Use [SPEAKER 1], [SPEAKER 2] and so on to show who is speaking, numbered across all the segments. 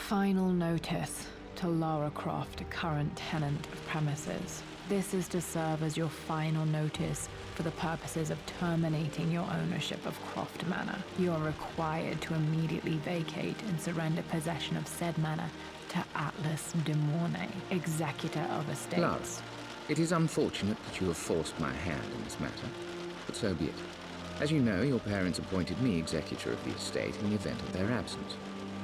[SPEAKER 1] Final notice to Lara Croft, a current tenant of premises. This is to serve as your final notice for the purposes of terminating your ownership of Croft Manor. You are required to immediately vacate and surrender possession of said manor to Atlas de Mornay, executor of estates.
[SPEAKER 2] Lara, it is unfortunate that you have forced my hand in this matter, but so be it. As you know, your parents appointed me executor of the estate in the event of their absence.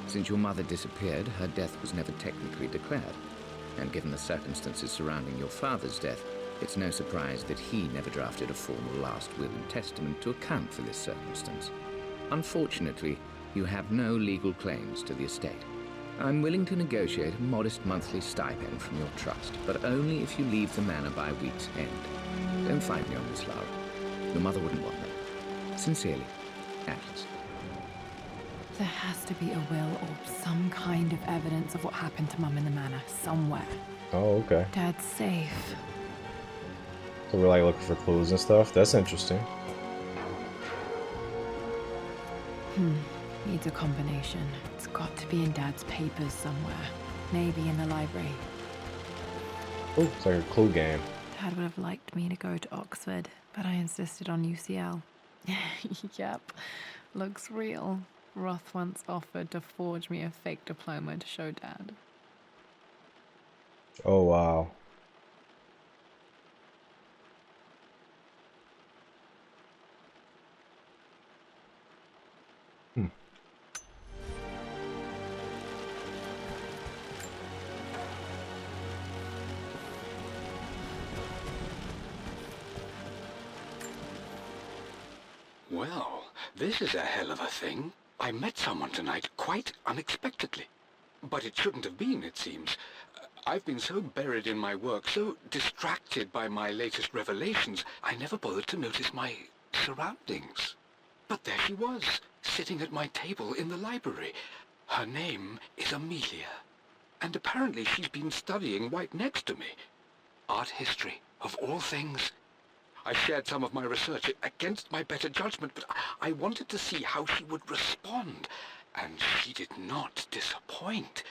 [SPEAKER 2] Since your mother disappeared, her death was never technically declared. And given the circumstances surrounding your father's death, it's no surprise that he never drafted a formal last will and testament to account for this circumstance. Unfortunately, you have no legal claims to the estate. I'm willing to negotiate a modest monthly stipend from your trust, but only if you leave the manor by week's end. Don't fight me on this, Lara. Your mother wouldn't want that. Sincerely, Atlas.
[SPEAKER 1] There has to be a will or some kind of evidence of what happened to Mum in the manor somewhere.
[SPEAKER 3] Oh, okay.
[SPEAKER 1] Dad's safe.
[SPEAKER 3] So we're like looking for clues and stuff? That's interesting.
[SPEAKER 1] Needs a combination. It's got to be in Dad's papers somewhere. Maybe in the library.
[SPEAKER 3] Oh, it's like a clue game.
[SPEAKER 1] Dad would have liked me to go to Oxford, but I insisted on UCL. Yep, looks real. Roth once offered to forge me a fake diploma to show Dad.
[SPEAKER 3] Oh, wow.
[SPEAKER 4] Well, this is a hell of a thing. I met someone tonight quite unexpectedly. But it shouldn't have been, it seems. I've been so buried in my work, so distracted by my latest revelations, I never bothered to notice my surroundings. But there she was, sitting at my table in the library. Her name is Amelia, and apparently she's been studying right next to me. Art history, of all things. I shared some of my research against my better judgment, but I wanted to see how she would respond, and she did not disappoint.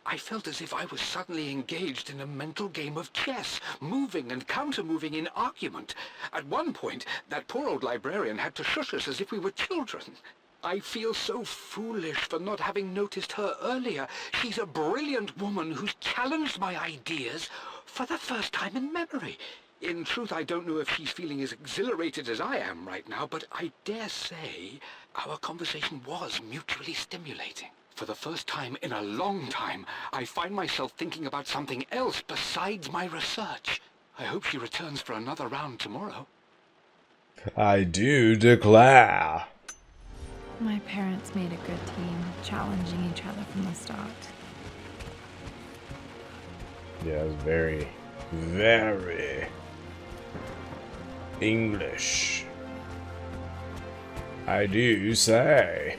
[SPEAKER 4] I felt as if I was suddenly engaged in a mental game of chess, moving and counter-moving in argument. At one point, that poor old librarian had to shush us as if we were children. I feel so foolish for not having noticed her earlier. She's a brilliant woman who's challenged my ideas for the first time in memory. In truth, I don't know if she's feeling as exhilarated as I am right now, but I dare say our conversation was mutually stimulating. For the first time in a long time, I find myself thinking about something else besides my research. I hope she returns for another round tomorrow.
[SPEAKER 3] I do declare.
[SPEAKER 1] My parents made a good team, challenging each other from the start.
[SPEAKER 3] Yeah, it was very, very English. I do say.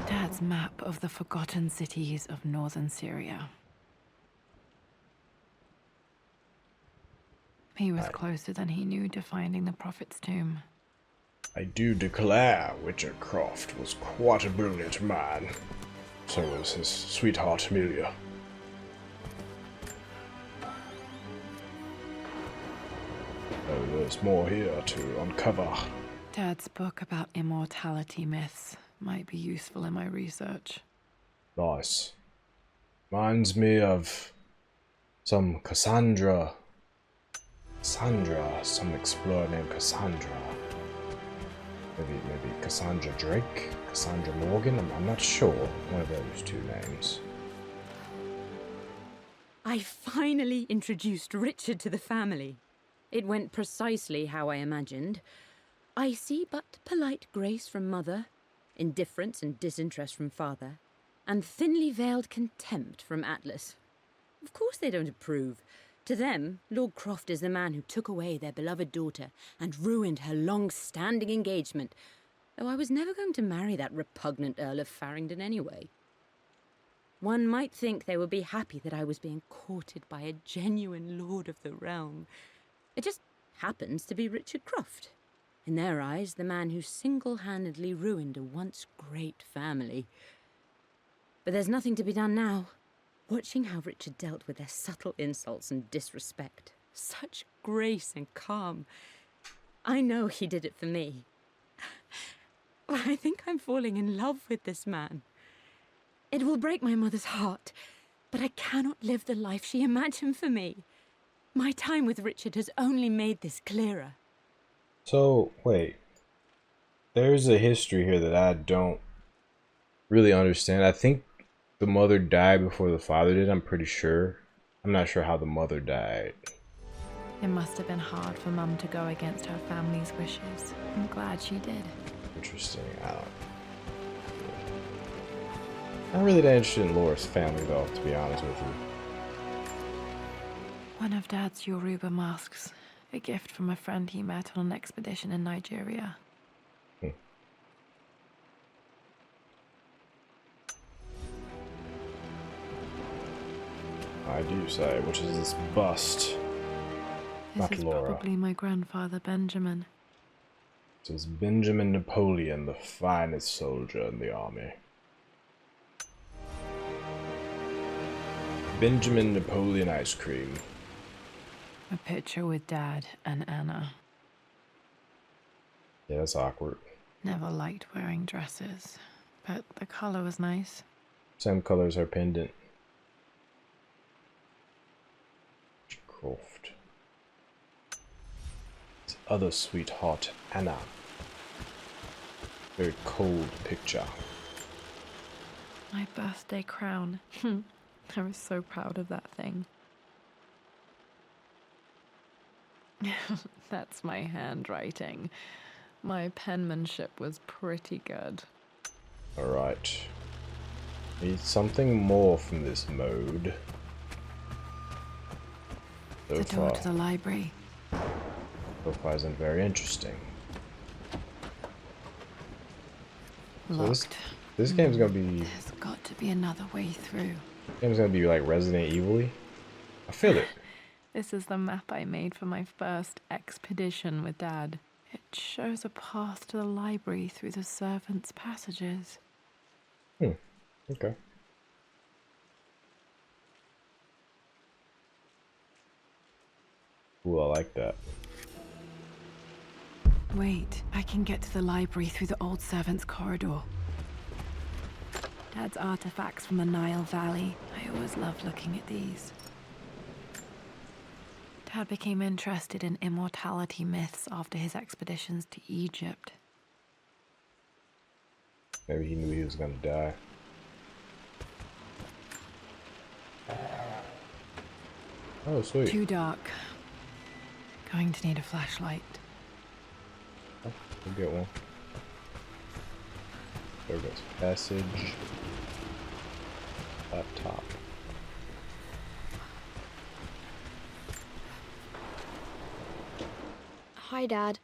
[SPEAKER 1] Dad's map of the forgotten cities of northern Syria. He was closer than he knew to finding the Prophet's tomb.
[SPEAKER 3] I do declare Witcher Croft was quite a brilliant man. So was his sweetheart Amelia. Oh, there's more here to uncover.
[SPEAKER 1] Dad's book about immortality myths might be useful in my research.
[SPEAKER 3] Nice. Reminds me of some Cassandra. Some explorer named Cassandra. Maybe Cassandra Drake? Cassandra Morgan? I'm not sure. One of those two names.
[SPEAKER 5] I finally introduced Richard to the family. It went precisely how I imagined. I see but polite grace from mother, indifference and disinterest from father, and thinly veiled contempt from Atlas. Of course they don't approve. To them, Lord Croft is the man who took away their beloved daughter and ruined her long-standing engagement, though I was never going to marry that repugnant Earl of Farringdon anyway. One might think they would be happy that I was being courted by a genuine lord of the realm. It just happens to be Richard Croft. In their eyes, the man who single-handedly ruined a once great family. But there's nothing to be done now. Watching how Richard dealt with their subtle insults and disrespect. Such grace and calm. I know he did it for me. I think I'm falling in love with this man. It will break my mother's heart, but I cannot live the life she imagined for me. My time with Richard has only made this clearer.
[SPEAKER 3] So, wait. There's a history here that I don't really understand. I think the mother died before the father did, I'm pretty sure. I'm not sure how the mother died.
[SPEAKER 1] It must have been hard for Mum to go against her family's wishes. I'm glad she did.
[SPEAKER 3] Interesting. I'm really that interested in Laura's family, though, to be honest with you.
[SPEAKER 1] One of Dad's Yoruba masks. A gift from a friend he met on an expedition in Nigeria.
[SPEAKER 3] I do say, which is this bust.
[SPEAKER 1] This
[SPEAKER 3] Not
[SPEAKER 1] is
[SPEAKER 3] Laura.
[SPEAKER 1] probably my grandfather Benjamin.
[SPEAKER 3] It says Benjamin Napoleon, the finest soldier in the army. Benjamin Napoleon ice cream.
[SPEAKER 1] A picture with Dad and Anna.
[SPEAKER 3] Yeah, that's awkward.
[SPEAKER 1] Never liked wearing dresses, but the color was nice.
[SPEAKER 3] Same color as her pendant. Croft. This other sweetheart, Anna. Very cold picture.
[SPEAKER 1] My birthday crown. I was so proud of that thing. That's my handwriting. My penmanship was pretty good.
[SPEAKER 3] Alright. Need something more from this mode.
[SPEAKER 1] The door to the library.
[SPEAKER 3] So far isn't very interesting.
[SPEAKER 1] Locked.
[SPEAKER 3] So this game's gonna be...
[SPEAKER 1] There's got to be another way through.
[SPEAKER 3] Game's gonna be like Resident Evil-y. I feel it.
[SPEAKER 1] This is the map I made for my first expedition with Dad. It shows a path to the library through the servants' passages.
[SPEAKER 3] Okay. Ooh, I like that.
[SPEAKER 1] Wait, I can get to the library through the old servants' corridor. Dad's artifacts from the Nile Valley. I always loved looking at these. Dad became interested in immortality myths after his expeditions to Egypt.
[SPEAKER 3] Maybe he knew he was gonna die. Oh, sweet.
[SPEAKER 1] Too dark. Going to need a flashlight.
[SPEAKER 3] Oh, we'll get one. There goes passage. Laptop.
[SPEAKER 6] Hi, Dad.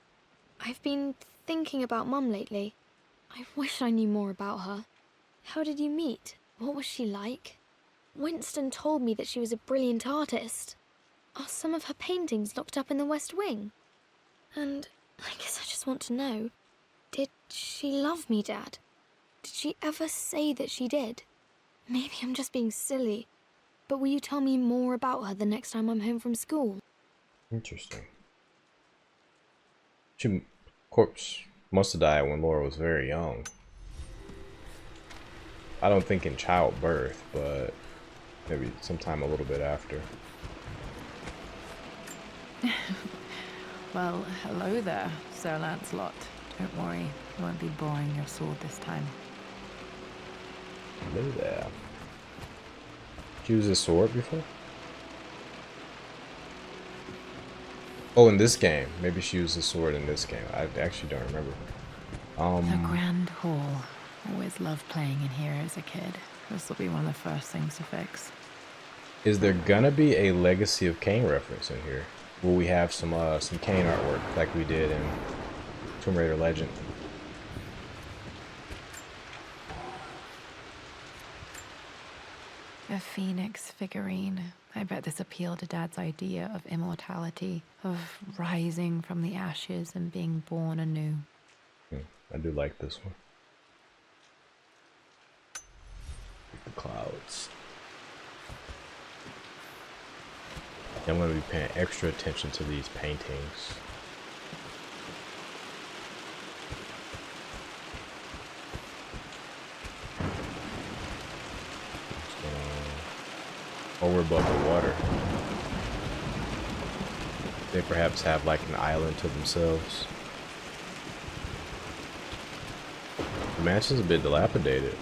[SPEAKER 6] I've been thinking about Mum lately. I wish I knew more about her. How did you meet? What was she like? Winston told me that she was a brilliant artist. Are some of her paintings locked up in the West Wing? And I guess I just want to know, did she love me, Dad? Did she ever say that she did? Maybe I'm just being silly, but will you tell me more about her the next time I'm home from school?
[SPEAKER 3] Interesting. She, of course, must have died when Laura was very young. I don't think in childbirth, but maybe sometime a little bit after.
[SPEAKER 1] Well, hello there, Sir Lancelot. Don't worry, I won't be boring your sword this time.
[SPEAKER 3] Hello there. Did you use a sword before? Oh, in this game. Maybe she used a sword in this game. I actually don't remember.
[SPEAKER 1] The Grand Hall. Always loved playing in here as a kid. This will be one of the first things to fix.
[SPEAKER 3] Is there gonna be a Legacy of Kain reference in here? Will we have some Kain artwork like we did in Tomb Raider Legend?
[SPEAKER 1] A phoenix figurine. I bet this appealed to Dad's idea of immortality, of rising from the ashes and being born anew.
[SPEAKER 3] I do like this one. The balance. I'm going to be paying extra attention to these paintings. Or we're above the water. They perhaps have like an island to themselves. The mansion's a bit dilapidated.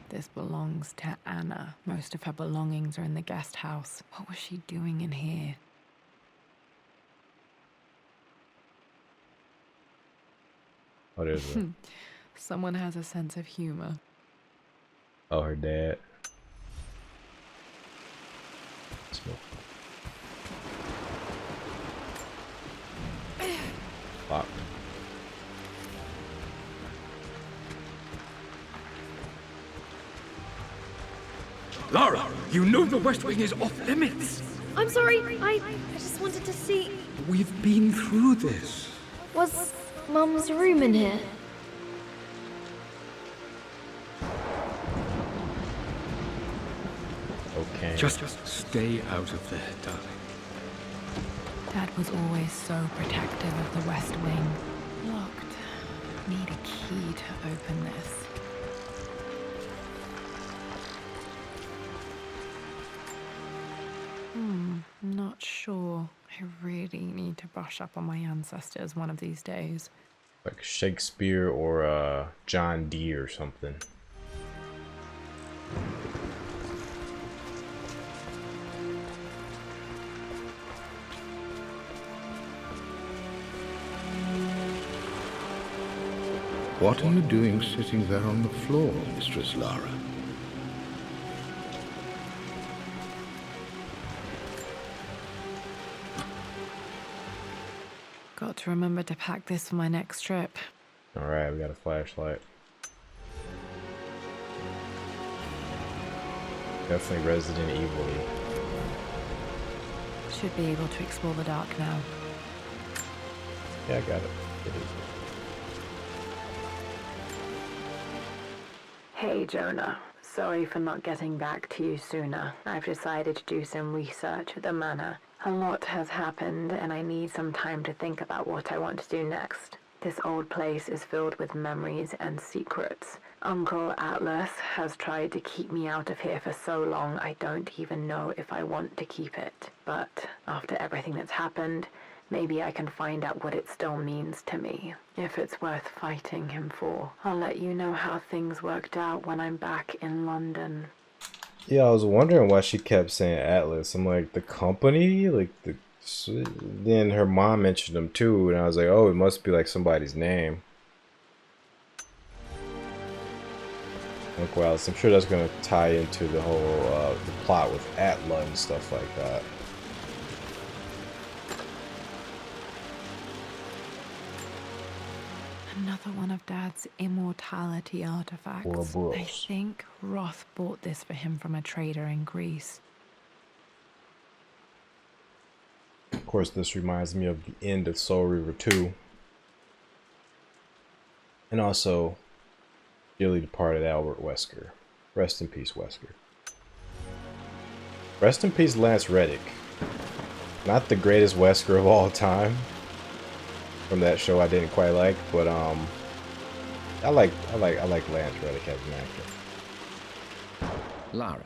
[SPEAKER 1] This belongs to Anna. Most of her belongings are in the guest house. What was she doing in here?
[SPEAKER 3] What is it?
[SPEAKER 1] Someone has a sense of humor.
[SPEAKER 3] Oh, her dad. Smoke. Locked.
[SPEAKER 4] Lara, you know the West Wing is off limits.
[SPEAKER 6] I'm sorry, I just wanted to see.
[SPEAKER 4] We've been through this.
[SPEAKER 6] Was Mum's room in here?
[SPEAKER 3] Okay.
[SPEAKER 4] Just stay out of there, darling.
[SPEAKER 1] Dad was always so protective of the West Wing. Locked. Need a key to open this. Not sure. I really need to brush up on my ancestors one of these days.
[SPEAKER 3] Like Shakespeare or John Dee or something.
[SPEAKER 7] What are you doing sitting there on the floor, Mistress Lara?
[SPEAKER 1] Got to remember to pack this for my next trip.
[SPEAKER 3] Alright, we got a flashlight. Definitely Resident Evil-y.
[SPEAKER 1] Should be able to explore the dark now.
[SPEAKER 3] Yeah, I got it. It is.
[SPEAKER 1] Hey Jonah, sorry for not getting back to you sooner. I've decided to do some research at the Manor. A lot has happened and I need some time to think about what I want to do next. This old place is filled with memories and secrets. Uncle Atlas has tried to keep me out of here for so long I don't even know if I want to keep it. But after everything that's happened, maybe I can find out what it still means to me. If it's worth fighting him for. I'll let you know how things worked out when I'm back in London.
[SPEAKER 3] Yeah, I was wondering why she kept saying Atlas. I'm like, the company? Like, then her mom mentioned him too, and I was like, oh, it must be like somebody's name. Uncle Alice. I'm sure that's going to tie into the whole the plot with Atla and stuff like that.
[SPEAKER 1] Another one of Dad's immortality artifacts. I think Roth bought this for him from a trader in Greece.
[SPEAKER 3] Of course, this reminds me of the end of Soul River 2. And also, dearly departed Albert Wesker. Rest in peace, Wesker. Rest in peace, Lance Reddick. Not the greatest Wesker of all time. From that show I didn't quite like, but I like Lance Reddick as an actor.
[SPEAKER 2] Lara,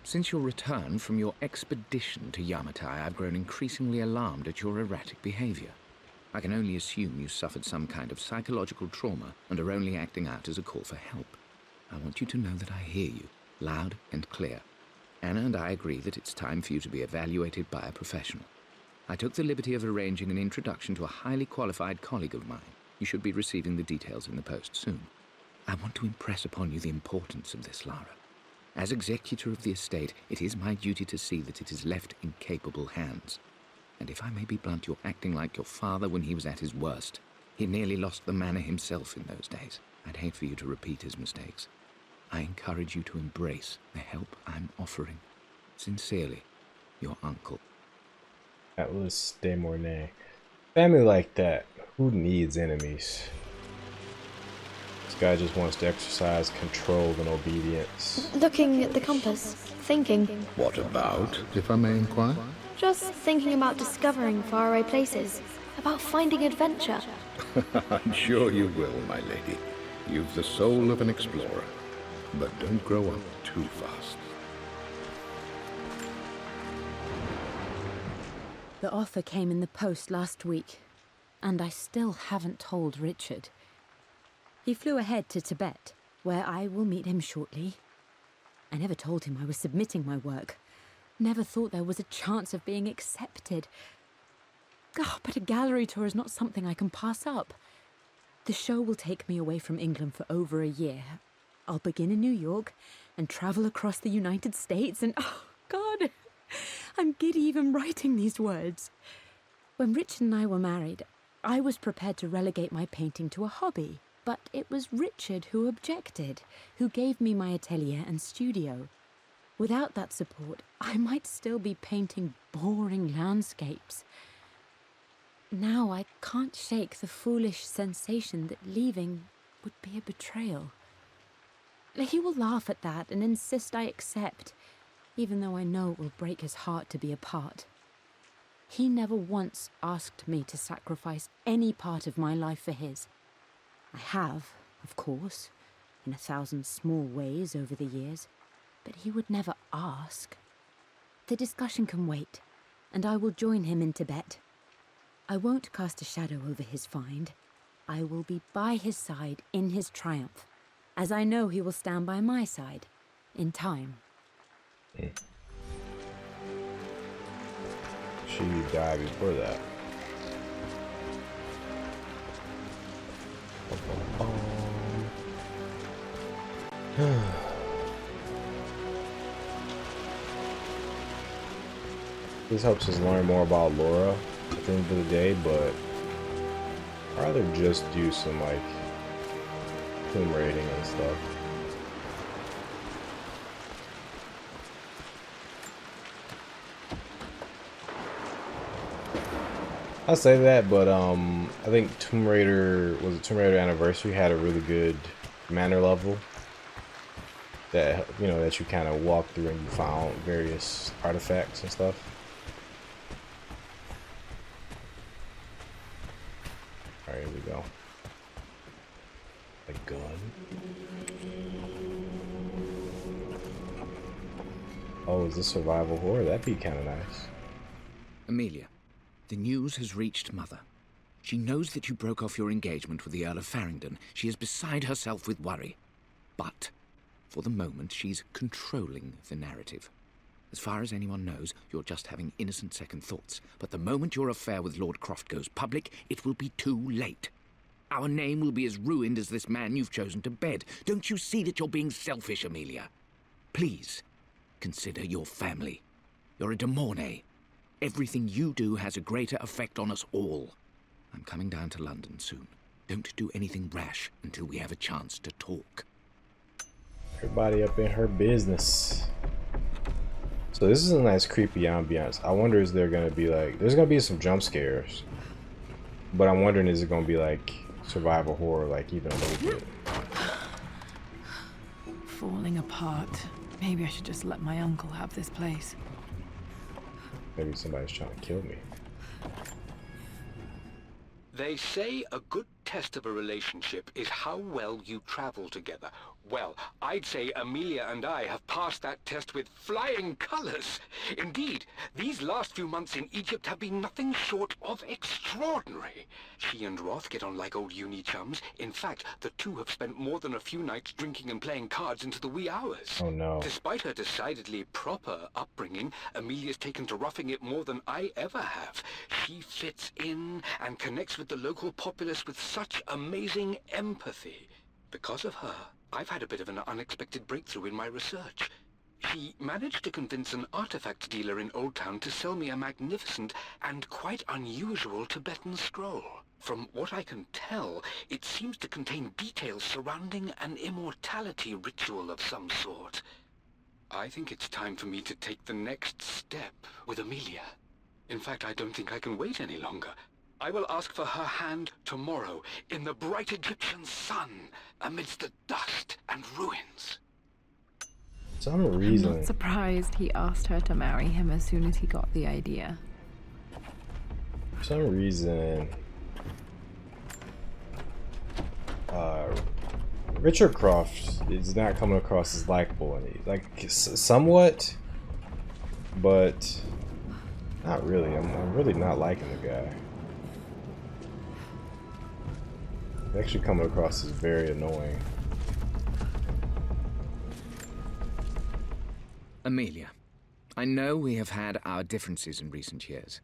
[SPEAKER 2] since your return from your expedition to Yamatai, I've grown increasingly alarmed at your erratic behavior. I can only assume you suffered some kind of psychological trauma and are only acting out as a call for help. I want you to know that I hear you, loud and clear. Anna and I agree that it's time for you to be evaluated by a professional. I took the liberty of arranging an introduction to a highly qualified colleague of mine. You should be receiving the details in the post soon. I want to impress upon you the importance of this, Lara. As executor of the estate, it is my duty to see that it is left in capable hands. And if I may be blunt, you're acting like your father when he was at his worst. He nearly lost the manor himself in those days. I'd hate for you to repeat his mistakes. I encourage you to embrace the help I'm offering. Sincerely, your uncle.
[SPEAKER 3] Atlas de Mornay. Family like that, who needs enemies? This guy just wants to exercise control and obedience.
[SPEAKER 6] Looking at the compass, thinking.
[SPEAKER 7] What about, if I may inquire?
[SPEAKER 6] Just thinking about discovering faraway places, about finding adventure.
[SPEAKER 7] I'm sure you will, my lady. You've the soul of an explorer. But don't grow up too fast.
[SPEAKER 5] The offer came in the post last week, and I still haven't told Richard. He flew ahead to Tibet, where I will meet him shortly. I never told him I was submitting my work. Never thought there was a chance of being accepted. Oh, but a gallery tour is not something I can pass up. The show will take me away from England for over a year. I'll begin in New York and travel across the United States and, oh, God, I'm giddy even writing these words. When Richard and I were married, I was prepared to relegate my painting to a hobby, but it was Richard who objected, who gave me my atelier and studio. Without that support, I might still be painting boring landscapes. Now I can't shake the foolish sensation that leaving would be a betrayal. He will laugh at that and insist I accept, even though I know it will break his heart to be apart. He never once asked me to sacrifice any part of my life for his. I have, of course, in 1,000 small ways over the years, but he would never ask. The discussion can wait, and I will join him in Tibet. I won't cast a shadow over his find. I will be by his side in his triumph, as I know he will stand by my side, in time.
[SPEAKER 3] She died before that. This helps us learn more about Lara at the end of the day, but I'd rather just do some like tomb raiding and stuff. I say that, but I think Tomb Raider Anniversary had a really good Manor level that that you kind of walk through and you found various artifacts and stuff. All right, here we go. A gun. Oh, is this survival horror? That'd be kind of nice.
[SPEAKER 2] Amelia, the news has reached Mother. She knows that you broke off your engagement with the Earl of Farringdon. She is beside herself with worry. But, for the moment, she's controlling the narrative. As far as anyone knows, you're just having innocent second thoughts. But the moment your affair with Lord Croft goes public, it will be too late. Our name will be as ruined as this man you've chosen to bed. Don't you see that you're being selfish, Amelia? Please, consider your family. You're a de Mornay. Everything you do has a greater effect on us all. I'm coming down to London soon. Don't do anything rash until we have a chance to talk.
[SPEAKER 3] Everybody up in her business. So this is a nice creepy ambiance. I wonder, is there gonna be like, there's gonna be some jump scares, but I'm wondering, is it gonna be like survival horror, like even a little bit?
[SPEAKER 1] Falling apart. Maybe I should just let my uncle have this place.
[SPEAKER 3] Maybe somebody's trying to kill me.
[SPEAKER 4] They say a good test of a relationship is how well you travel together. Well, I'd say Amelia and I have passed that test with flying colors. Indeed, these last few months in Egypt have been nothing short of extraordinary. She and Roth get on like old uni chums. In fact, the two have spent more than a few nights drinking and playing cards into the wee hours.
[SPEAKER 3] Oh no.
[SPEAKER 4] Despite her decidedly proper upbringing, Amelia's taken to roughing it more than I ever have. She fits in and connects with the local populace with such amazing empathy. Because of her, I've had a bit of an unexpected breakthrough in my research. She managed to convince an artifact dealer in Old Town to sell me a magnificent and quite unusual Tibetan scroll. From what I can tell, it seems to contain details surrounding an immortality ritual of some sort. I think it's time for me to take the next step with Amelia. In fact, I don't think I can wait any longer. I will ask for her hand tomorrow in the bright Egyptian sun amidst the dust and ruins.
[SPEAKER 3] Some
[SPEAKER 1] I'm
[SPEAKER 3] reason.
[SPEAKER 1] not surprised he asked her to marry him as soon as he got the idea.
[SPEAKER 3] For some reason, Richard Croft is not coming across as likable, like somewhat, but not really. I'm really not liking the guy. He's actually coming across as very annoying.
[SPEAKER 2] Amelia, I know we have had our differences in recent years.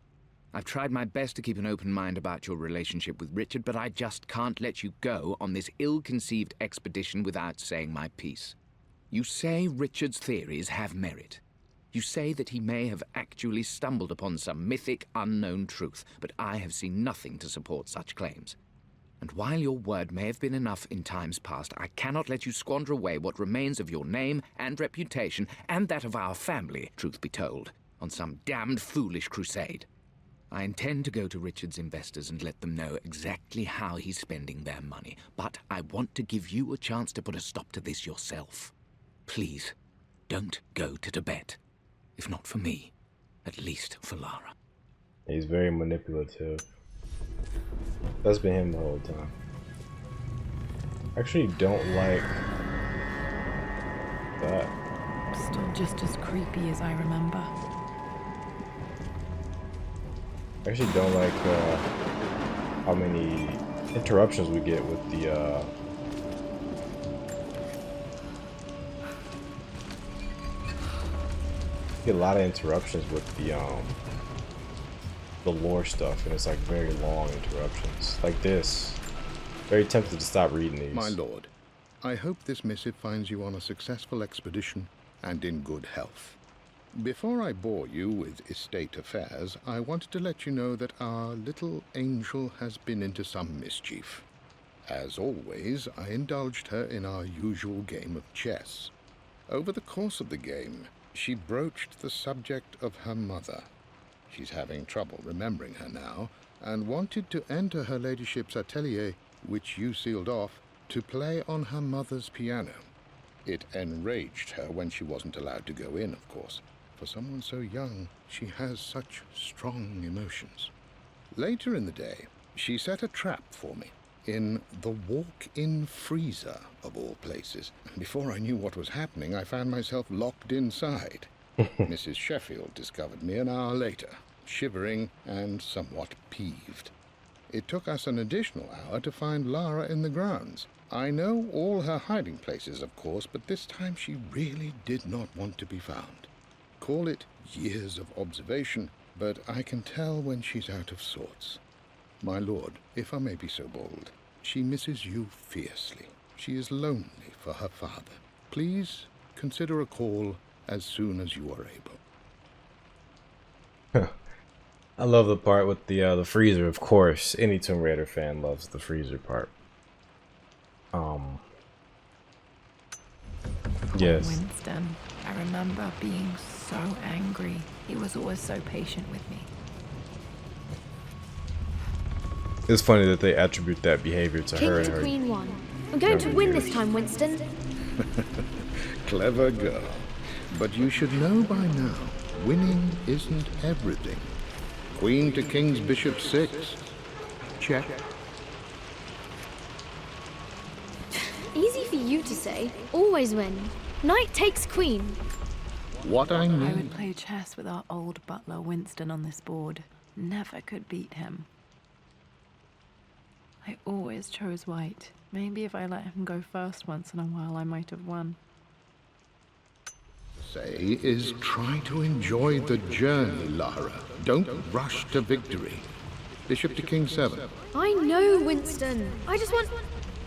[SPEAKER 2] I've tried my best to keep an open mind about your relationship with Richard, but I just can't let you go on this ill-conceived expedition without saying my piece. You say Richard's theories have merit. You say that he may have actually stumbled upon some mythic, unknown truth, but I have seen nothing to support such claims. And while your word may have been enough in times past, I cannot let you squander away what remains of your name and reputation, and that of our family, truth be told, on some damned foolish crusade. I intend to go to Richard's investors and let them know exactly how he's spending their money, but I want to give you a chance to put a stop to this yourself. Please, don't go to Tibet. If not for me, at least for Lara.
[SPEAKER 3] He's very manipulative. That's been him the whole time. I actually don't like that.
[SPEAKER 1] Still just as creepy as I remember.
[SPEAKER 3] I actually don't like how many interruptions we get with the get a lot of interruptions with the lore stuff, and it's like very long interruptions like this. Very tempted to stop reading these.
[SPEAKER 7] My lord, I hope this missive finds you on a successful expedition and in good health. Before I bore you with estate affairs, I wanted to let you know that our little angel has been into some mischief. As always, I indulged her in our usual game of chess. Over the course of the game, she broached the subject of her mother. She's having trouble remembering her now, and wanted to enter her ladyship's atelier, which you sealed off, to play on her mother's piano. It enraged her when she wasn't allowed to go in, of course. For someone so young, she has such strong emotions. Later in the day, she set a trap for me in the walk-in freezer, of all places. Before I knew what was happening, I found myself locked inside. Mrs. Sheffield discovered me an hour later, shivering and somewhat peeved. It took us an additional hour to find Lara in the grounds. I know all her hiding places, of course, but this time she really did not want to be found. Call it years of observation, but I can tell when she's out of sorts. My lord, if I may be so bold, she misses you fiercely. She is lonely for her father. Please consider a call as soon as you are able.
[SPEAKER 3] I love the part with the freezer. Of course, any Tomb Raider fan loves the freezer part. Yes.
[SPEAKER 1] Winston. I remember being so angry. He was always so patient with me.
[SPEAKER 3] It's funny that they attribute that behavior to
[SPEAKER 6] King
[SPEAKER 3] her and
[SPEAKER 6] to
[SPEAKER 3] her.
[SPEAKER 6] Queen 1. I'm going to win this time, Winston.
[SPEAKER 7] Clever girl. But you should know by now, winning isn't everything. Queen to King's Bishop 6. Check.
[SPEAKER 6] Easy for you to say. Always win. Knight takes queen.
[SPEAKER 7] What I
[SPEAKER 1] I
[SPEAKER 7] need...
[SPEAKER 1] would play chess with our old butler Winston on this board. Never could beat him. I always chose white. Maybe if I let him go first once in a while, I might have won.
[SPEAKER 7] say is try to enjoy the journey, Lara. Don't rush to victory. Bishop to King 7.
[SPEAKER 6] I know, Winston. I just want...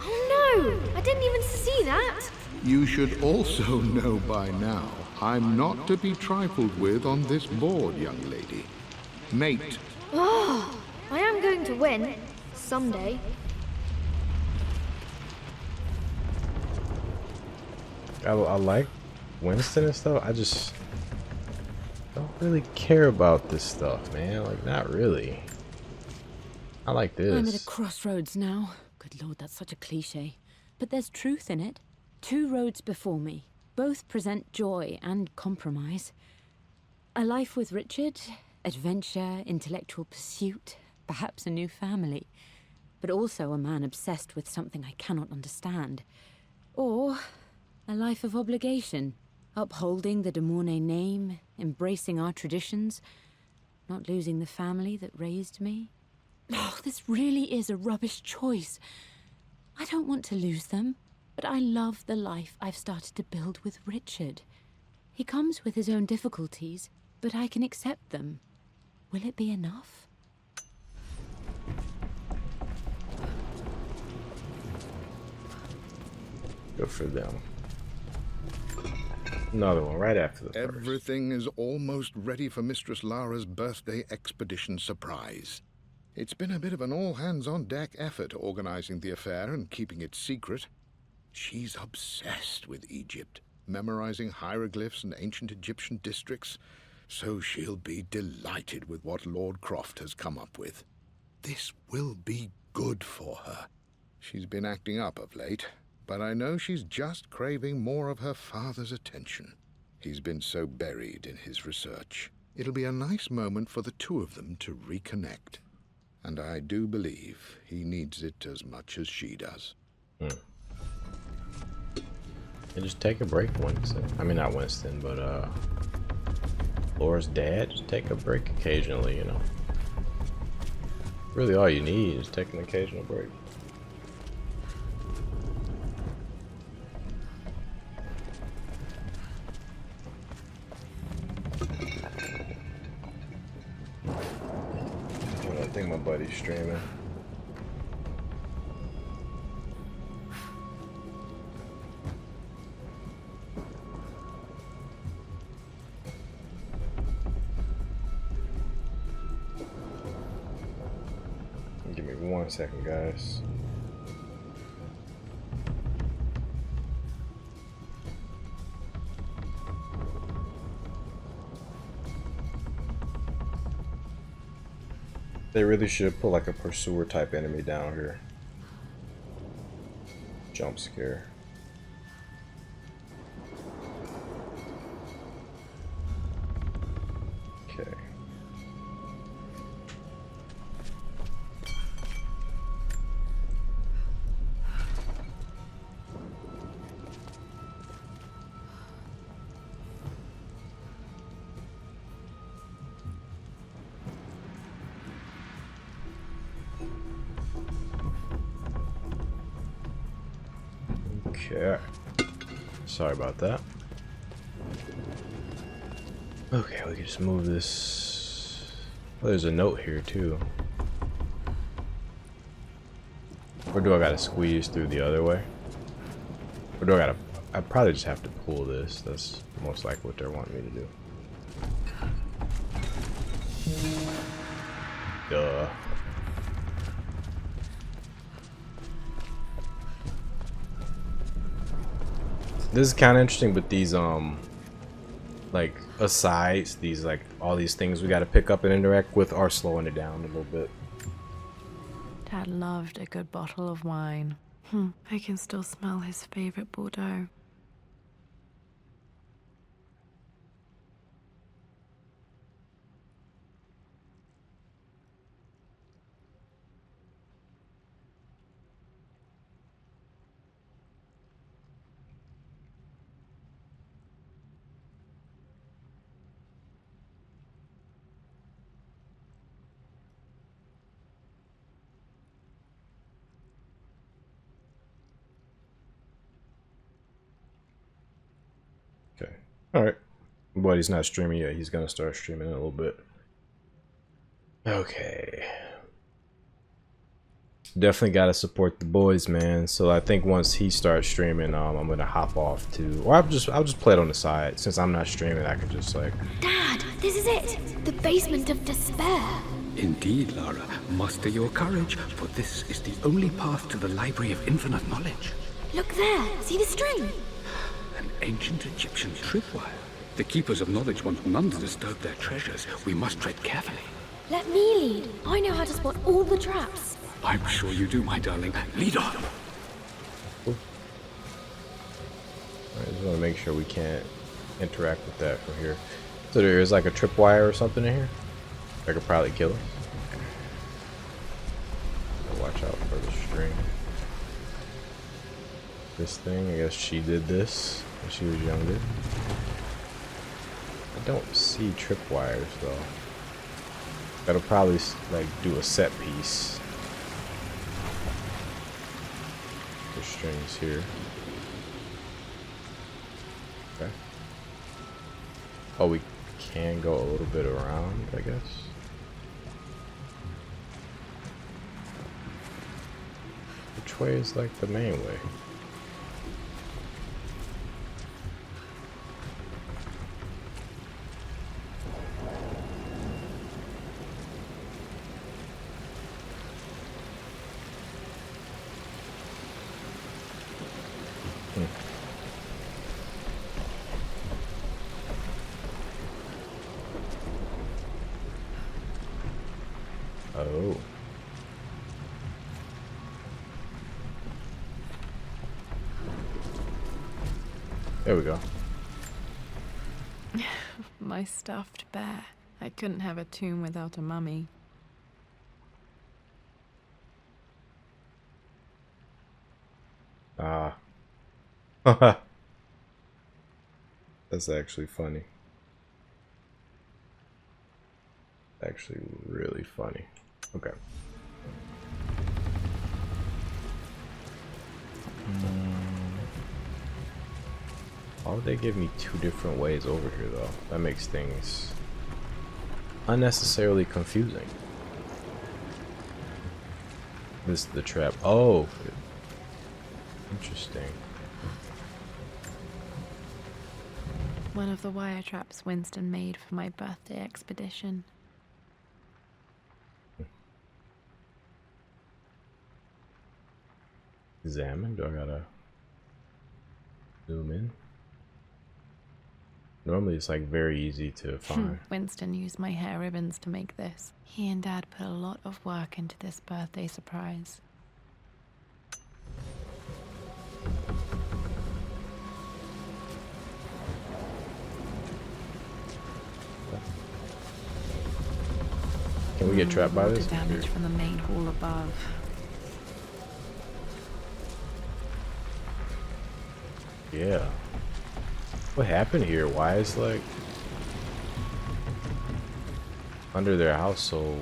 [SPEAKER 6] Oh no! I didn't even see that!
[SPEAKER 7] You should also know by now, I'm not to be trifled with on this board, young lady. Mate.
[SPEAKER 6] Oh, I am going to win. Someday.
[SPEAKER 3] I like Winston and stuff. I just don't really care about this stuff, man. Like, not really. I like this.
[SPEAKER 5] I'm at a crossroads now. Good lord, that's such a cliche. But there's truth in it. 2 roads before me. Both present joy and compromise. A life with Richard, adventure, intellectual pursuit, perhaps a new family. But also a man obsessed with something I cannot understand. Or a life of obligation, upholding the de Mornay name, embracing our traditions, not losing the family that raised me. Oh, this really is a rubbish choice. I don't want to lose them, but I love the life I've started to build with Richard. He comes with his own difficulties, but I can accept them. Will it be enough?
[SPEAKER 3] Good for them. Another one right after the first.
[SPEAKER 7] Everything is almost ready for Mistress Lara's birthday expedition surprise. It's been a bit of an all-hands-on-deck effort organizing the affair and keeping it secret. She's obsessed with Egypt, memorizing hieroglyphs and ancient Egyptian districts, so she'll be delighted with what Lord Croft has come up with. This will be good for her. She's been acting up of late, but I know she's just craving more of her father's attention. He's been so buried in his research. It'll be a nice moment for the 2 of them to reconnect. And I do believe he needs it as much as she does.
[SPEAKER 3] And just take a break, Winston. I mean, not Winston, but Laura's dad. Just take a break occasionally, you know. Really, all you need is take an occasional break. I think my buddy's streaming. Give me 1 second, guys. They really should put like a pursuer type enemy down here. Jump scare. Okay. Okay. Sorry about that. Okay, we can just move this. Oh, there's a note here too. Or do I gotta squeeze through the other way? Or do I probably just have to pull this. That's most likely what they're wanting me to do. Duh. This is kind of interesting, but these like asides, these like all these things we got to pick up and interact with are slowing it down a little bit.
[SPEAKER 1] Dad loved a good bottle of wine. I can still smell his favorite Bordeaux.
[SPEAKER 3] Okay. Alright. But he's not streaming yet. He's gonna start streaming in a little bit. Okay. Definitely gotta support the boys, man. So I think once he starts streaming, I'm gonna hop off to, or I'll just play it on the side. Since I'm not streaming, I can just like.
[SPEAKER 6] Dad, this is it! The basement of despair!
[SPEAKER 4] Indeed, Lara. Muster your courage, for this is the only path to the Library of Infinite Knowledge.
[SPEAKER 6] Look there! See the string?
[SPEAKER 4] An ancient Egyptian tripwire. The Keepers of Knowledge want none to disturb their treasures. We must tread carefully.
[SPEAKER 6] Let me lead. I know how to spot all the traps.
[SPEAKER 4] I'm sure you do, my darling. Lead on.
[SPEAKER 3] Cool. I just want to make sure we can't interact with that from here. So there is like a tripwire or something in here that could probably kill us. Watch out for the string. This thing, I guess she did this when she was younger. I don't see tripwires though. That'll probably like do a set piece. The strings here. Okay. Oh, we can go a little bit around, I guess. Which way is like the main way? Oh. There we go.
[SPEAKER 1] My stuffed bear. I couldn't have a tomb without a mummy.
[SPEAKER 3] Ah. That's actually funny. Actually really funny. Okay. Why would they give me two different ways over here though? That makes things unnecessarily confusing. This is the trap. Oh, interesting.
[SPEAKER 1] One of the wire traps Winston made for my birthday expedition.
[SPEAKER 3] Examine? Do I gotta zoom in? Normally it's like very easy to find.
[SPEAKER 1] Winston used my hair ribbons to make this. He and Dad put a lot of work into this birthday surprise.
[SPEAKER 3] Can we get trapped by
[SPEAKER 1] Water
[SPEAKER 3] this?
[SPEAKER 1] damage from the main hall above.
[SPEAKER 3] Yeah. What happened here? Why is like under their house so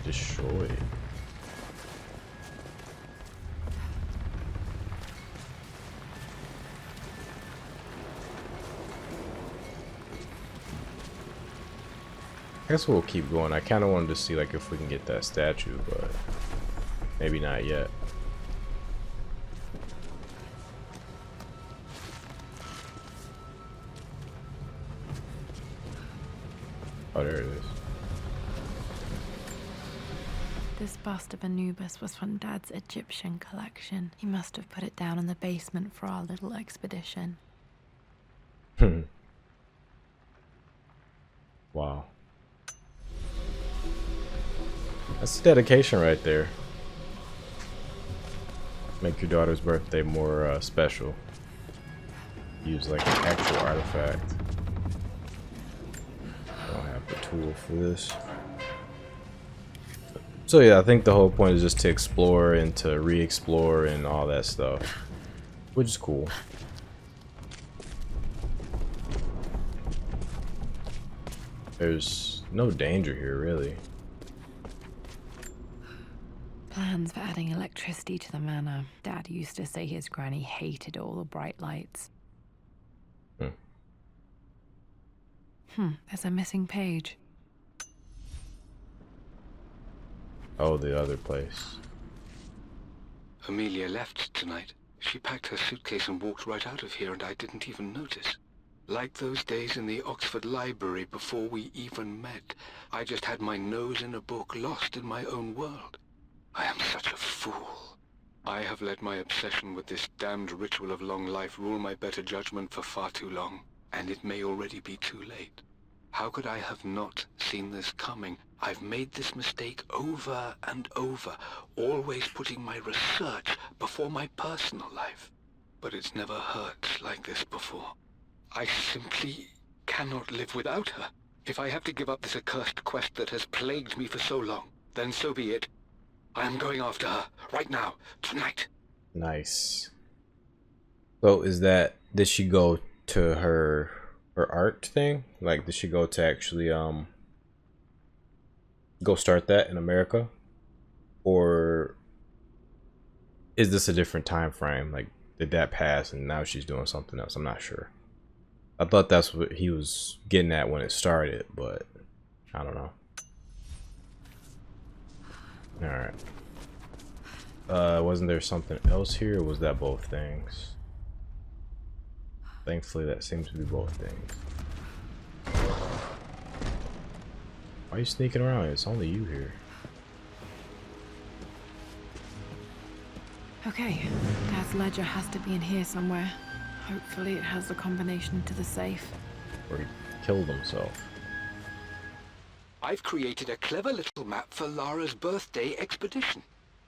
[SPEAKER 3] destroyed? I guess we'll keep going. I kind of wanted to see like if we can get that statue, but maybe not yet. Oh, there it is.
[SPEAKER 1] This bust of Anubis was from Dad's Egyptian collection. He must have put it down in the basement for our little expedition.
[SPEAKER 3] Wow. That's the dedication right there. Make your daughter's birthday more special. Use like an actual artifact. I don't have the tool for this. So yeah, I think the whole point is just to explore and to re-explore and all that stuff, which is cool. There's no danger here, really.
[SPEAKER 1] Plans for adding electricity to the manor. Dad used to say his granny hated all the bright lights. There's a missing page.
[SPEAKER 3] Oh, the other place.
[SPEAKER 4] Amelia left tonight. She packed her suitcase and walked right out of here, and I didn't even notice. Like those days in the Oxford Library before we even met. I just had my nose in a book, lost in my own world. I am such a fool. I have let my obsession with this damned ritual of long life rule my better judgment for far too long, and it may already be too late. How could I have not seen this coming. I've made this mistake over and over, always putting my research before my personal life. But it's never hurt like this before. I simply cannot live without her. If I have to give up this accursed quest that has plagued me for so long, then so be it. I am going after her, right now, tonight.
[SPEAKER 3] Nice. So did she go to her art thing? Like, did she go to actually go start that in America? Or is this a different time frame? Like, did that pass and now she's doing something else? I'm not sure. I thought that's what he was getting at when it started, but I don't know. Alright. Wasn't there something else here, or was that both things? Thankfully, that seems to be both things. Why are you sneaking around? It's only you here.
[SPEAKER 1] Okay, Dad's ledger has to be in here somewhere. Hopefully it has the combination to the safe.
[SPEAKER 3] Or he killed himself.
[SPEAKER 4] I've created a clever little map for Lara's birthday expedition.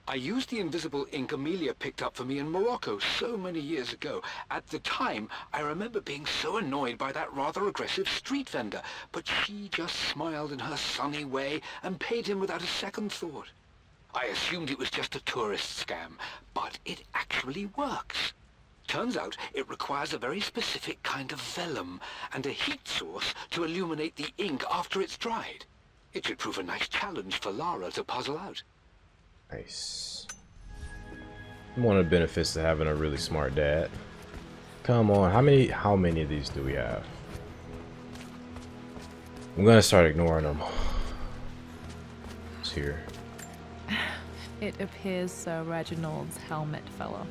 [SPEAKER 4] I used the invisible ink Amelia picked up for me in Morocco so many years ago. At the time, I remember being so annoyed by that rather aggressive street vendor, but she just smiled in her sunny way and paid him without a second thought. I assumed it was just a tourist scam, but it actually works. Turns out it requires a very specific kind of vellum and a heat source to illuminate the ink after it's dried. It should prove a nice challenge for Lara to puzzle out.
[SPEAKER 3] Nice. One of the benefits of having a really smart dad. Come on, how many of these do we have? I'm gonna start ignoring them. It's here.
[SPEAKER 1] It appears Sir Reginald's helmet fell off.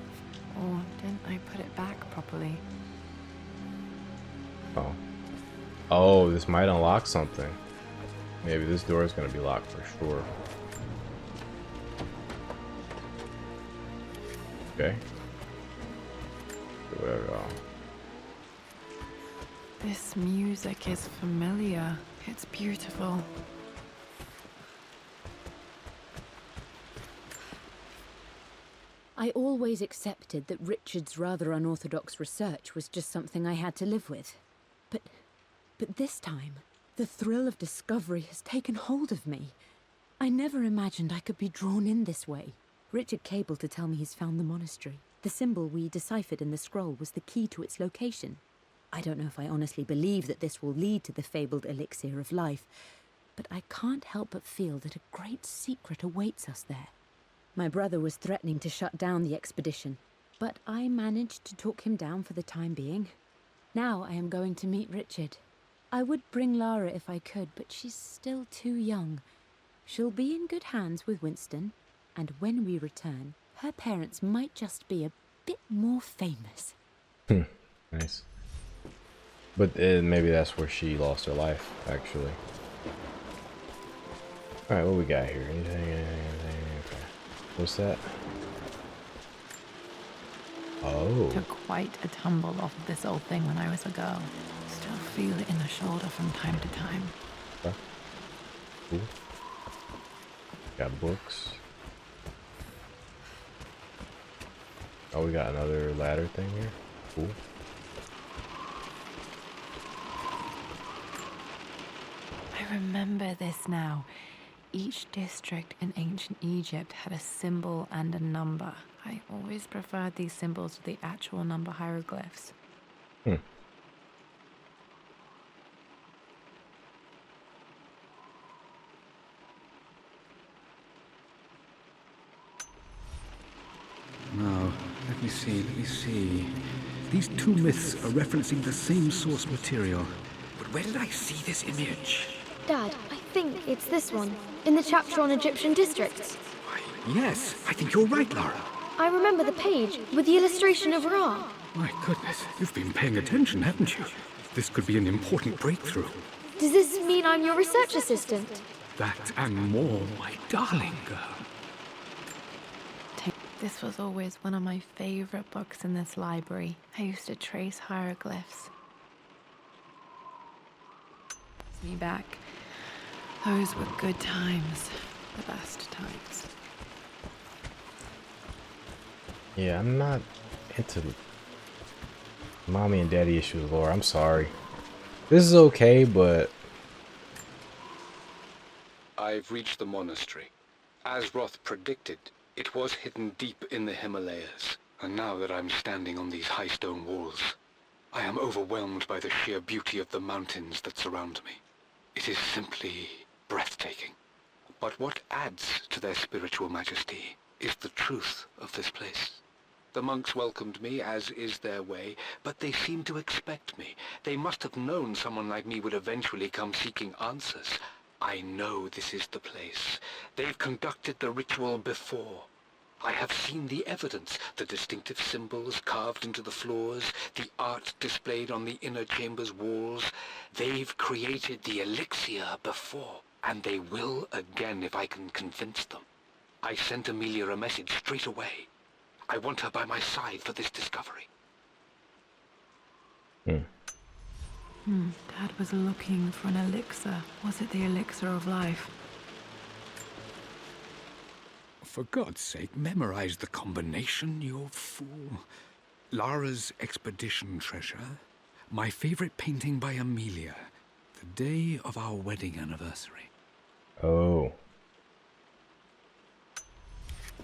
[SPEAKER 1] Or didn't I put it back properly?
[SPEAKER 3] Oh. Oh, this might unlock something. Maybe this door is gonna be locked for sure. Okay. There we go.
[SPEAKER 1] This music is familiar. It's beautiful.
[SPEAKER 5] I always accepted that Richard's rather unorthodox research was just something I had to live with. But this time, the thrill of discovery has taken hold of me. I never imagined I could be drawn in this way. Richard cabled to tell me he's found the monastery. The symbol we deciphered in the scroll was the key to its location. I don't know if I honestly believe that this will lead to the fabled elixir of life, but I can't help but feel that a great secret awaits us there. My brother was threatening to shut down the expedition, but I managed to talk him down for the time being. Now I am going to meet Richard. I would bring Lara if I could, but she's still too young. She'll be in good hands with Winston, and when we return, her parents might just be a bit more famous.
[SPEAKER 3] Nice. But maybe that's where she lost her life, actually. Alright, what we got here? Anything? Okay. What's that? Oh.
[SPEAKER 1] Took quite a tumble off of this old thing when I was a girl. Still feel it in the shoulder from time to time.
[SPEAKER 3] Okay. Cool. Got books. Oh, we got another ladder thing here. Cool.
[SPEAKER 1] I remember this now. Each district in ancient Egypt had a symbol and a number. I always preferred these symbols to the actual number hieroglyphs.
[SPEAKER 4] Now, let me see. These two myths are referencing the same source material. But where did I see this image?
[SPEAKER 6] Dad, I think it's this one, in the chapter on Egyptian districts.
[SPEAKER 4] Why, yes, I think you're right, Lara.
[SPEAKER 6] I remember the page with the illustration of Ra.
[SPEAKER 4] My goodness, you've been paying attention, haven't you? This could be an important breakthrough.
[SPEAKER 6] Does this mean I'm your research assistant?
[SPEAKER 4] That and more, my darling girl.
[SPEAKER 1] This was always one of my favorite books in this library. I used to trace hieroglyphs. It's me back. Those were good times. The best times.
[SPEAKER 3] Yeah, I'm not into mommy and daddy issues, Laura. I'm sorry. This is okay, but
[SPEAKER 4] I've reached the monastery. As Roth predicted, it was hidden deep in the Himalayas. And now that I'm standing on these high stone walls, I am overwhelmed by the sheer beauty of the mountains that surround me. It is simply breathtaking. But what adds to their spiritual majesty is the truth of this place. The monks welcomed me, as is their way, but they seemed to expect me. They must have known someone like me would eventually come seeking answers. I know this is the place. They've conducted the ritual before. I have seen the evidence, the distinctive symbols carved into the floors, the art displayed on the inner chamber's walls. They've created the elixir before, and they will again if I can convince them. I sent Amelia a message straight away. I want her by my side for this discovery.
[SPEAKER 1] Dad was looking for an elixir. Was it the elixir of life?
[SPEAKER 4] For God's sake, memorize the combination, you fool. Lara's expedition treasure, my favorite painting by Amelia, the day of our wedding anniversary.
[SPEAKER 3] oh,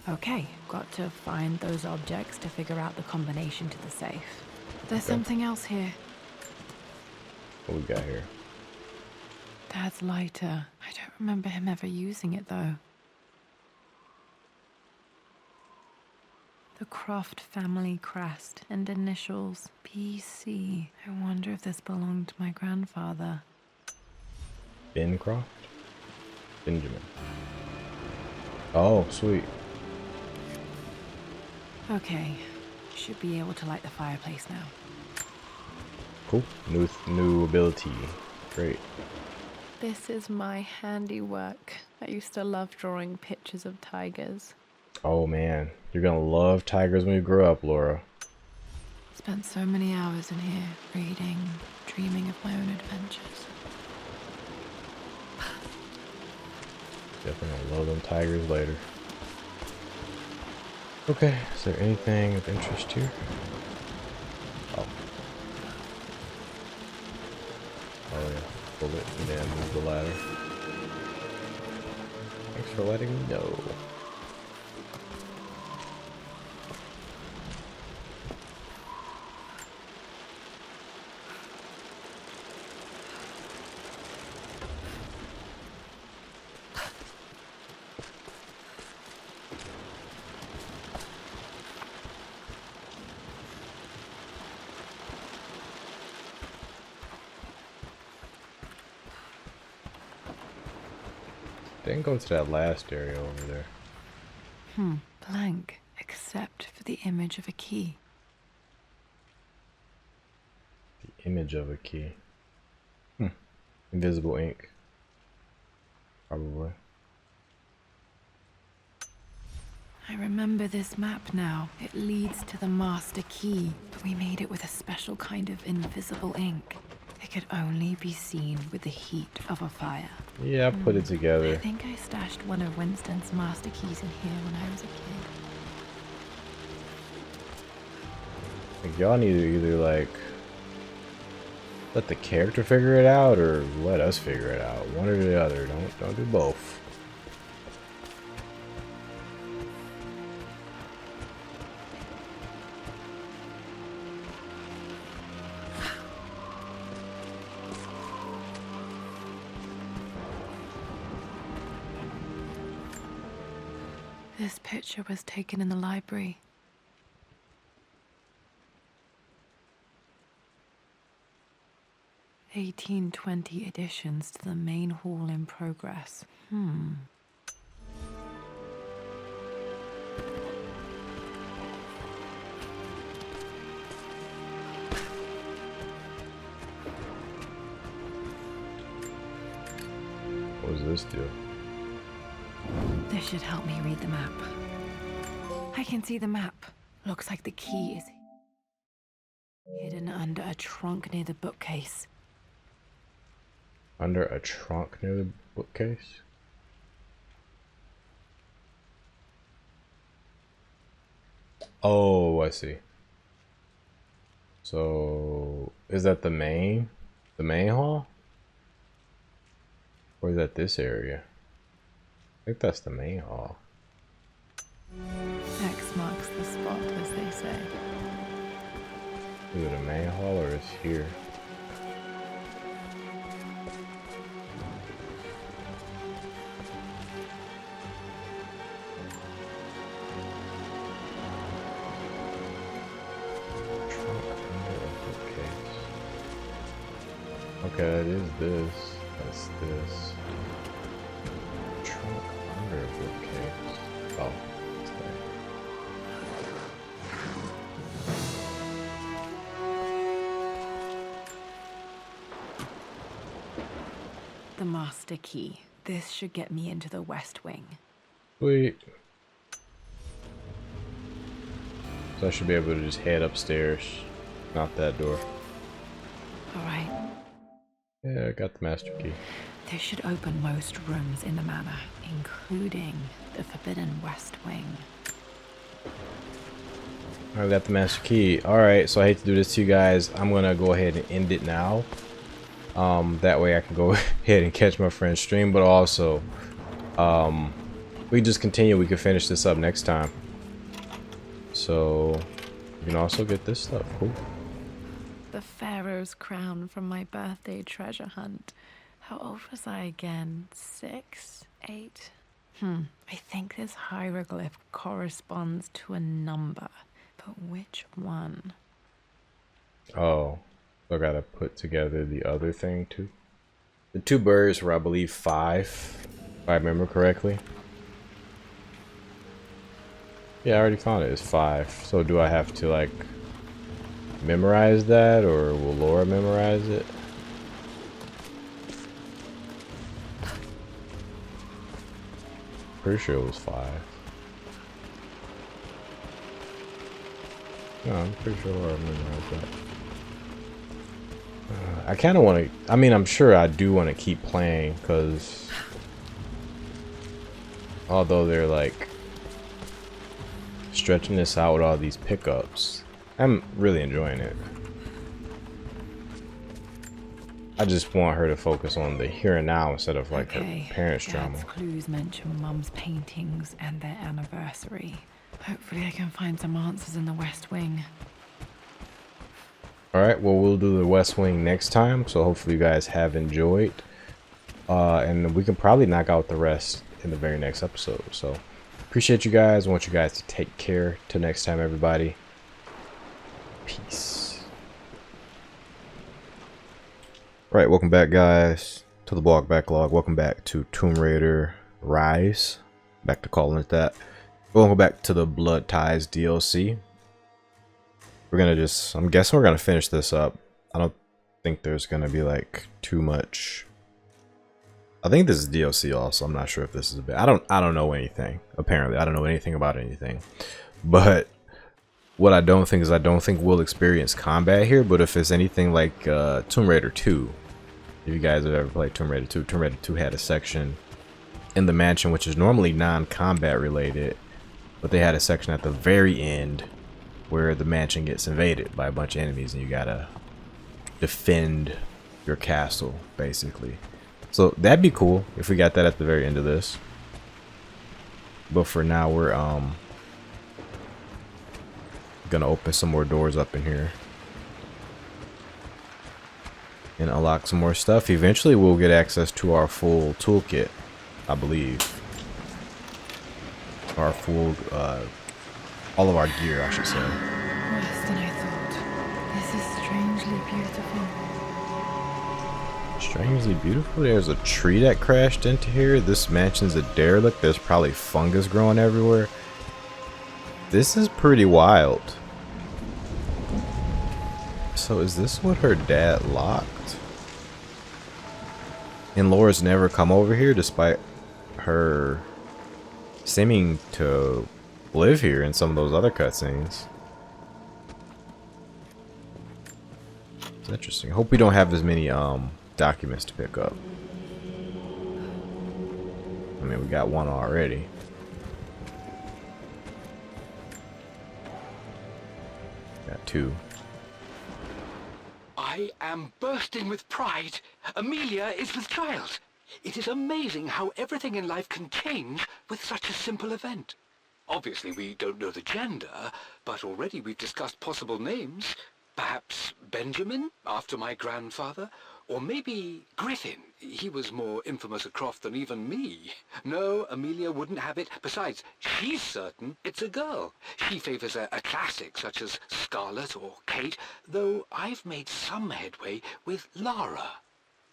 [SPEAKER 1] Okay, got to find those objects to figure out the combination to the safe. There's something else here.
[SPEAKER 3] what we got here?
[SPEAKER 1] Dad's lighter. I don't remember him ever using it, though. The Croft family crest and initials PC. I wonder if this belonged to my grandfather.
[SPEAKER 3] Ben Croft? Benjamin. Oh, sweet.
[SPEAKER 1] Okay, should be able to light the fireplace now.
[SPEAKER 3] Cool. New ability. Great.
[SPEAKER 1] This is my handiwork. I used to love drawing pictures of tigers.
[SPEAKER 3] Oh man, you're gonna love tigers when you grow up, Laura.
[SPEAKER 1] Spent so many hours in here, reading, dreaming of my own adventures.
[SPEAKER 3] Definitely gonna love them tigers later. Okay, is there anything of interest here? Oh. Oh yeah, bullet and then move the ladder. Thanks for letting me know. Didn't go to that last area over there.
[SPEAKER 1] Blank, except for the image of a key.
[SPEAKER 3] The image of a key. Invisible ink. Probably.
[SPEAKER 1] I remember this map now. It leads to the master key, but we made it with a special kind of invisible ink. It could only be seen with the heat of a fire.
[SPEAKER 3] Yeah, I put it
[SPEAKER 1] I
[SPEAKER 3] together.
[SPEAKER 1] think I stashed one of Winston's master keys in here when I was a kid.
[SPEAKER 3] Like, y'all need to either like let the character figure it out or let us figure it out. One or the other. Don't do both.
[SPEAKER 1] This picture was taken in the library. (1820) additions to the main hall in progress.
[SPEAKER 3] What does this do?
[SPEAKER 1] This should help me read the map. I can see the map. Looks like the key is hidden under a trunk near the bookcase.
[SPEAKER 3] Under a trunk near the bookcase. Oh, I see. So is that the main hall? Or is that this area? I think that's the main hall.
[SPEAKER 1] X marks the spot, as they say.
[SPEAKER 3] Is it a main hall or is here? Trunk under a bookcase. Okay, that is this. That's this. Trunk under a bookcase. Oh, it's there.
[SPEAKER 1] The master key. This should get me into the West Wing.
[SPEAKER 3] Sweet. So I should be able to just head upstairs, not that door.
[SPEAKER 1] All right.
[SPEAKER 3] Yeah, I got the master key.
[SPEAKER 1] This should open most rooms in the manor, including the Forbidden West Wing.
[SPEAKER 3] I got the master key. Alright, so I hate to do this to you guys. I'm gonna go ahead and end it now. That way I can go ahead and catch my friend's stream, but also we just continue. We can finish this up next time. So you can also get this stuff. Cool.
[SPEAKER 1] The Pharaoh's crown from my birthday treasure hunt. How old was I again? 6? 8? I think this hieroglyph corresponds to a number, but which one?
[SPEAKER 3] Oh, so I gotta put together the other thing too. The 2 birds were, I believe, 5, if I remember correctly. Yeah, I already found it. It's 5. So do I have to like memorize that, or will Laura memorize it? Pretty sure it was 5. No, I'm pretty sure Laura memorized that. I kind of want to. I mean, I'm sure I do want to keep playing, because although they're like stretching this out with all these pickups, I'm really enjoying it. I just want her to focus on the here and now instead of like her parents' drama.
[SPEAKER 1] Dad's clues mention Mum's paintings and their anniversary. Hopefully I can find some answers in the West Wing.
[SPEAKER 3] Alright, well, we'll do the West Wing next time, so hopefully you guys have enjoyed. And we can probably knock out the rest in the very next episode. So, appreciate you guys. I want you guys to take care. Till next time, everybody. Peace. Alright, welcome back, guys, to the blog Backlog. Welcome back to Tomb Raider Rise. Back to calling it that. Welcome back to the Blood Ties DLC. We're gonna just, I'm guessing we're gonna finish this up. I don't think there's gonna be like too much. I think this is DLC also. I'm not sure if this is a bit. I don't know anything. Apparently, I don't know anything about anything. But what I don't think is, I don't think we'll experience combat here. But if it's anything like Tomb Raider 2, if you guys have ever played Tomb Raider 2, Tomb Raider 2 had a section in the mansion which is normally non-combat related, but they had a section at the very end where the mansion gets invaded by a bunch of enemies and you gotta defend your castle, basically. So that'd be cool if we got that at the very end of this. But for now, we're gonna open some more doors up in here and unlock some more stuff. Eventually we'll get access to our full toolkit, I believe. Our full all of our gear, I should say.
[SPEAKER 1] Worse than I thought. This is strangely beautiful.
[SPEAKER 3] Strangely beautiful? There's a tree that crashed into here. This mansion's a derelict. There's probably fungus growing everywhere. This is pretty wild. So is this what her dad locked? And Laura's never come over here despite her seeming to live here in some of those other cutscenes. It's interesting. Hope we don't have as many documents to pick up. I mean, we got one already. Got two.
[SPEAKER 4] I am bursting with pride. Amelia is with child. It is amazing how everything in life can change with such a simple event. Obviously, we don't know the gender, but already we've discussed possible names. Perhaps Benjamin, after my grandfather, or maybe Griffin. He was more infamous at Croft than even me. No, Amelia wouldn't have it. Besides, she's certain it's a girl. She favors a classic such as Scarlet or Kate, though I've made some headway with Lara.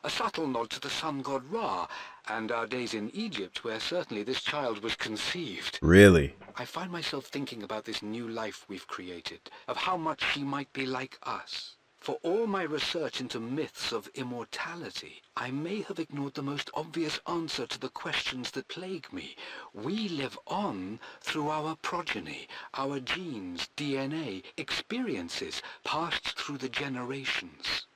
[SPEAKER 4] A subtle nod to the sun god Ra, and our days in Egypt, where certainly this child was conceived.
[SPEAKER 3] Really?
[SPEAKER 4] I find myself thinking about this new life we've created, of how much she might be like us. For all my research into myths of immortality, I may have ignored the most obvious answer to the questions that plague me. We live on through our progeny, our genes, DNA, experiences passed through the generations.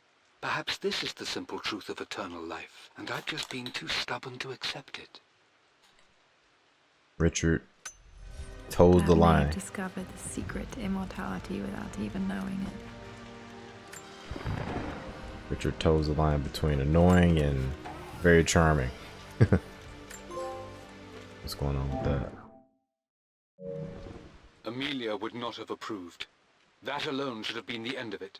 [SPEAKER 4] Perhaps this is the simple truth of eternal life, and I've just been too stubborn to accept it.
[SPEAKER 3] Richard toes the line.
[SPEAKER 1] I've discovered the secret to immortality without even knowing it.
[SPEAKER 3] Richard toes the line between annoying and very charming. What's going on with that?
[SPEAKER 4] Amelia would not have approved. That alone should have been the end of it.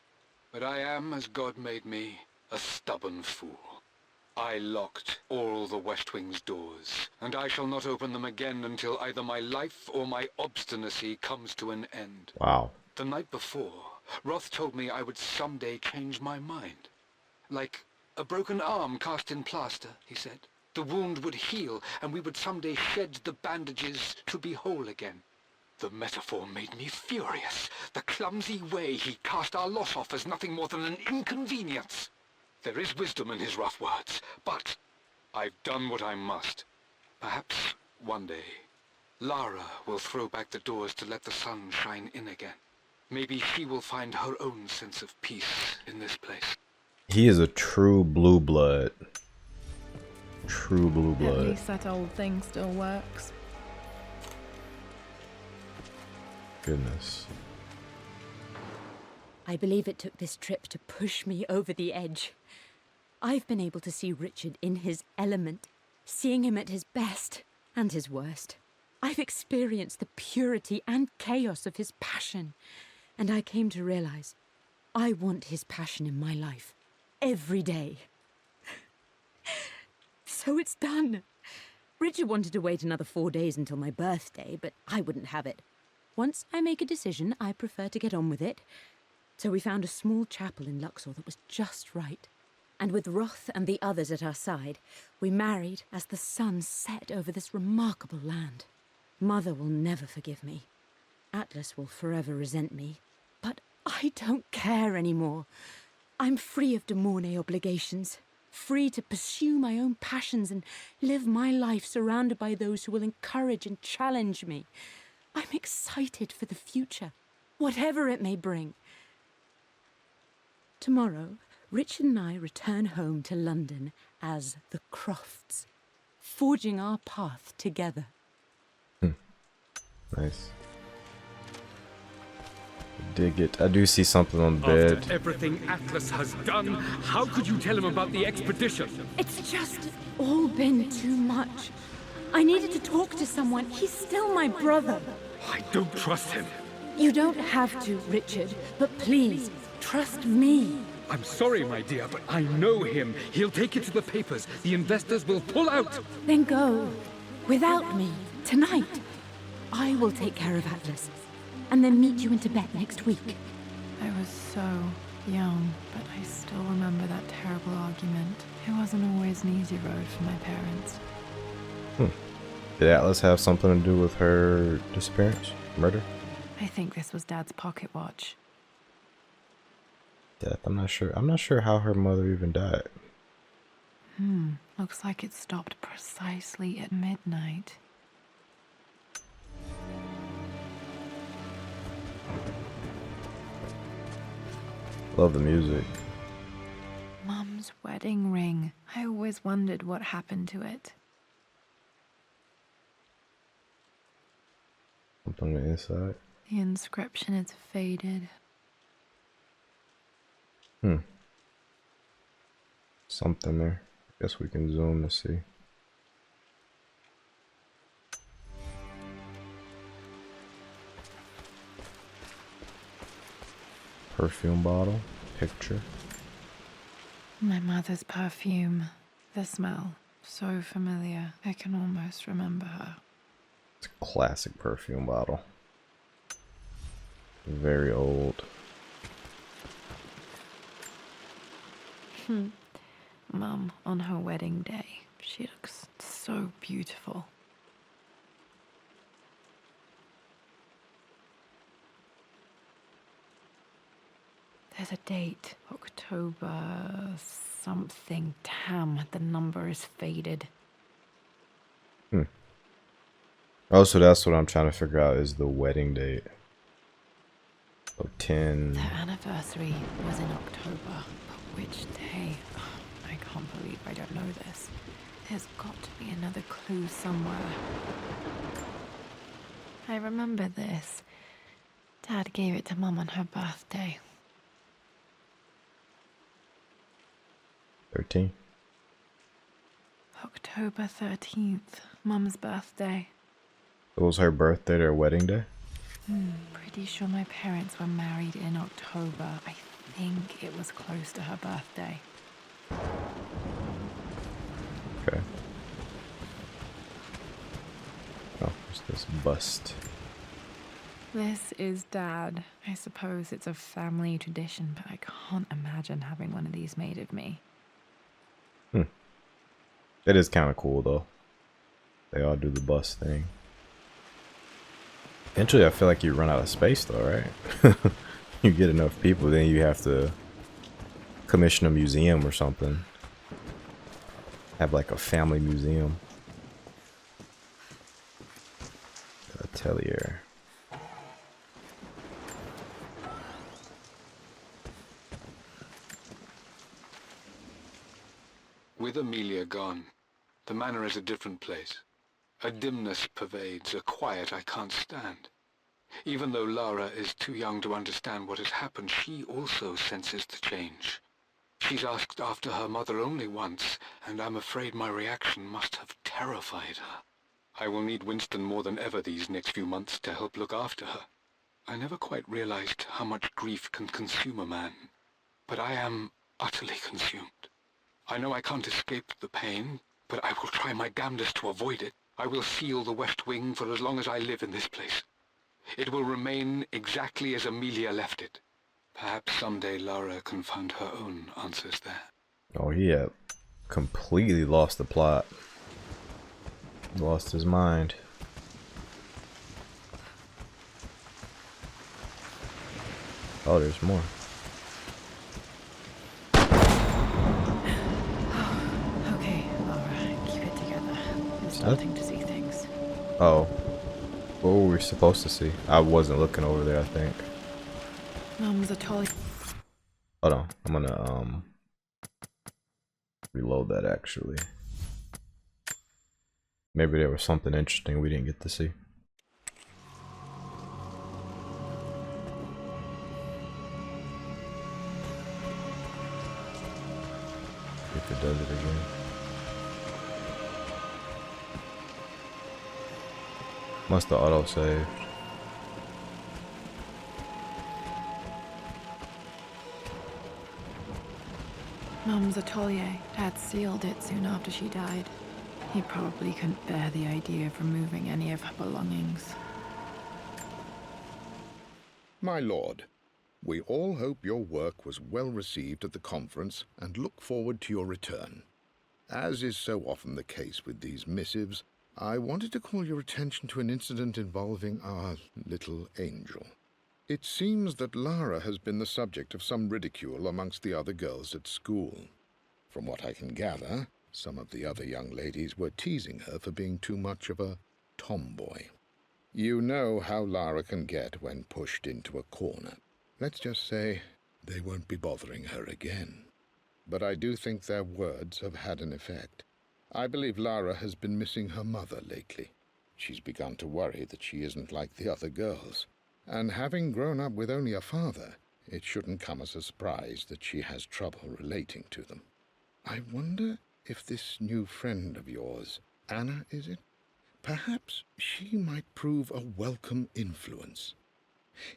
[SPEAKER 4] But I am, as God made me, a stubborn fool. I locked all the West Wing's doors, and I shall not open them again until either my life or my obstinacy comes to an end.
[SPEAKER 3] Wow.
[SPEAKER 4] The night before, Roth told me I would someday change my mind. Like a broken arm cast in plaster, he said. The wound would heal, and we would someday shed the bandages to be whole again. The metaphor made me furious. The clumsy way he cast our loss off as nothing more than an inconvenience. There is wisdom in his rough words, but I've done what I must. Perhaps one day, Lara will throw back the doors to let the sun shine in again. Maybe she will find her own sense of peace in this place.
[SPEAKER 3] He is a true blue blood. True blue blood.
[SPEAKER 1] At least that old thing still works.
[SPEAKER 3] Goodness.
[SPEAKER 5] I believe it took this trip to push me over the edge. I've been able to see Richard in his element, seeing him at his best and his worst. I've experienced the purity and chaos of his passion, and I came to realize I want his passion in my life every day. So it's done. Richard wanted to wait another 4 days until my birthday, but I wouldn't have it. Once I make a decision, I prefer to get on with it. So we found a small chapel in Luxor that was just right. And with Roth and the others at our side, we married as the sun set over this remarkable land. Mother will never forgive me. Atlas will forever resent me. But I don't care anymore. I'm free of de Mornay obligations. Free to pursue my own passions and live my life surrounded by those who will encourage and challenge me. I'm excited for the future, whatever it may bring. Tomorrow, Richard and I return home to London as the Crofts, forging our path together.
[SPEAKER 3] Nice. Dig it. I do see something on the bed.
[SPEAKER 8] After everything Atlas has done, how could you tell him about the expedition?
[SPEAKER 5] It's just all been too much. I needed to talk to someone. He's still my brother.
[SPEAKER 8] I don't trust him.
[SPEAKER 5] You don't have to, Richard, but please, trust me.
[SPEAKER 8] I'm sorry, my dear, but I know him. He'll take it to the papers. The investors will pull out.
[SPEAKER 5] Then go. Without me. Tonight. I will take care of Atlas. And then meet you in Tibet next week.
[SPEAKER 1] I was so young, but I still remember that terrible argument. It wasn't always an easy road for my parents.
[SPEAKER 3] Did Atlas have something to do with her disappearance? Murder?
[SPEAKER 1] I think this was Dad's pocket watch.
[SPEAKER 3] Death? I'm not sure. I'm not sure how her mother even died.
[SPEAKER 1] Looks like it stopped precisely at midnight.
[SPEAKER 3] Love the music.
[SPEAKER 1] Mum's wedding ring. I always wondered what happened to it.
[SPEAKER 3] Something on the inside.
[SPEAKER 1] The inscription is faded.
[SPEAKER 3] Something there. Guess we can zoom to see. Perfume bottle. Picture.
[SPEAKER 1] My mother's perfume. The smell. So familiar. I can almost remember her.
[SPEAKER 3] It's a classic perfume bottle. Very old.
[SPEAKER 1] Mum, on her wedding day, she looks so beautiful. There's a date, October something. Damn, the number is faded.
[SPEAKER 3] Oh, so that's what I'm trying to figure out is the wedding date. So 10.
[SPEAKER 1] Their anniversary was in October, but which day? I can't believe I don't know this. There's got to be another clue somewhere. I remember this. Dad gave it to Mum on her birthday.
[SPEAKER 3] 13.
[SPEAKER 1] October 13th, Mum's birthday.
[SPEAKER 3] It was her birthday, their wedding day?
[SPEAKER 1] Pretty sure my parents were married in October. I think it was close to her birthday.
[SPEAKER 3] Okay. Oh, there's this bust.
[SPEAKER 1] This is Dad. I suppose it's a family tradition, but I can't imagine having one of these made of me.
[SPEAKER 3] It is kind of cool, though. They all do the bust thing. Eventually, I feel like you run out of space, though, right? You get enough people, then you have to commission a museum or something. Have like a family museum. Atelier.
[SPEAKER 4] With Amelia gone, the manor is a different place. A dimness pervades, a quiet I can't stand. Even though Lara is too young to understand what has happened, she also senses the change. She's asked after her mother only once, and I'm afraid my reaction must have terrified her. I will need Winston more than ever these next few months to help look after her. I never quite realized how much grief can consume a man, but I am utterly consumed. I know I can't escape the pain, but I will try my damnedest to avoid it. I will seal the West Wing for as long as I live in this place. It will remain exactly as Amelia left it. Perhaps someday Lara can find her own answers there.
[SPEAKER 3] Oh, he had completely lost the plot. Lost his mind. Oh, there's more.
[SPEAKER 1] Okay, Lara, keep it together. I'm starting to see things.
[SPEAKER 3] Oh. What were we supposed to see? I wasn't looking over there, I think.
[SPEAKER 1] Mum's a tall...
[SPEAKER 3] Hold on. I'm gonna, reload that, actually. Maybe there was something interesting we didn't get to see. If it does it again. Must have auto-saved.
[SPEAKER 1] Mum's atelier. Dad sealed it soon after she died. He probably couldn't bear the idea of removing any of her belongings.
[SPEAKER 7] My lord, we all hope your work was well received at the conference and look forward to your return. As is so often the case with these missives, I wanted to call your attention to an incident involving our little angel. It seems that Lara has been the subject of some ridicule amongst the other girls at school. From what I can gather, some of the other young ladies were teasing her for being too much of a tomboy. You know how Lara can get when pushed into a corner. Let's just say they won't be bothering her again. But I do think their words have had an effect. I believe Lara has been missing her mother lately. She's begun to worry that she isn't like the other girls. And having grown up with only a father, it shouldn't come as a surprise that she has trouble relating to them. I wonder if this new friend of yours, Anna, is it? Perhaps she might prove a welcome influence.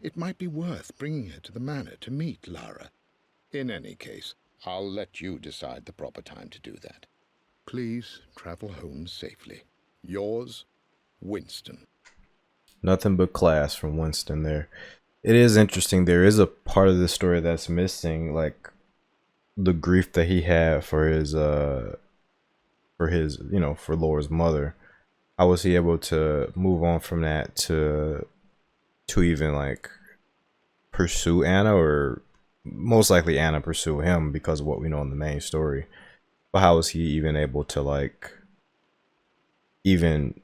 [SPEAKER 7] It might be worth bringing her to the manor to meet Lara. In any case, I'll let you decide the proper time to do that. Please travel home safely. Yours, Winston.
[SPEAKER 3] Nothing but class from Winston there. It is interesting. There is a part of the story that's missing, like the grief that he had for his, for Laura's mother. How was he able to move on from that to even like pursue Anna, or most likely Anna pursue him because of what we know in the main story? But how was he even able to like even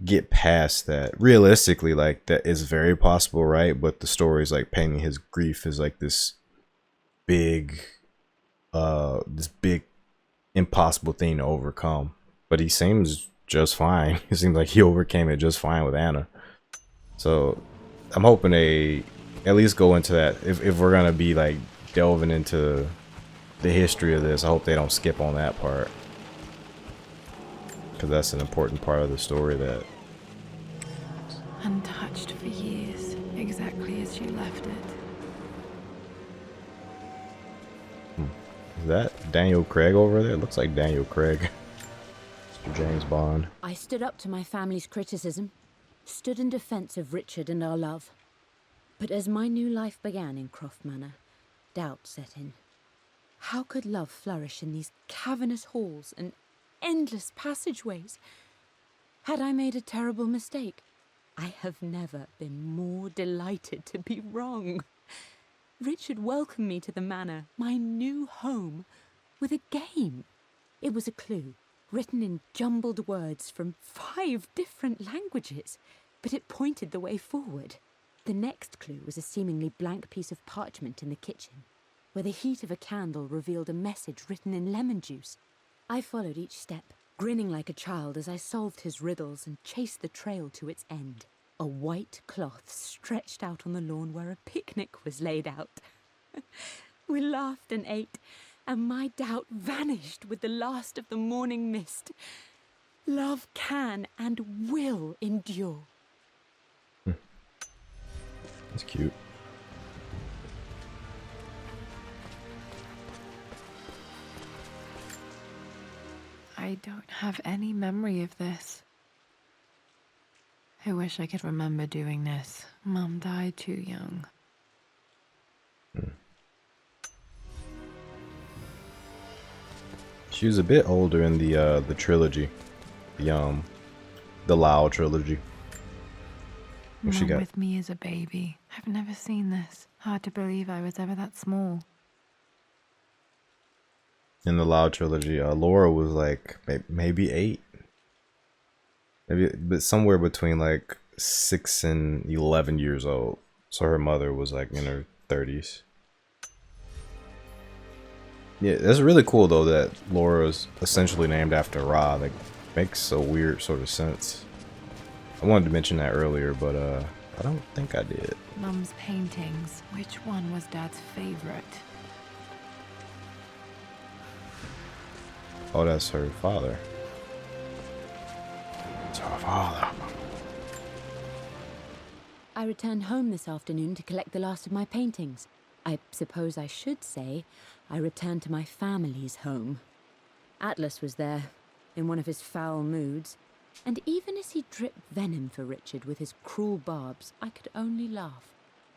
[SPEAKER 3] get past that? Realistically, like, that is very possible, right? But the story is like painting his grief as like this big impossible thing to overcome. But he seems just fine. It seems like he overcame it just fine with Anna. So I'm hoping they at least go into that. If we're gonna be like delving into the history of this, I hope they don't skip on that part, because that's an important part of the story. That
[SPEAKER 1] Untouched for years, exactly as you left it.
[SPEAKER 3] Is that Daniel Craig over there? It looks like Daniel Craig. Mr. James Bond.
[SPEAKER 5] I stood up to my family's criticism, stood in defense of Richard and our love. But as my new life began in Croft Manor, doubt set in. How could love flourish in these cavernous halls and endless passageways? Had I made a terrible mistake? I have never been more delighted to be wrong. Richard welcomed me to the manor, my new home, with a game. It was a clue, written in jumbled words from 5 different languages, but it pointed the way forward. The next clue was a seemingly blank piece of parchment in the kitchen, where the heat of a candle revealed a message written in lemon juice. I followed each step, grinning like a child as I solved his riddles and chased the trail to its end. A white cloth stretched out on the lawn where a picnic was laid out. We laughed and ate, and my doubt vanished with the last of the morning mist. Love can and will endure.
[SPEAKER 3] That's cute.
[SPEAKER 1] I don't have any memory of this. I wish I could remember doing this. Mum died too young.
[SPEAKER 3] She was a bit older in the trilogy, the Lau trilogy. What she
[SPEAKER 1] Mum
[SPEAKER 3] got?
[SPEAKER 1] with me as a baby. I've never seen this. Hard to believe I was ever that small.
[SPEAKER 3] In the Lau trilogy, Laura was like maybe 8, maybe, but somewhere between like 6 and 11 years old. So her mother was like in her 30s. Yeah, that's really cool though that Laura's essentially named after Ra. Like, makes a weird sort of sense. I wanted to mention that earlier, but I don't think I did.
[SPEAKER 1] Mum's paintings. Which one was Dad's favorite?
[SPEAKER 3] Oh, that's her father. It's her father.
[SPEAKER 5] I returned home this afternoon to collect the last of my paintings. I suppose I should say I returned to my family's home. Atlas was there, in one of his foul moods, and even as he dripped venom for Richard with his cruel barbs, I could only laugh.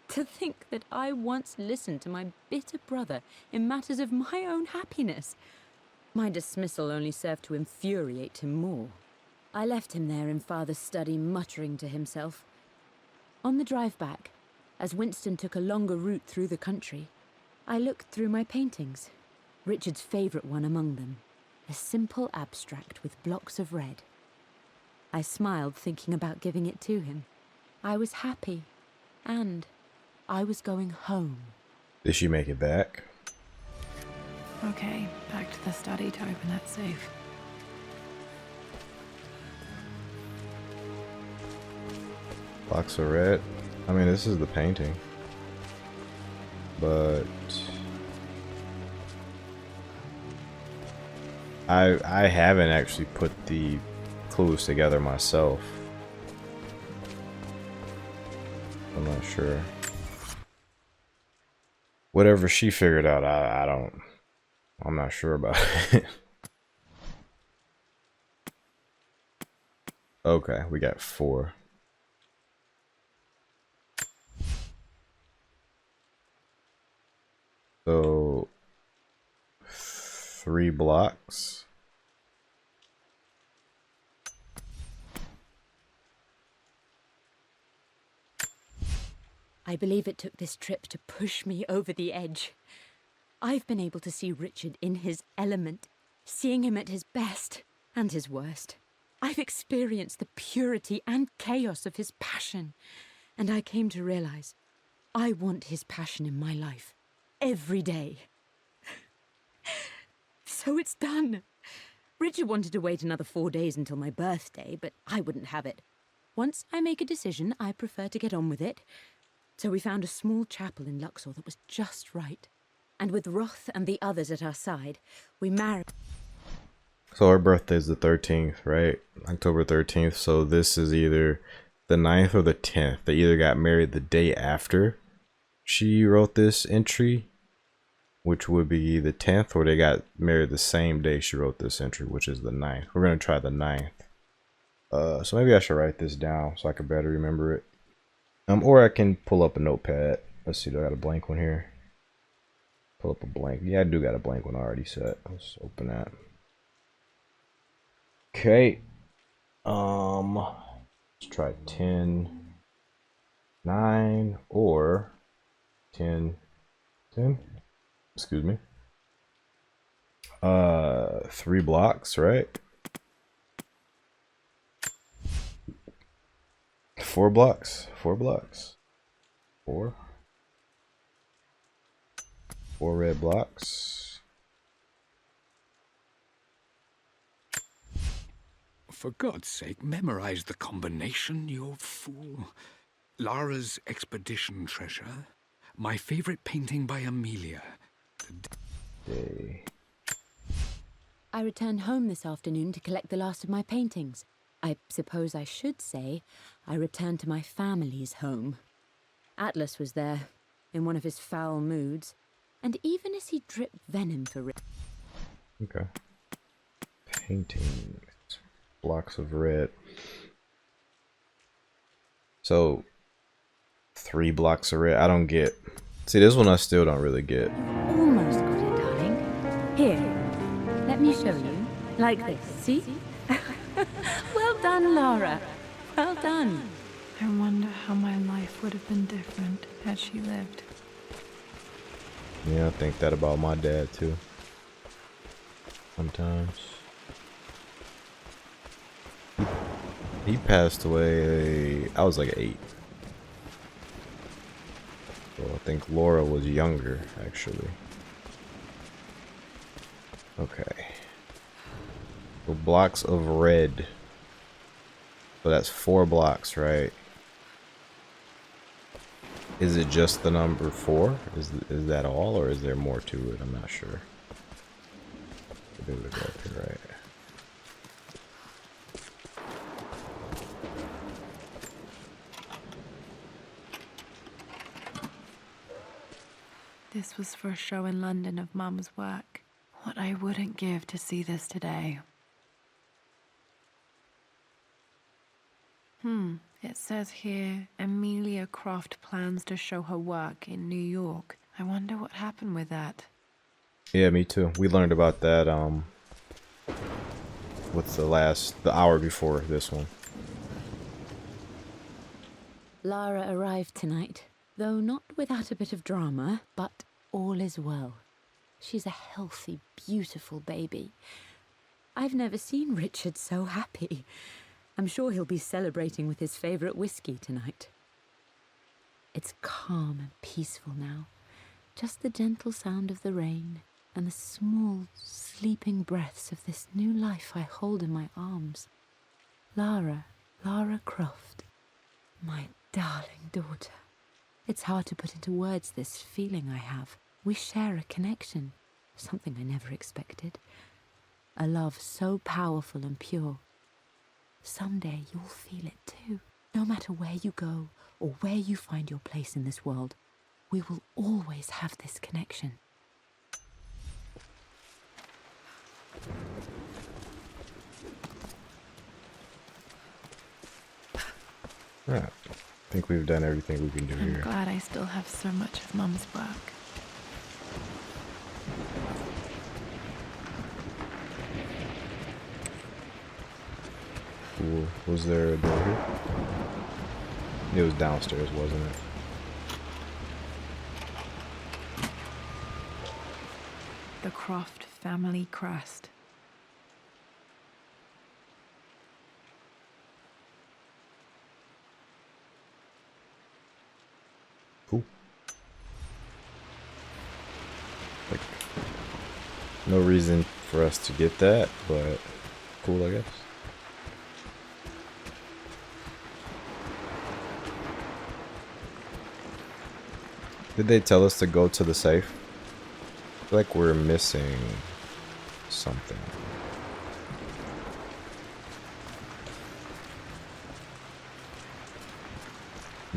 [SPEAKER 5] To think that I once listened to my bitter brother in matters of my own happiness. My dismissal only served to infuriate him more. I left him there in Father's study, muttering to himself. On the drive back, as Winston took a longer route through the country, I looked through my paintings, Richard's favourite one among them, a simple abstract with blocks of red. I smiled, thinking about giving it to him. I was happy, and I was going home.
[SPEAKER 3] Did she make it back?
[SPEAKER 1] Okay, back to the study to open that safe.
[SPEAKER 3] Blocks of red. I mean, this is the painting. But I haven't actually put the clues together myself. I'm not sure. Whatever she figured out, I'm not sure about it. Okay, we got 4. So 3 blocks.
[SPEAKER 5] I believe it took this trip to push me over the edge. I've been able to see Richard in his element, seeing him at his best and his worst. I've experienced the purity and chaos of his passion, and I came to realize I want his passion in my life every day. So it's done. Richard wanted to wait another 4 days until my birthday, but I wouldn't have it. Once I make a decision, I prefer to get on with it. So we found a small chapel in Luxor that was just right. And with Roth and the others at our side, we married.
[SPEAKER 3] So her birthday is the 13th, right? October 13th. So this is either the 9th or the 10th. They either got married the day after she wrote this entry, which would be the 10th, or they got married the same day she wrote this entry, which is the 9th. We're going to try the 9th. So maybe I should write this down so I can better remember it. Or I can pull up a notepad. Let's see, do I got a blank one here? Pull up a blank. Yeah, I do got a blank one already set. Let's open that. Okay. Let's try 10, 9, or 10, 10. Excuse me. 3 blocks, right? 4 blocks. 4 blocks. 4 red blocks.
[SPEAKER 4] For God's sake, memorize the combination, you old fool. Lara's expedition treasure. My favorite painting by Amelia.
[SPEAKER 3] Day.
[SPEAKER 5] I returned home this afternoon to collect the last of my paintings. I suppose I should say I returned to my family's home. Atlas was there, in one of his foul moods, and even as he dripped venom for
[SPEAKER 3] Okay. Paintings. Blocks of red. So 3 blocks of red. I don't get. See, this one I still don't really get.
[SPEAKER 5] Almost got it, darling. Here, let me show you. Like this, see? Well done, Lara. Well done.
[SPEAKER 1] I wonder how my life would have been different had she lived.
[SPEAKER 3] Yeah, I think that about my dad too. Sometimes. He passed away, I was like 8. So I think Laura was younger, actually. Okay. So blocks of red. So that's 4 blocks, right? Is it just the number 4? Is that all, or is there more to it? I'm not sure. Maybe we'll go up here, right?
[SPEAKER 1] This was for a show in London of Mum's work. What I wouldn't give to see this today. It says here, Amelia Croft plans to show her work in New York. I wonder what happened with that.
[SPEAKER 3] Yeah, me too. We learned about that, what's the hour before this one.
[SPEAKER 5] Lara arrived tonight, though not without a bit of drama, but all is well. She's a healthy, beautiful baby. I've never seen Richard so happy. I'm sure he'll be celebrating with his favorite whiskey tonight. It's calm and peaceful now. Just the gentle sound of the rain and the small, sleeping breaths of this new life I hold in my arms. Lara Croft, my Darling daughter, it's hard to put into words this feeling I have. We share a connection, something I never expected. A love so powerful and pure. Someday you'll feel it too. No matter where you go or where you find your place in this world, we will always have this connection.
[SPEAKER 3] Yeah, I think we've done everything we can do
[SPEAKER 1] I'm
[SPEAKER 3] here.
[SPEAKER 1] glad I still have so much of Mum's work.
[SPEAKER 3] Cool. Was there a door here? It was downstairs, wasn't it?
[SPEAKER 1] The Croft family crest.
[SPEAKER 3] Cool. Like, no reason for us to get that, but cool, I guess. Did they tell us to go to the safe? I feel like we're missing something.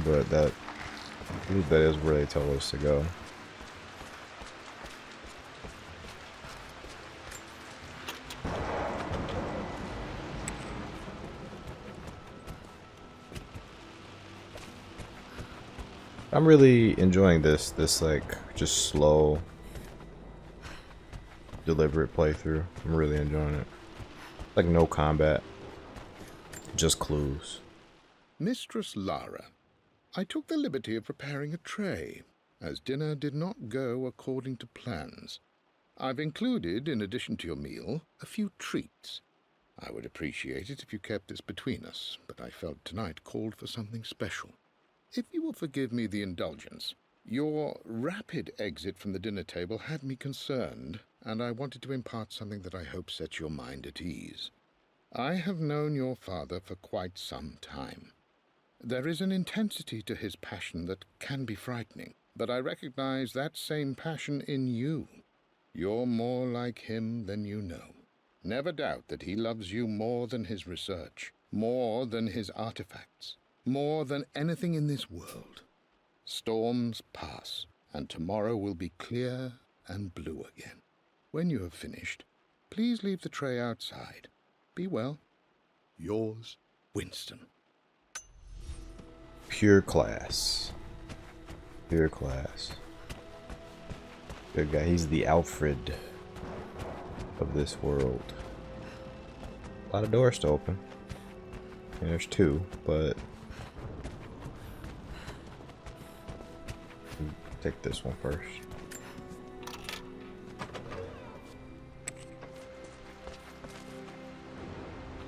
[SPEAKER 3] But that, I believe that is where they tell us to go. I'm really enjoying this like just slow, deliberate playthrough. I'm really enjoying it. Like no combat, just clues.
[SPEAKER 7] Mistress Lara, I took the liberty of preparing a tray, as dinner did not go according to plans. I've included, in addition to your meal, a few treats. I would appreciate it if you kept this between us, but I felt tonight called for something special. If you will forgive me the indulgence, your rapid exit from the dinner table had me concerned, and I wanted to impart something that I hope sets your mind at ease. I have known your father for quite some time. There is an intensity to his passion that can be frightening, but I recognize that same passion in you. You're more like him than you know. Never doubt that he loves you more than his research, more than his artifacts, more than anything in this world. Storms pass, and tomorrow will be clear and blue again. When you have finished, please leave the tray outside. Be well. Yours, Winston.
[SPEAKER 3] Pure class. Pure class. Good guy. He's the Alfred of this world. A lot of doors to open. Yeah, there's two, but take this one first.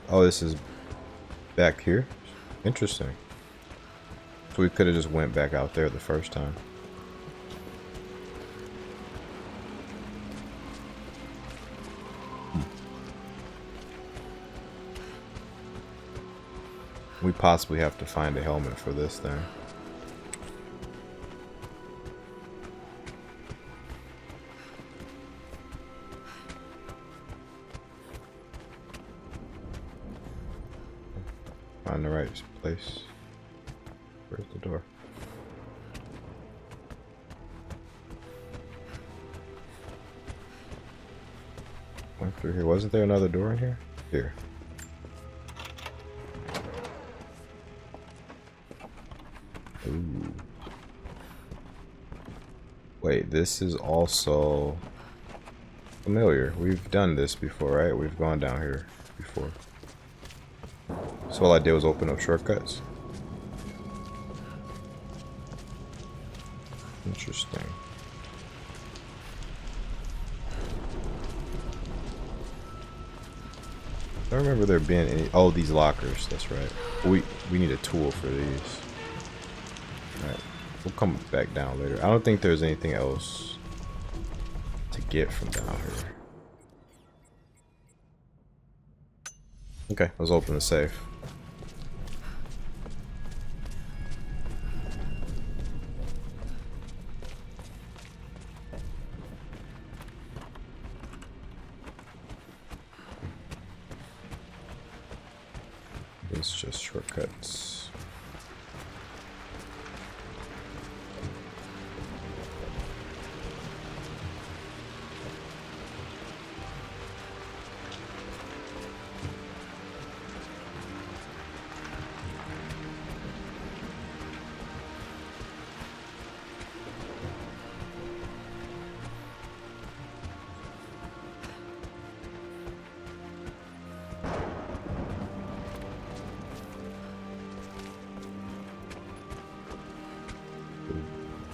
[SPEAKER 3] Oh, this is back here? Interesting. So we could have just went back out there the first time. We possibly have to find a helmet for this thing. Find the right place. Where's the door? Went through here. Wasn't there another door in here? Here. Ooh. Wait, this is also familiar. We've done this before, right? We've gone down here before. So all I did was open up shortcuts. Interesting. I don't remember there being any. Oh, these lockers. That's right. We need a tool for these. All right, we'll come back down later. I don't think there's anything else to get from down here. Okay, let's open the safe. It's just shortcuts.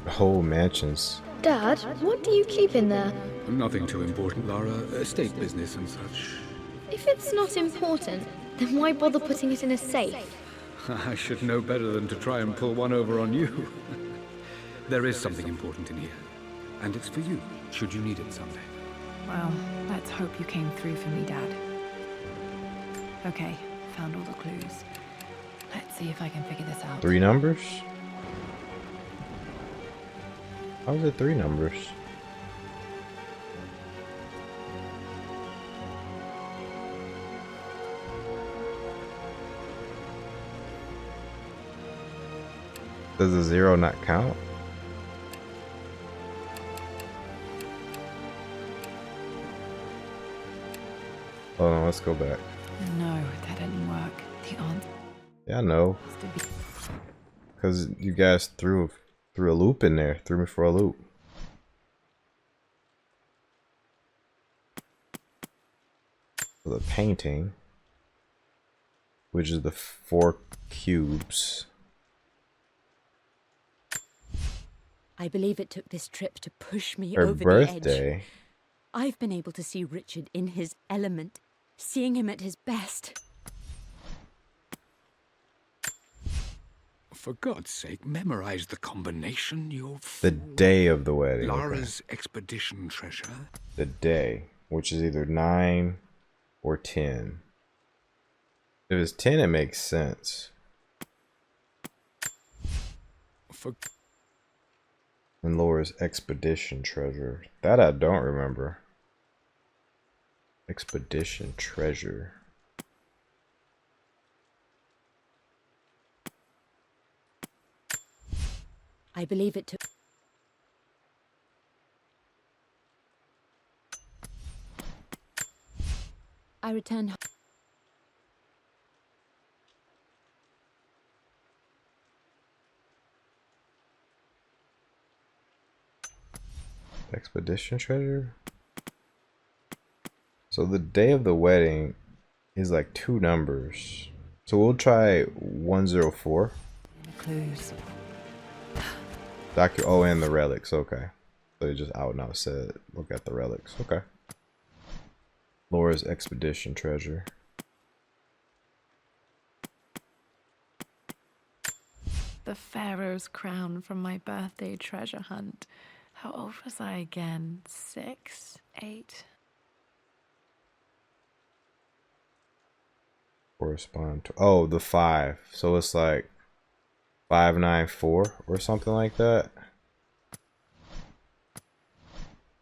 [SPEAKER 3] Whole mansions.
[SPEAKER 6] Dad, what do you keep in there?
[SPEAKER 8] Nothing too important, Lara. Estate business and such.
[SPEAKER 6] If it's not important, then why bother putting it in a safe?
[SPEAKER 8] I should know better than to try and pull one over on you. There is something important in here. And it's for you, should you need it someday.
[SPEAKER 1] Well, let's hope you came through for me, Dad. Okay, found all the clues. Let's see if I can figure this out.
[SPEAKER 3] 3 numbers? How is it 3 numbers? Does the 0 not count? Hold on, let's go back.
[SPEAKER 1] No, that didn't work. The answer
[SPEAKER 3] Yeah, I know.
[SPEAKER 1] has to be...
[SPEAKER 3] Because you guys threw a loop in there. Threw me for a loop. For the painting, which is the 4 cubes.
[SPEAKER 5] I believe it took this trip to push me
[SPEAKER 3] Her
[SPEAKER 5] over the
[SPEAKER 3] birthday.
[SPEAKER 5] edge. I've been able to see Richard in his element, seeing him at his best.
[SPEAKER 4] For God's sake, memorize the combination, you
[SPEAKER 3] The
[SPEAKER 4] fool.
[SPEAKER 3] day of the wedding. Okay.
[SPEAKER 4] Lara's expedition treasure.
[SPEAKER 3] The day, which is either 9 or 10. If it's 10, it makes sense.
[SPEAKER 4] For
[SPEAKER 3] And Laura's expedition treasure. That I don't remember. Expedition treasure.
[SPEAKER 5] I believe it took... I returned...
[SPEAKER 3] Expedition treasure? So the day of the wedding is like 2 numbers. So we'll try 104.
[SPEAKER 1] Clues.
[SPEAKER 3] Oh, and the relics. Okay. So they just out and out said, look at the relics. Okay. Laura's expedition treasure.
[SPEAKER 1] The Pharaoh's crown from my birthday treasure hunt. How old was I again? 6? 8?
[SPEAKER 3] Correspond to, oh, the 5. So it's like 594 or something like that.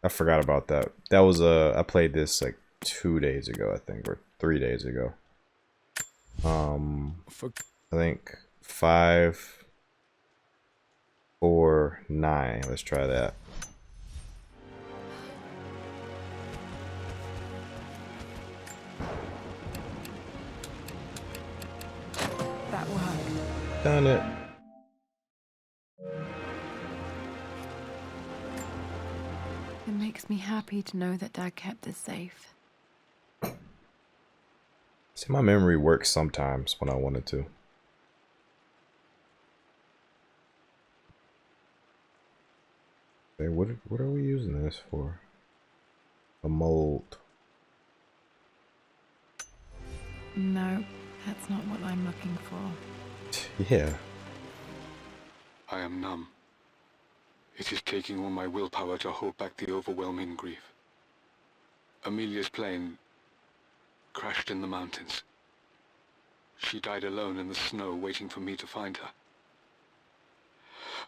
[SPEAKER 3] I forgot about that. That was I played this like 2 days ago, I think, or 3 days ago. I think 5, 4, 9. Let's try that.
[SPEAKER 1] That worked.
[SPEAKER 3] Done it.
[SPEAKER 1] It makes me happy to know that Dad kept this safe.
[SPEAKER 3] See, my memory works sometimes when I wanted to. Okay, what are we using this for? A mold.
[SPEAKER 1] No, that's not what I'm looking for.
[SPEAKER 3] Yeah.
[SPEAKER 4] I am numb. It is taking all my willpower to hold back the overwhelming grief. Amelia's plane crashed in the mountains. She died alone in the snow, waiting for me to find her.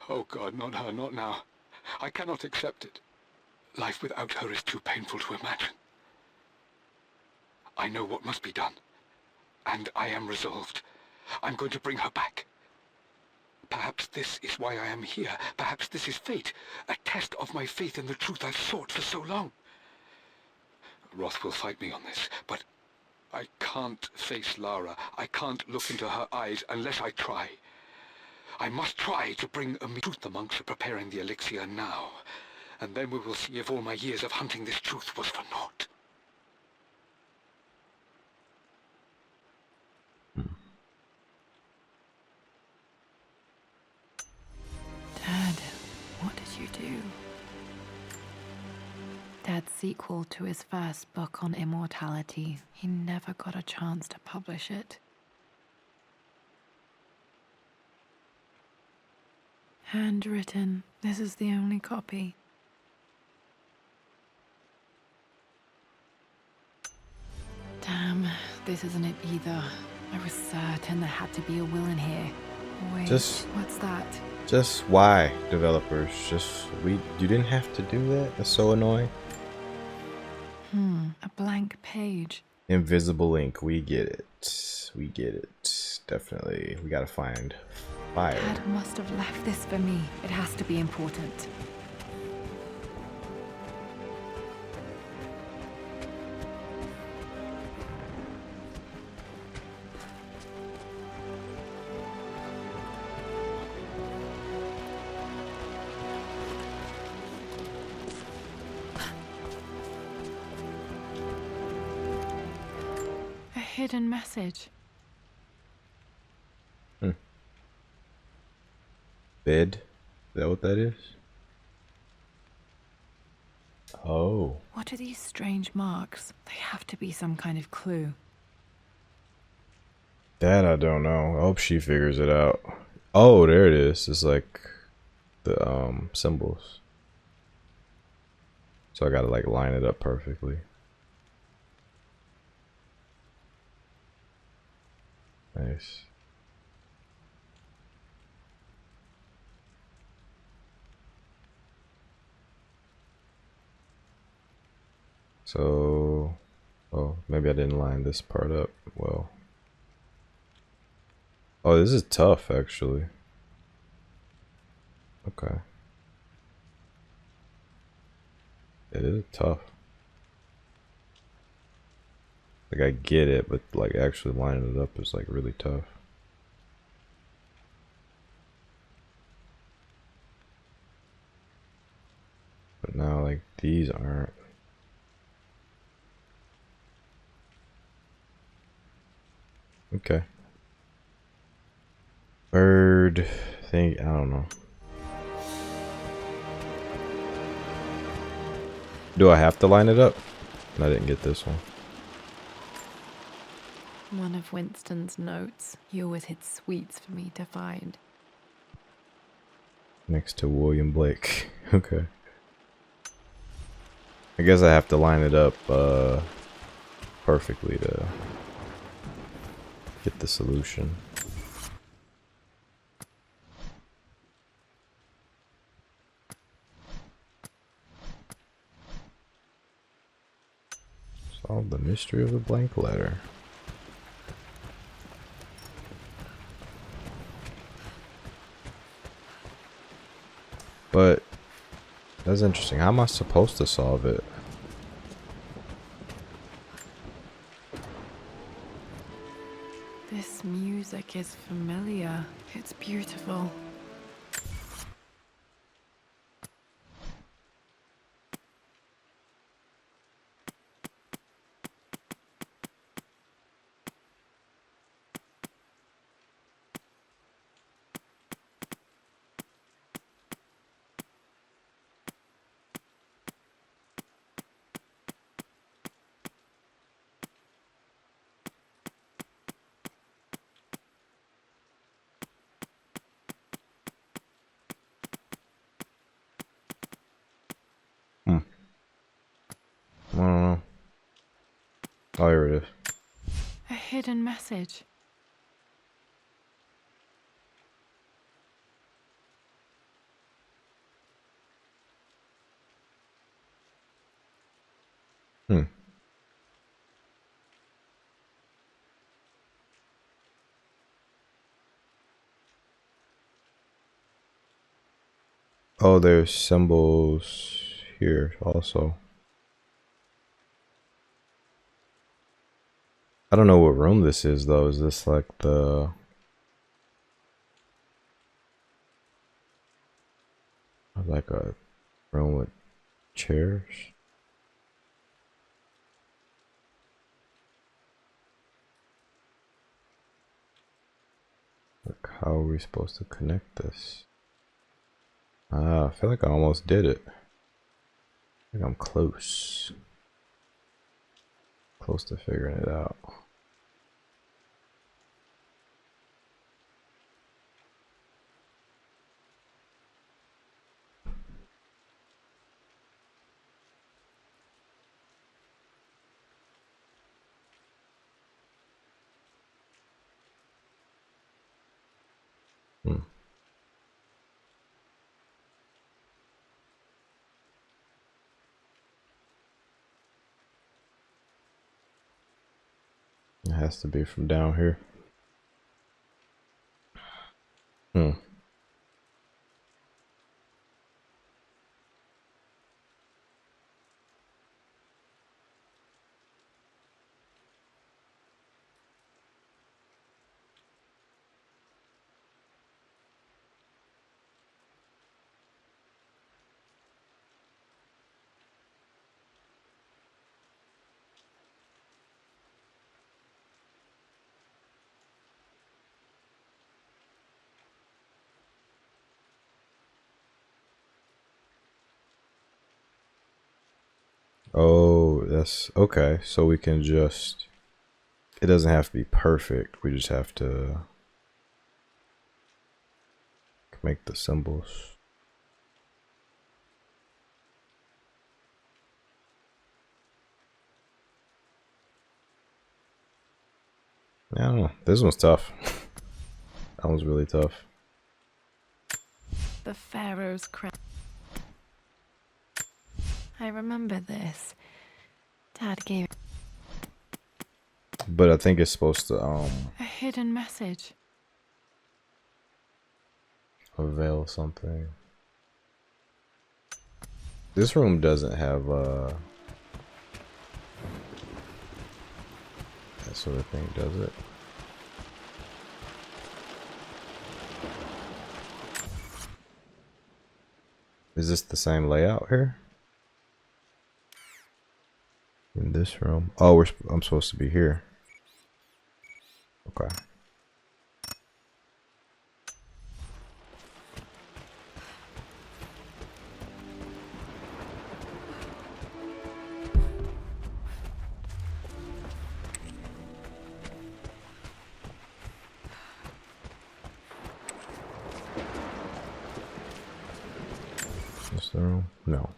[SPEAKER 4] Oh God, not her, not now. I cannot accept it. Life without her is too painful to imagine. I know what must be done, and I am resolved. I'm going to bring her back. Perhaps this is why I am here. Perhaps this is fate, a test of my faith in the truth I've sought for so long. Roth will fight me on this, but I can't face Lara. I can't look into her eyes unless I try. I must try to bring truth. The monks are preparing the elixir now, and then we will see if all my years of hunting this truth was for naught.
[SPEAKER 1] Dad, what did you do? Dad's sequel to his first book on immortality. He never got a chance to publish it. Handwritten. This is the only copy. Damn, this isn't it either. I was certain there had to be a will in here. Wait, what's that?
[SPEAKER 3] Just why, developers? You didn't have to do that? That's so annoying.
[SPEAKER 1] A blank page.
[SPEAKER 3] Invisible ink, we get it. We get it. Definitely. We gotta find fire.
[SPEAKER 1] Dad must have left this for me. It has to be important. Hidden message.
[SPEAKER 3] Bed? Is that what that is? Oh.
[SPEAKER 1] What are these strange marks? They have to be some kind of clue.
[SPEAKER 3] That I don't know. I hope she figures it out. Oh, there it is. It's like the symbols. So I gotta like line it up perfectly. Nice. So, oh, maybe I didn't line this part up well. Oh, this is tough actually. Okay. It is tough. Like I get it, but like actually lining it up is like really tough. But now like these aren't. Okay. Bird thing, I don't know. Do I have to line it up? I didn't get this one.
[SPEAKER 1] One of Winston's notes. He always hid sweets for me to find.
[SPEAKER 3] Next to William Blake. Okay. I guess I have to line it up perfectly to get the solution. Solve the mystery of the blank letter. But that's interesting. How am I supposed to solve it?
[SPEAKER 1] This music is familiar. It's beautiful.
[SPEAKER 3] I don't know. Oh, here it is.
[SPEAKER 1] A hidden message.
[SPEAKER 3] Oh, there's symbols here also. I don't know what room this is though. Is this like the... like a room with chairs? Like, how are we supposed to connect this? Ah, I feel like I almost did it. I think I'm close. Close to figuring it out. Hmm. It has to be from down here. Hmm. Oh, that's okay. So we can just... it doesn't have to be perfect. We just have to make the symbols. I don't know. This one's tough. That one's really tough.
[SPEAKER 1] The Pharaoh's crown. I remember this. Dad gave
[SPEAKER 3] But I think it's supposed to
[SPEAKER 1] a hidden message.
[SPEAKER 3] avail something. This room doesn't have that sort of thing, does it? Is this the same layout here? In this room? Oh, I'm supposed to be here. Okay. Is the room? No.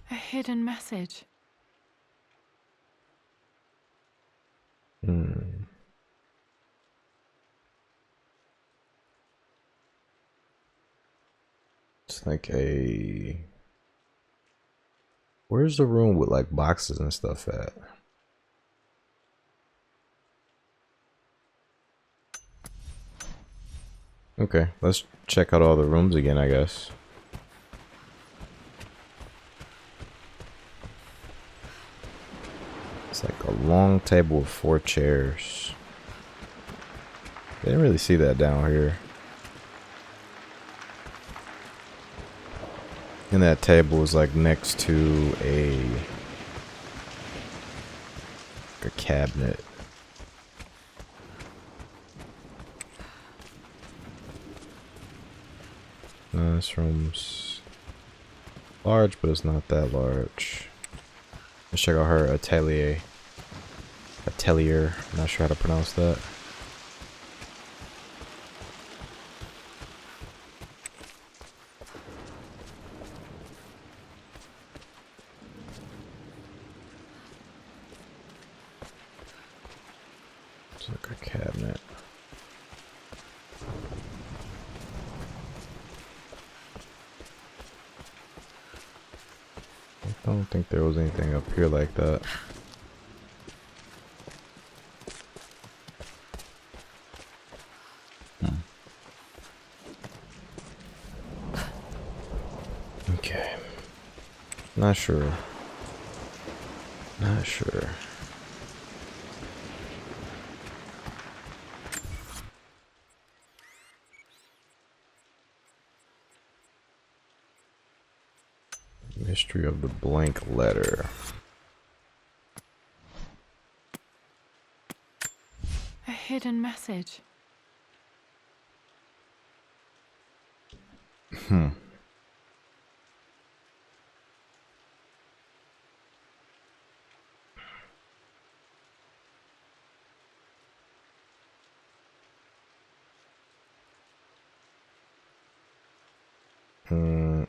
[SPEAKER 1] A hidden message.
[SPEAKER 3] Hmm. It's like a Where's the room with like boxes and stuff at? Okay, let's check out all the rooms again, I guess. It's like a long table with 4 chairs. Didn't really see that down here. And that table is like next to a cabinet. This room's large, but it's not that large. Let's check out her atelier. Atelier. I'm not sure how to pronounce that. It's like a cabinet. I don't think there was anything up here like that. Okay. Not sure. Not sure. Mystery of the blank letter.
[SPEAKER 1] A hidden message.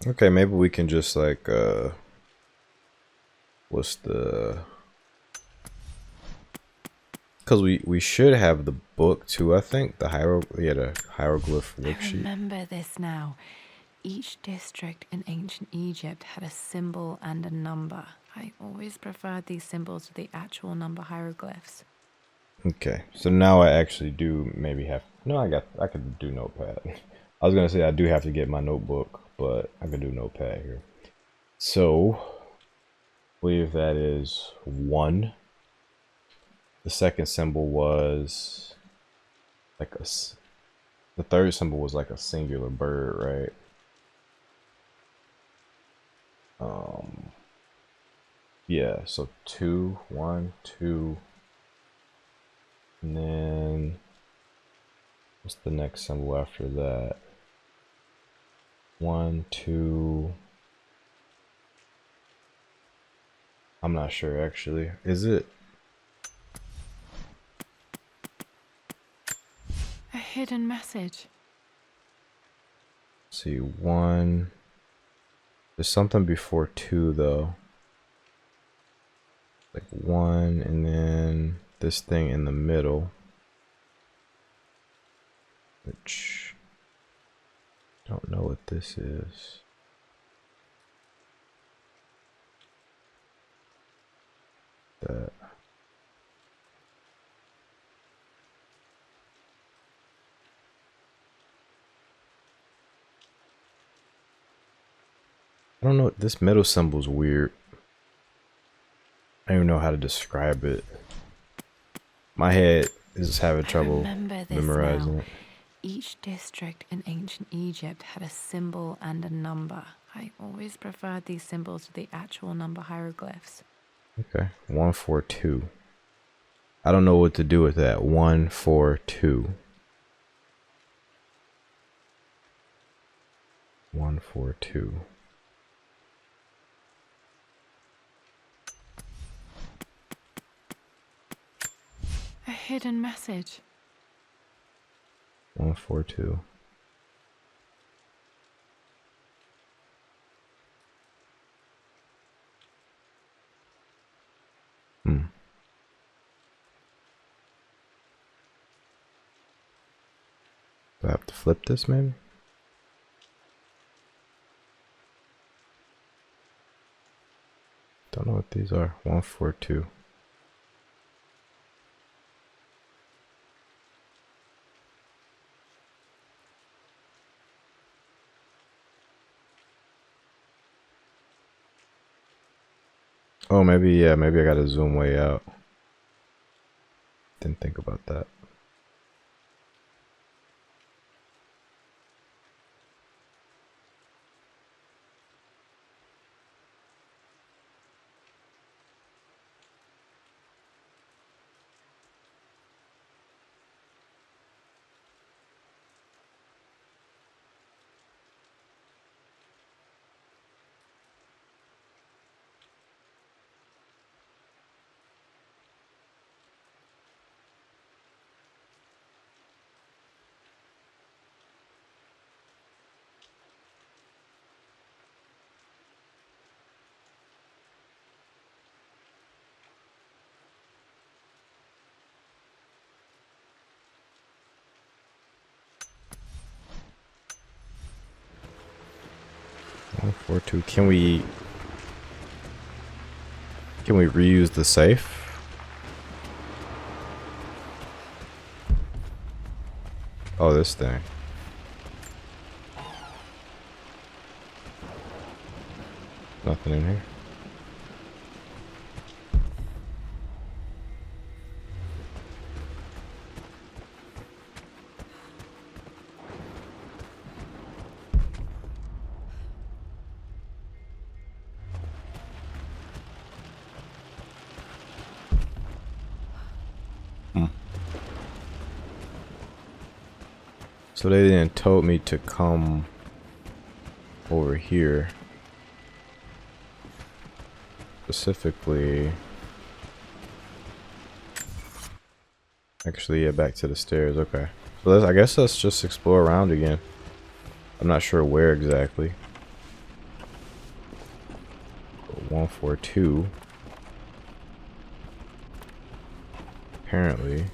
[SPEAKER 3] Okay, maybe we can just like what's the, because we should have the book too, I think. The hieroglyph
[SPEAKER 1] I
[SPEAKER 3] worksheet.
[SPEAKER 1] remember this now. Each district in ancient Egypt had a symbol and a number. I always preferred these symbols to the actual number hieroglyphs.
[SPEAKER 3] Okay, so now I actually do maybe have, no, I could do notepad. I was gonna say I do have to get my notebook, but I can do notepad here. So, I believe that is 1. The second symbol was like the third symbol was like a singular bird, right? Yeah, so 2, 1, 2, and then what's the next symbol after that? 1, 2. I'm not sure actually. Is it?
[SPEAKER 1] A hidden message.
[SPEAKER 3] Let's see, 1. There's something before 2 though. Like 1 and then this thing in the middle. Which I don't know what this is. That. I don't know, this middle symbol's weird. I don't even know how to describe it. My head is having trouble memorizing it.
[SPEAKER 1] Each district in ancient Egypt had a symbol and a number. I always preferred these symbols to the actual number hieroglyphs.
[SPEAKER 3] Okay, 1, 4, 2. I don't know what to do with that. 1, 4, 2. 1, 4, 2.
[SPEAKER 1] A hidden message.
[SPEAKER 3] 1, 4, 2. Do I have to flip this maybe? these are. 142. Oh, maybe, yeah, maybe I gotta zoom way out. Didn't think about that. One, 4, 2. Can we reuse the safe? Oh, this thing. Nothing in here. So they didn't told me to come over here. Specifically. Actually, yeah, back to the stairs. Okay. So I guess let's just explore around again. I'm not sure where exactly. 142. Apparently.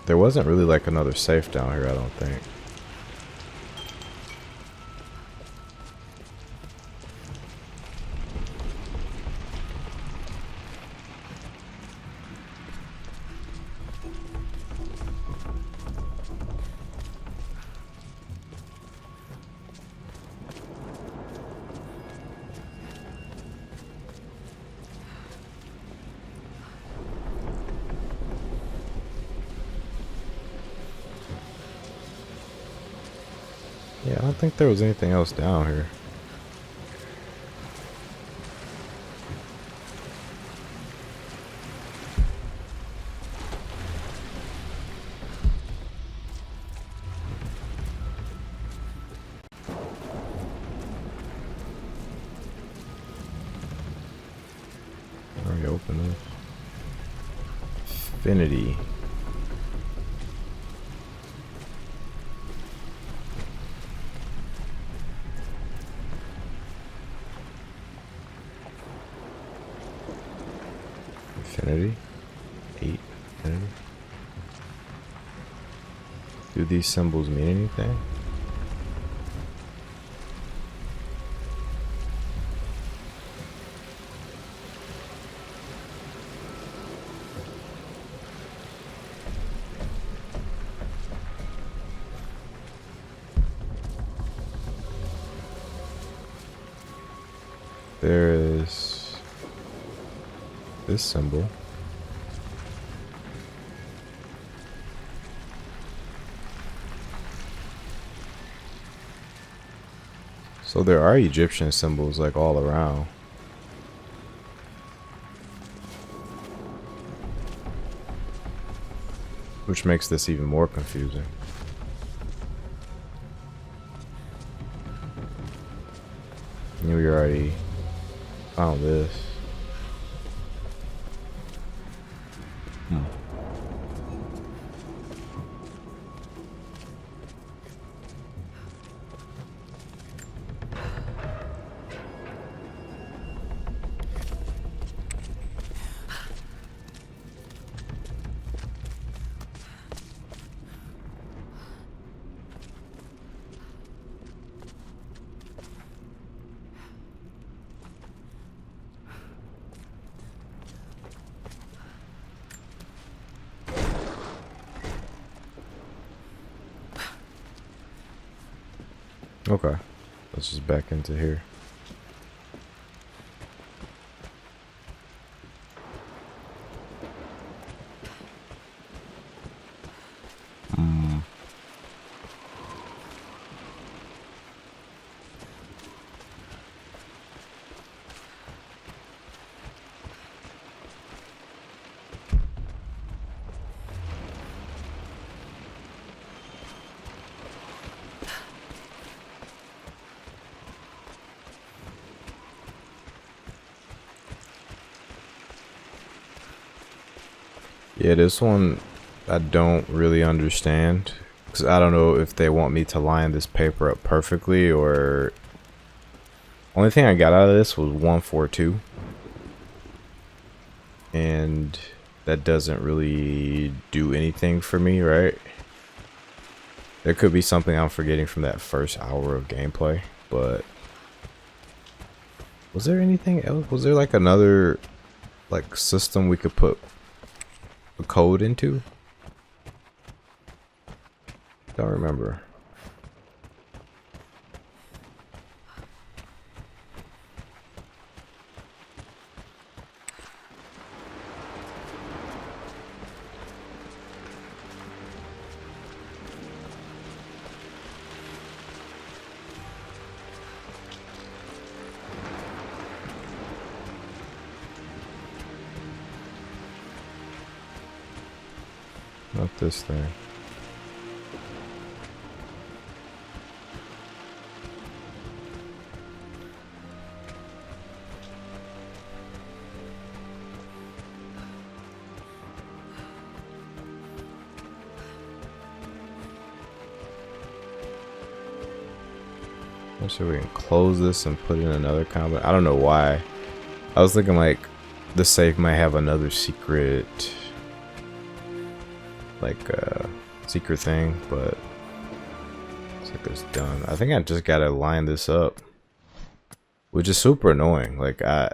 [SPEAKER 3] There wasn't really like another safe down here, I don't think. Yeah, I don't think there was anything else down here. Already opened this. Infinity. Infinity? 8. Infinity? Do these symbols mean anything? There is this symbol. So there are Egyptian symbols like all around. Which makes this even more confusing. We already found this. Okay. Let's just back into here. Yeah, this one I don't really understand, because I don't know if they want me to line this paper up perfectly, or only thing I got out of this was 142, and that doesn't really do anything for me, right? There could be something I'm forgetting from that first hour of gameplay, but was there anything else? Was there like another like system we could put a code into? Don't remember. Not this thing. So we can close this and put in another combo. I don't know why. I was thinking like the safe might have another secret, like secret thing, but it's like it's done. I think I just gotta line this up, which is super annoying. Like
[SPEAKER 1] A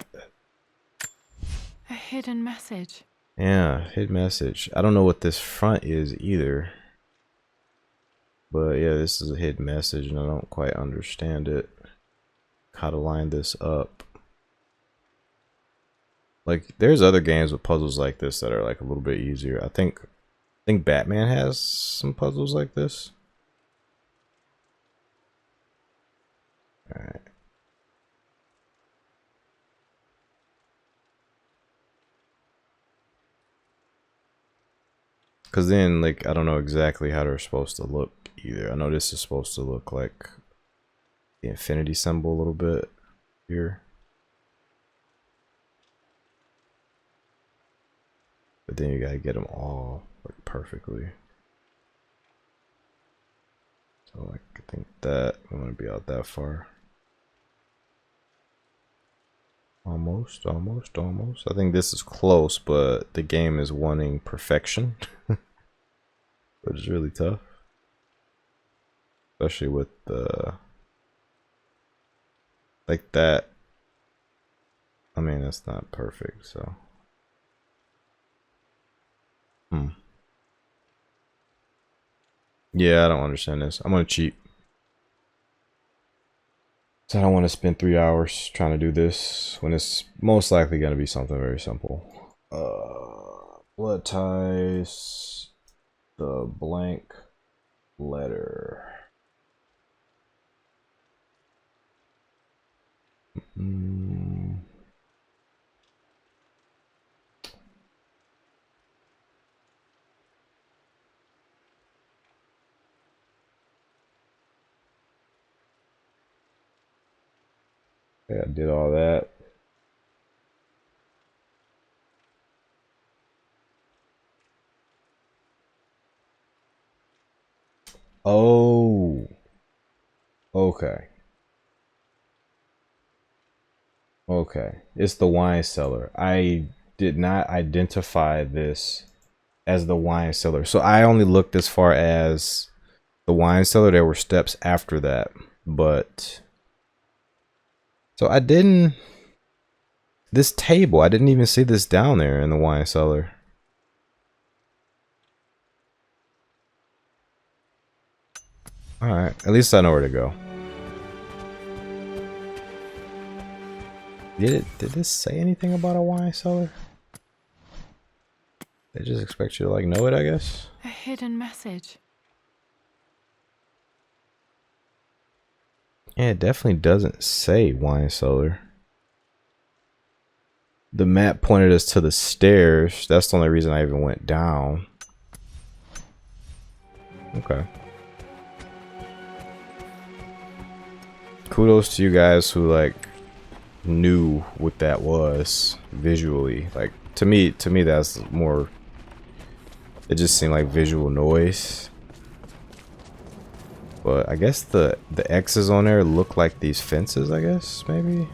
[SPEAKER 1] hidden message.
[SPEAKER 3] yeah, hidden message. I don't know what this front is either. But yeah, this is a hidden message and I don't quite understand it. How to line this up. Like there's other games with puzzles like this that are like a little bit easier. I think Batman has some puzzles like this. Alright. Cause then like I don't know exactly how they're supposed to look either. I know this is supposed to look like the infinity symbol a little bit here. But then you gotta get them all like perfectly. So like I think that I'm gonna be out that far. Almost. I think this is close, but the game is wanting perfection. Which is really tough. Especially with the like that. I mean, that's not perfect, so. Yeah, I don't understand this. I'm gonna cheat. So I don't want to spend 3 hours trying to do this when it's most likely gonna be something very simple. Blood ties, the blank letter. Yeah, I did all that. Oh, okay. Okay, it's the wine cellar. I did not identify this as the wine cellar. So I only looked as far as the wine cellar. There were steps after that, but so I didn't, this table, I didn't even see this down there in the wine cellar. All right, at least I know where to go. Did this say anything about a wine cellar? They just expect you to like know it, I guess.
[SPEAKER 1] A hidden message.
[SPEAKER 3] Yeah, it definitely doesn't say wine cellar. The map pointed us to the stairs. That's the only reason I even went down. Okay. Kudos to you guys who like knew what that was visually. Like to me that's more, it just seemed like visual noise. But I guess the X's on there look like these fences, I guess, maybe.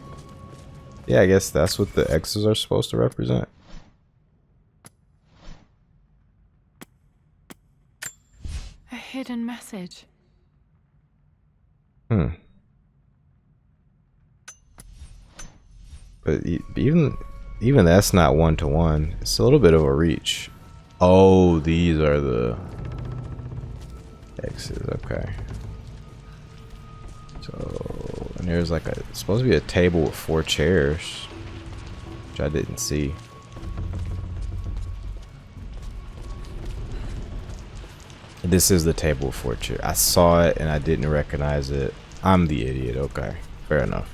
[SPEAKER 3] Yeah, I guess that's what the X's are supposed to represent.
[SPEAKER 1] A hidden message.
[SPEAKER 3] But even that's not one-to-one. It's a little bit of a reach. Oh, these are the X's. Okay. So, and there's like it's supposed to be a table with 4 chairs, which I didn't see. This is the table with 4 chairs. I saw it and I didn't recognize it. I'm the idiot. Okay, fair enough.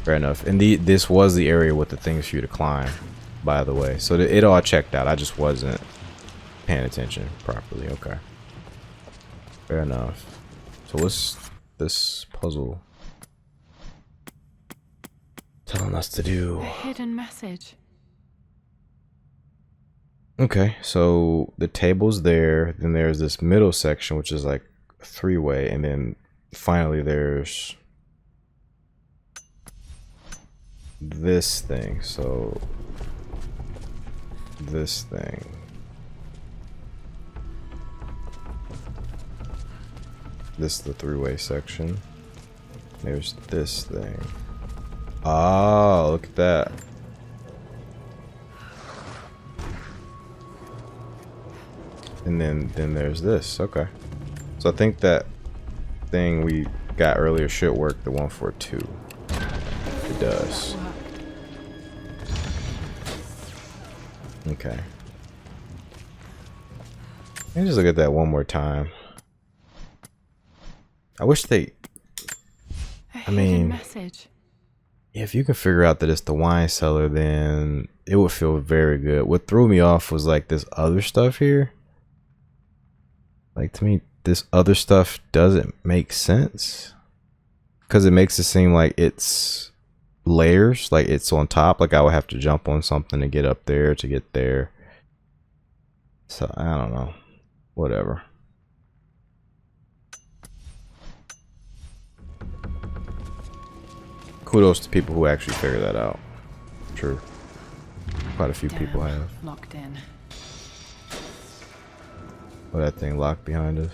[SPEAKER 3] Fair enough. And this was the area with the things for you to climb, by the way. So it all checked out. I just wasn't paying attention properly. Okay. Fair enough. So what's this puzzle telling us to do?
[SPEAKER 1] A hidden message.
[SPEAKER 3] Okay, so the table's there. Then there's this middle section, which is like a 3-way. And then finally there's this thing. So this thing. This is the 3-way section. There's this thing. Oh, look at that. And then there's this. Okay. So I think that thing we got earlier should work, the 142. It does. Okay. Let me just look at that one more time. I wish they... I mean...
[SPEAKER 1] Message.
[SPEAKER 3] If you can figure out that it's the wine cellar, then it would feel very good. What threw me off was like this other stuff here. Like to me, this other stuff doesn't make sense. Because it makes it seem like it's layers, like it's on top. Like I would have to jump on something to get up there to get there. So I don't know. Whatever. Kudos to people who actually figure that out. True. Quite a few people have.
[SPEAKER 1] Locked in.
[SPEAKER 3] Oh, that thing locked behind us.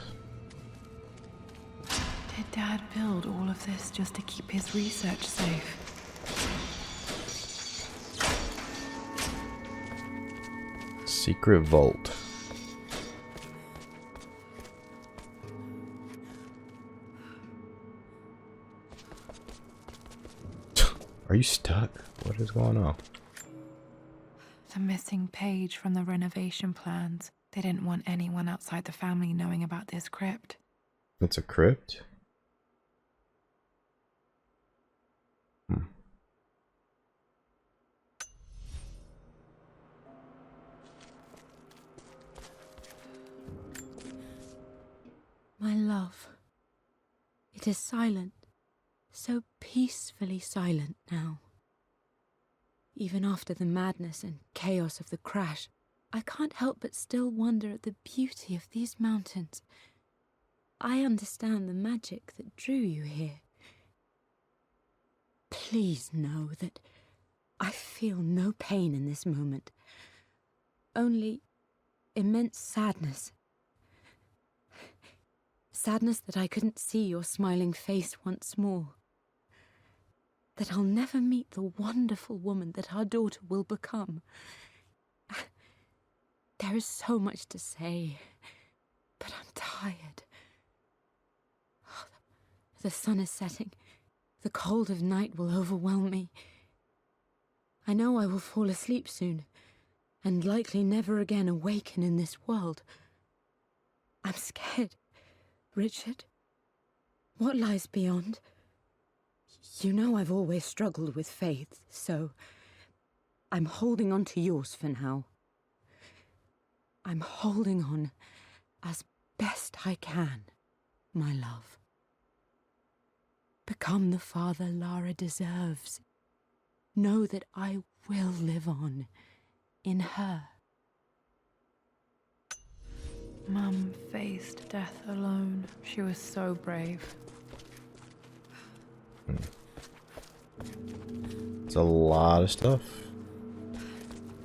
[SPEAKER 1] Did Dad build all of this just to keep his research safe?
[SPEAKER 3] Secret vault. Are you stuck? What is going on?
[SPEAKER 1] The missing page from the renovation plans. They didn't want anyone outside the family knowing about this crypt.
[SPEAKER 3] It's a crypt?
[SPEAKER 5] My love, it is silent, so peacefully silent now. Even after the madness and chaos of the crash, I can't help but still wonder at the beauty of these mountains. I understand the magic that drew you here. Please know that I feel no pain in this moment, only immense sadness. Sadness that I couldn't see your smiling face once more. That I'll never meet the wonderful woman that our daughter will become. There is so much to say, but I'm tired. The sun is setting. The cold of night will overwhelm me. I know I will fall asleep soon, and likely never again awaken in this world. I'm scared, Richard. What lies beyond? You know I've always struggled with faith, so I'm holding on to yours for now. I'm holding on as best I can, my love. Become the father Lara deserves. Know that I will live on in her.
[SPEAKER 1] Mum faced death alone. She was so brave.
[SPEAKER 3] It's a lot of stuff.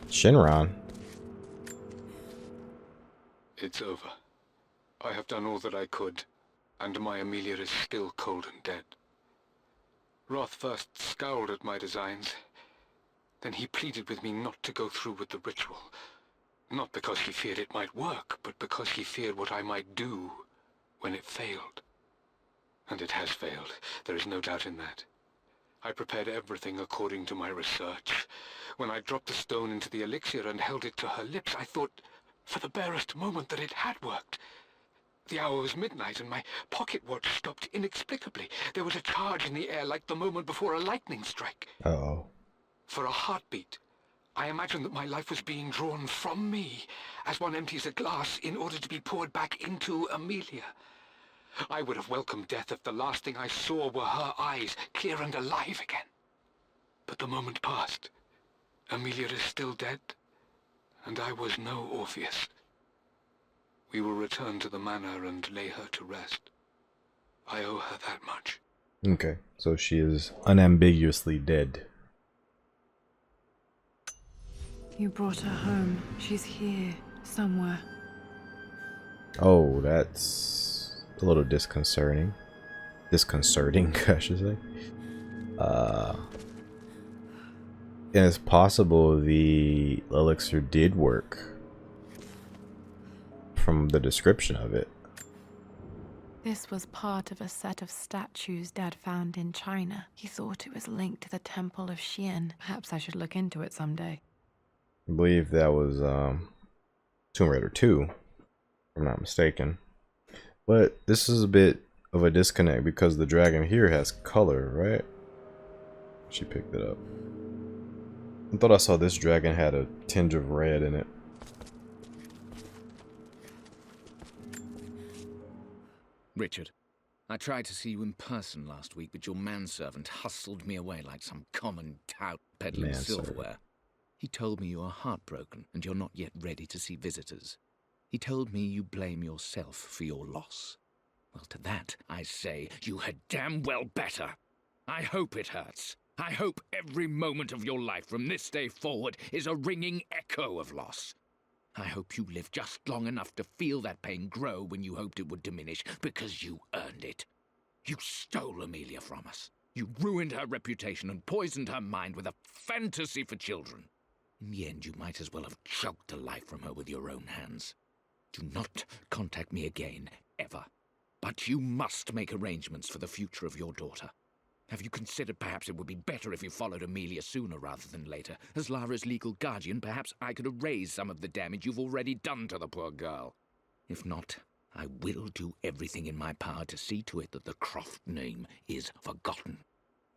[SPEAKER 3] Shinron.
[SPEAKER 4] It's over. I have done all that I could, and my Amelia is still cold and dead. Roth first scowled at my designs. Then he pleaded with me not to go through with the ritual. Not because he feared it might work, but because he feared what I might do when it failed. And it has failed. There is no doubt in that. I prepared everything according to my research. When I dropped the stone into the elixir and held it to her lips, I thought for the barest moment that it had worked. The hour was midnight, and my pocket watch stopped inexplicably. There was a charge in the air like the moment before a lightning strike.
[SPEAKER 3] Uh-oh.
[SPEAKER 4] For a heartbeat, I imagined that my life was being drawn from me, as one empties a glass in order to be poured back into Amelia. I would have welcomed death if the last thing I saw were her eyes, clear and alive again. But the moment passed. Amelia is still dead, and I was no Orpheus. We will return to the manor and lay her to rest. I owe her that much.
[SPEAKER 3] Okay, so she is unambiguously dead.
[SPEAKER 1] You brought her home. She's here, somewhere.
[SPEAKER 3] Oh, that's a little disconcerting. Disconcerting, I should say. And it's possible the elixir did work from the description of it.
[SPEAKER 1] This was part of a set of statues Dad found in China. He thought it was linked to the Temple of Xian. Perhaps I should look into it someday.
[SPEAKER 3] I believe that was Tomb Raider 2, if I'm not mistaken. But this is a bit of a disconnect because the dragon here has color, right? She picked it up. I thought I saw this dragon had a tinge of red in it.
[SPEAKER 2] Richard, I tried to see you in person last week, but your manservant hustled me away like some common tout peddling silverware. He told me you are heartbroken and you're not yet ready to see visitors. He told me you blame yourself for your loss. Well, to that, I say, you had damn well better. I hope it hurts. I hope every moment of your life from this day forward is a ringing echo of loss. I hope you live just long enough to feel that pain grow when you hoped it would diminish, because you earned it. You stole Amelia from us. You ruined her reputation and poisoned her mind with a fantasy for children. In the end, you might as well have choked the life from her with your own hands. Do not contact me again, ever. But you must make arrangements for the future of your daughter. Have you considered perhaps it would be better if you followed Amelia sooner rather than later? As Lara's legal guardian, perhaps I could erase some of the damage you've already done to the poor girl. If not, I will do everything in my power to see to it that the Croft name is forgotten.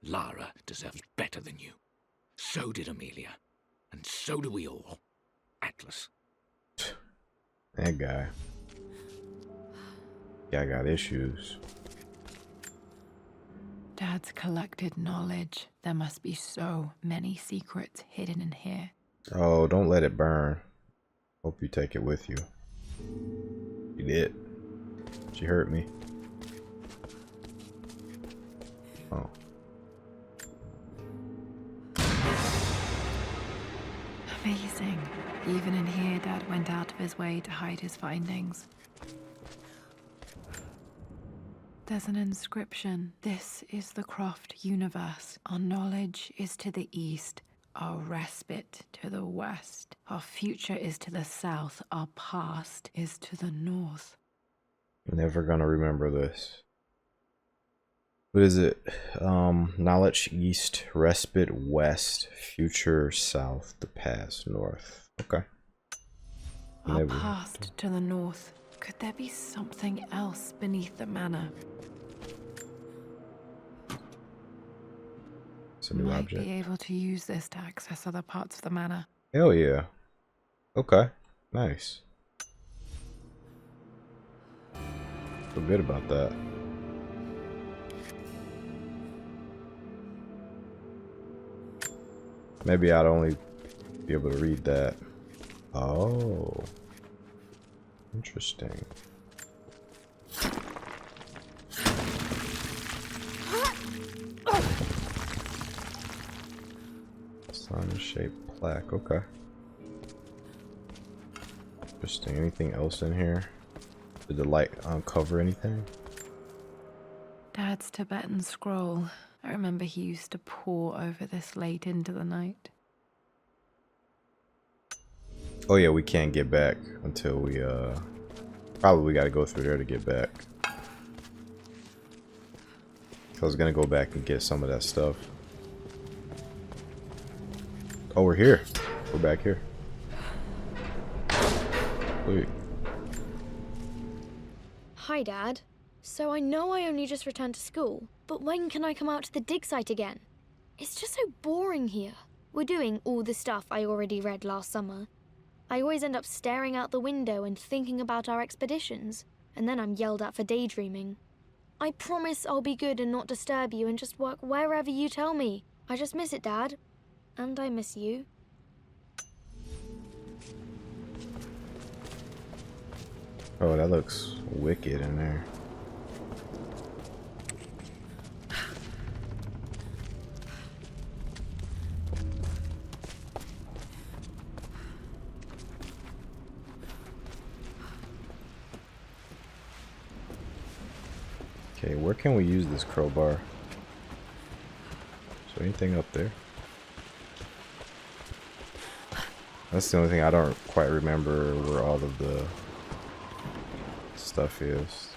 [SPEAKER 2] Lara deserves better than you. So did Amelia. And so do we all. Atlas.
[SPEAKER 3] That guy. Guy got issues.
[SPEAKER 1] Dad's collected knowledge. There must be so many secrets hidden in here.
[SPEAKER 3] Oh, don't let it burn. Hope you take it with you. You did. She hurt me. Oh.
[SPEAKER 1] Amazing. Even in here, Dad went out of his way to hide his findings. There's an inscription. This is the Croft universe. Our knowledge is to the east, our respite to the west. Our future is to the south, our past is to the north.
[SPEAKER 3] Never gonna remember this. What is it? Knowledge east, respite west, future south, the past north. Okay.
[SPEAKER 1] Our
[SPEAKER 3] Maybe.
[SPEAKER 1] past to the north. Could there be something else beneath the manor?
[SPEAKER 3] It's a new
[SPEAKER 1] Might
[SPEAKER 3] object.
[SPEAKER 1] be able to use this to access other parts of the manor.
[SPEAKER 3] Hell yeah. Okay. Nice. Feel good about that. Maybe I'd only be able to read that. Oh. Interesting. Sun-shaped plaque. Okay. Interesting. Anything else in here? Did the light uncover anything?
[SPEAKER 1] Dad's Tibetan scroll. I remember he used to pore over this late into the night.
[SPEAKER 3] Oh yeah, we can't get back until we probably gotta go through there to get back. I was gonna go back and get some of that stuff. Oh, we're here. We're back here. Wait.
[SPEAKER 6] Hi, Dad. So I know I only just returned to school, but when can I come out to the dig site again? It's just so boring here. We're doing all the stuff I already read last summer. I always end up staring out the window and thinking about our expeditions, and then I'm yelled at for daydreaming. I promise I'll be good and not disturb you and just work wherever you tell me. I just miss it, Dad. And I miss you.
[SPEAKER 3] Oh, that looks wicked in there. Okay, where can we use this crowbar? Is there anything up there? That's the only thing I don't quite remember where all of the stuff is.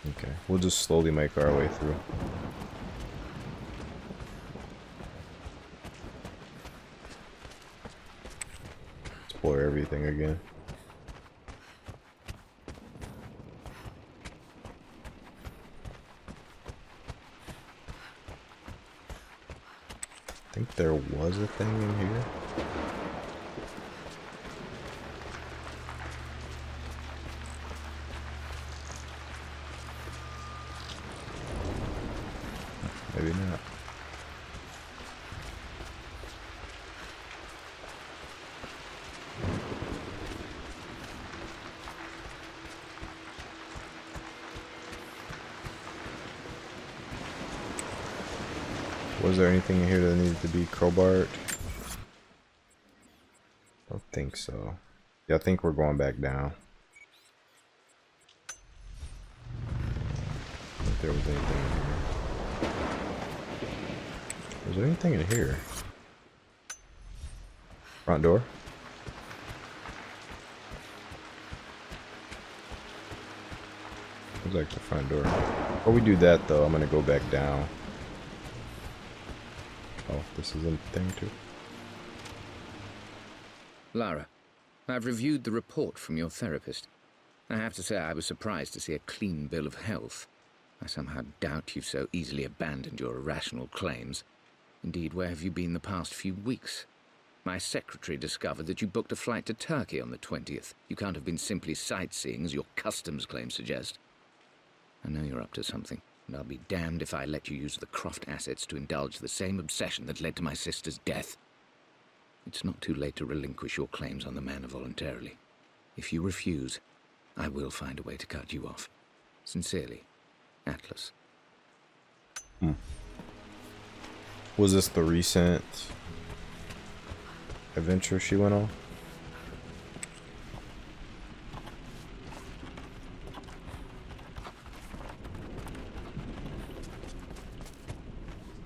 [SPEAKER 3] Okay, we'll just slowly make our way through. Explore everything again. I think there was a thing in here. Maybe not. Was there anything in here that needed to be crowbarred? I don't think so. Yeah, I think we're going back down. I don't think there was anything in here. Was there anything in here? Front door? Looks like the front door. Before we do that though, I'm gonna go back down. Oh, this is a thing too.
[SPEAKER 2] Lara, I've reviewed the report from your therapist. I have to say I was surprised to see a clean bill of health. I somehow doubt you've so easily abandoned your irrational claims. Indeed, where have you been the past few weeks? My secretary discovered that you booked a flight to Turkey on the 20th. You can't have been simply sightseeing, as your customs claims suggest. I know you're up to something, and I'll be damned if I let you use the Croft assets to indulge the same obsession that led to my sister's death. It's not too late to relinquish your claims on the manor voluntarily. If you refuse, I will find a way to cut you off. Sincerely, Atlas.
[SPEAKER 3] Was this the recent adventure she went on?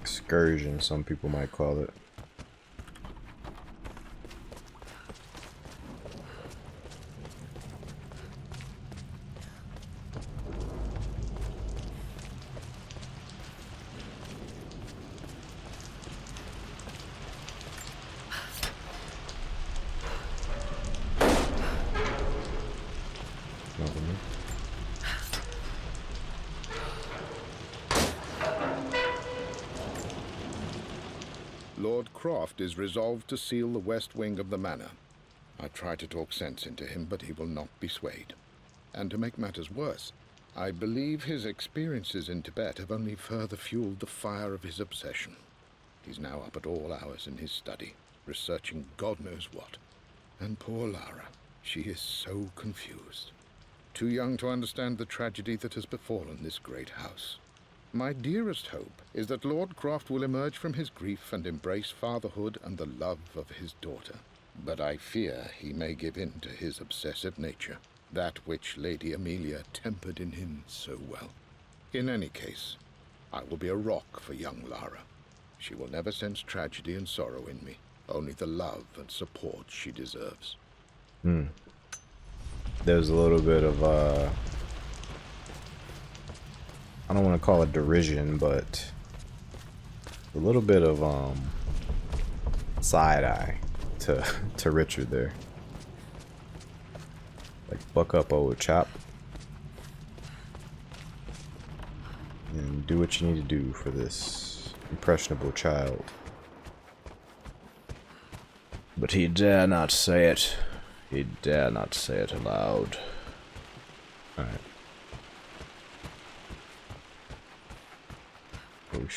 [SPEAKER 3] Excursion, some people might call it.
[SPEAKER 7] Lord Croft is resolved to seal the west wing of the manor. I try to talk sense into him, but he will not be swayed. And to make matters worse, I believe his experiences in Tibet have only further fueled the fire of his obsession. He's now up at all hours in his study, researching God knows what. And poor Lara, she is so confused. Too young to understand the tragedy that has befallen this great house. My dearest hope is that Lord Croft will emerge from his grief and embrace fatherhood and the love of his daughter. But I fear he may give in to his obsessive nature, that which Lady Amelia tempered in him so well. In any case, I will be a rock for young Lara. She will never sense tragedy and sorrow in me, only the love and support she deserves.
[SPEAKER 3] There's a little bit of, I don't want to call it derision, but a little bit of, side eye to Richard there. Like, buck up, old chap. And do what you need to do for this impressionable child. But he dare not say it. He dare not say it aloud. Alright. We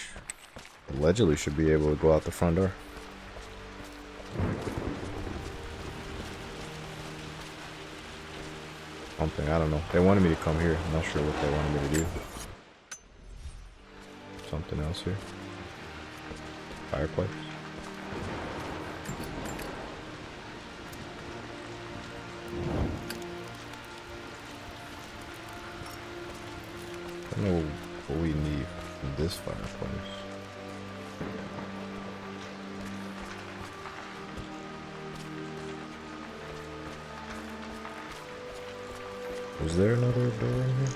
[SPEAKER 3] allegedly should be able to go out the front door. Something, I don't know. They wanted me to come here. I'm not sure what they wanted me to do. Something else here. Fireplace. I don't know what we need from this fireplace. Is there another door in here?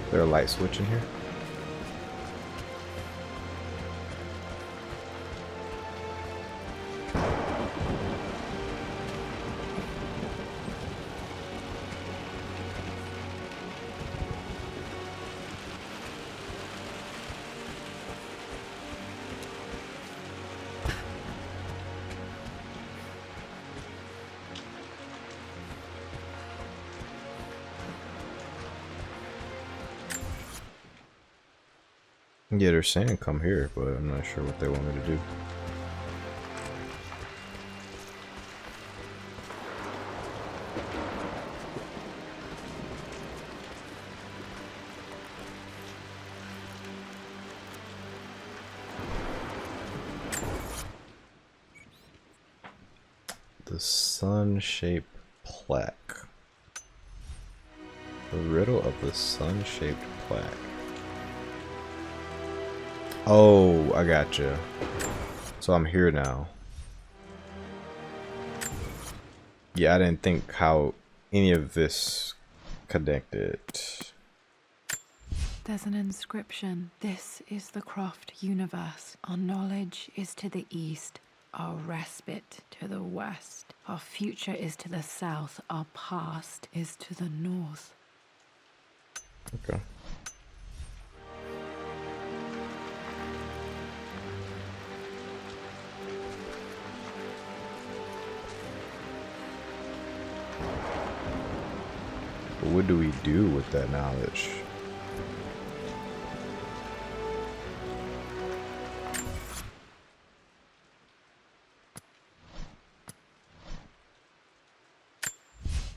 [SPEAKER 3] Is there a light switch in here? Yeah, they're saying come here, but I'm not sure what they want me to do. The sun-shaped plaque. The riddle of the sun-shaped plaque. Oh, I gotcha. So I'm here now. Yeah, I didn't think how any of this connected.
[SPEAKER 1] There's an inscription. This is the Croft universe. Our knowledge is to the east, our respite to the west. Our future is to the south, our past is to the north.
[SPEAKER 3] Okay. But what do we do with that knowledge?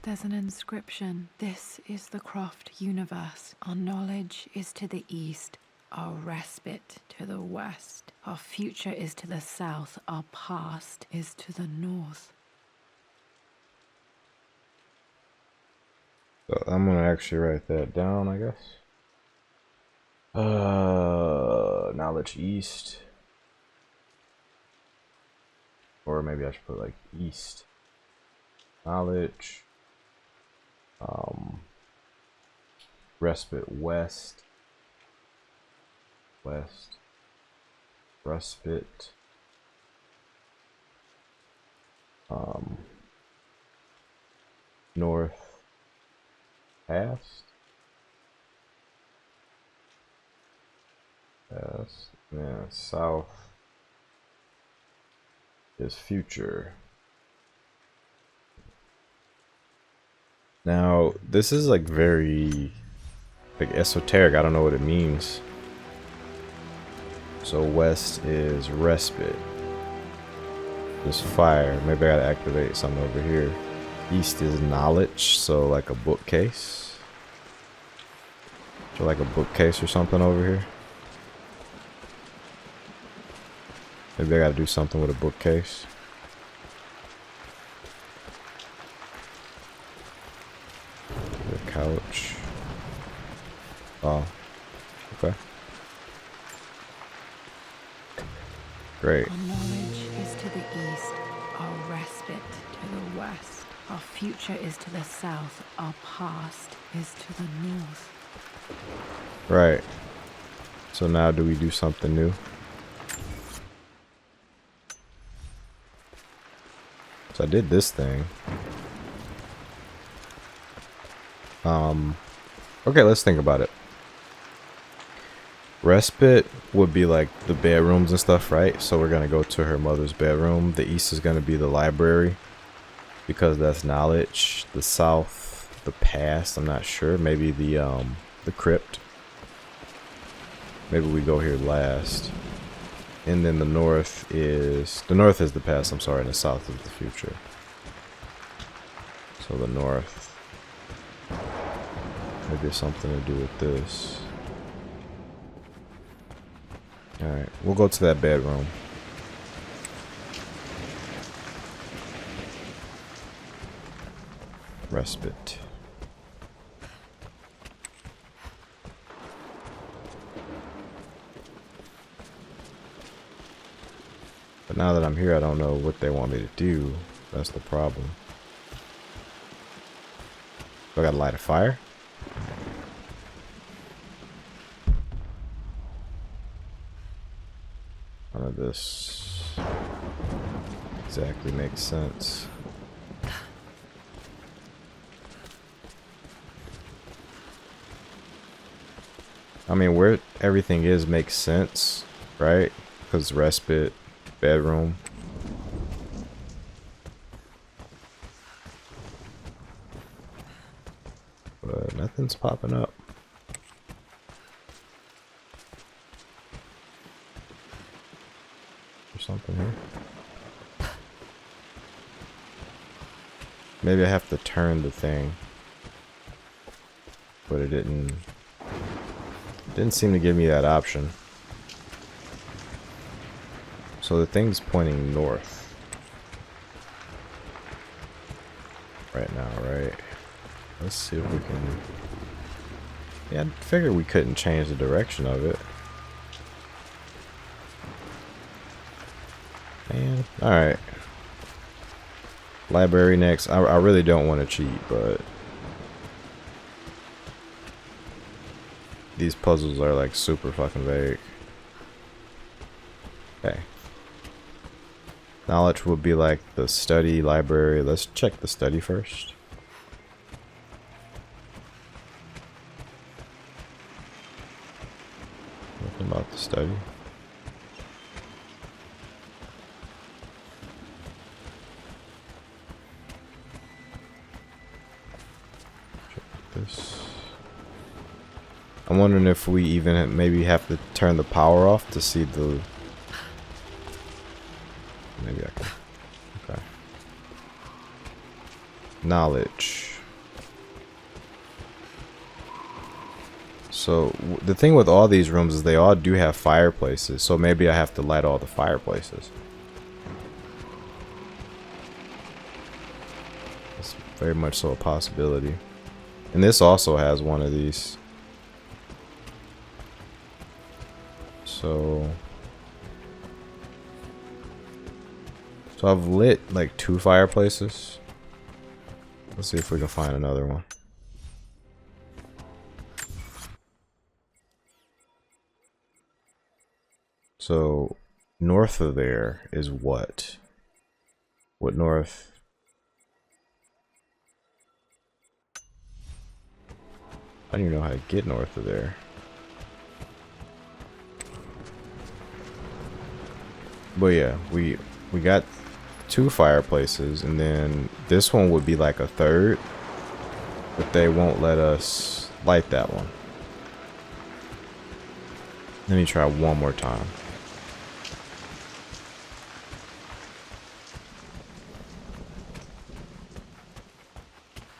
[SPEAKER 1] There's an inscription. This is the Croft universe. Our knowledge is to the east, our respite to the west. Our future is to the south, our past is to the north.
[SPEAKER 3] So I'm gonna actually write that down, I guess. Knowledge east. Or maybe I should put like east. Knowledge. Respite west. West. Respite. North. Past. Past. Yeah, south is future. Now, this is like very like esoteric. I don't know what it means. So west is respite. There's fire. Maybe I gotta activate something over here. East is knowledge, so like a bookcase. So like a bookcase or something over here. Maybe I gotta do something with a bookcase. The couch. Oh, okay. Great.
[SPEAKER 1] Our knowledge is to the east, our respite to the west. Our future is to the south, our past is to the north.
[SPEAKER 3] Right. So now do we do something new? So I did this thing. Okay, let's think about it. Respite would be like the bedrooms and stuff, right? So we're gonna go to her mother's bedroom. The east is gonna be the library because that's knowledge. The south, the past, I'm not sure. Maybe the crypt. Maybe we go here last. And then the north is the past, I'm sorry, and the south is the future. So the north. Maybe it's something to do with this. Alright, we'll go to that bedroom. Respite. But now that I'm here, I don't know what they want me to do. That's the problem. Do I gotta light a fire? None of this exactly makes sense. I mean, where everything is makes sense, right? Because respite, bedroom. But nothing's popping up. There's something here. Maybe I have to turn the thing. But it didn't seem to give me that option. So the thing's pointing north right now, right? Let's see if we can... Yeah, I figured we couldn't change the direction of it. Man, alright. Library next. I really don't want to cheat, but... These puzzles are like super fucking vague. Okay. Knowledge would be like the study, library. Let's check the study first. Nothing about the study. Check this. I'm wondering if we even maybe have to turn the power off to see the... Maybe I can. Okay. Knowledge. So the thing with all these rooms is they all do have fireplaces. So maybe I have to light all the fireplaces. It's very much so a possibility. And this also has one of these. So I've lit like 2 fireplaces. Let's see if we can find another one. So north of there is what? What north? I don't even know how to get north of there. But yeah, we got 2 fireplaces, and then this one would be like a third, but they won't let us light that one. Let me try one more time.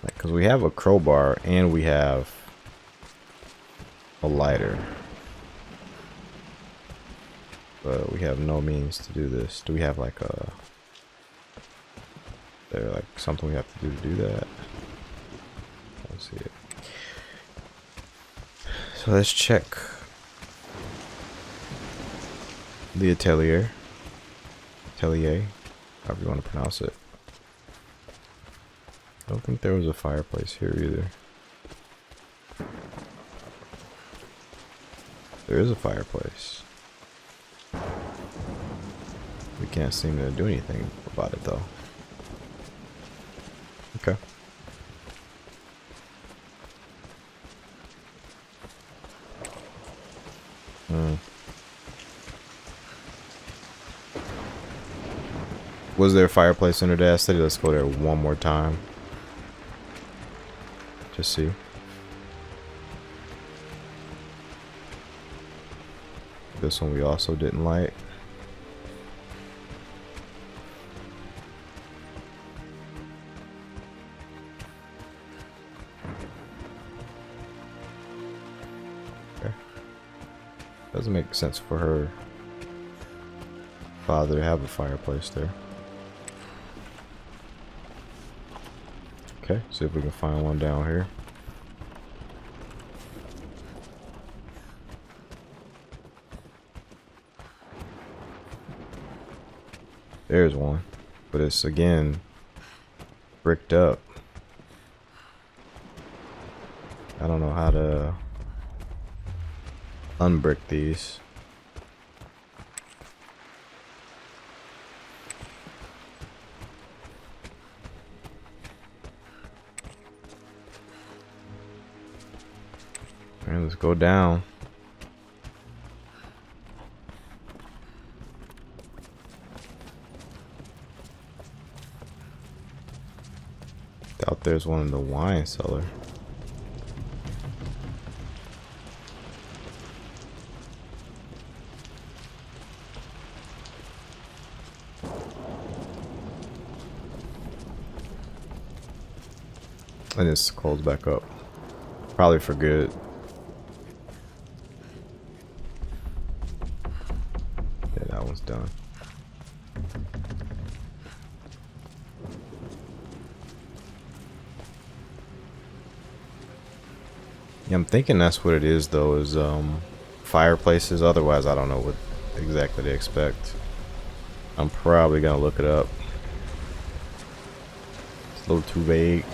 [SPEAKER 3] Because we have a crowbar and we have a lighter, but we have no means to do this. Do we have like a there like something we have to do that? Let's see it. So let's check the atelier, however you want to pronounce it. I don't think there was a fireplace here either. There is a fireplace. We can't seem to do anything about it though. Okay. Was there a fireplace under that city? Let's go there one more time. Just see. This one we also didn't light. Okay. Doesn't make sense for her father to have a fireplace there. Okay, see if we can find one down here. There's one, but it's again bricked up. I don't know how to unbrick these. Alright, let's go down. Out there's one in the wine cellar. And it's closed back up. Probably for good. Yeah, that one's done. Yeah, I'm thinking that's what it is though, is fireplaces. Otherwise I don't know what exactly to expect. I'm probably gonna look it up. It's a little too vague.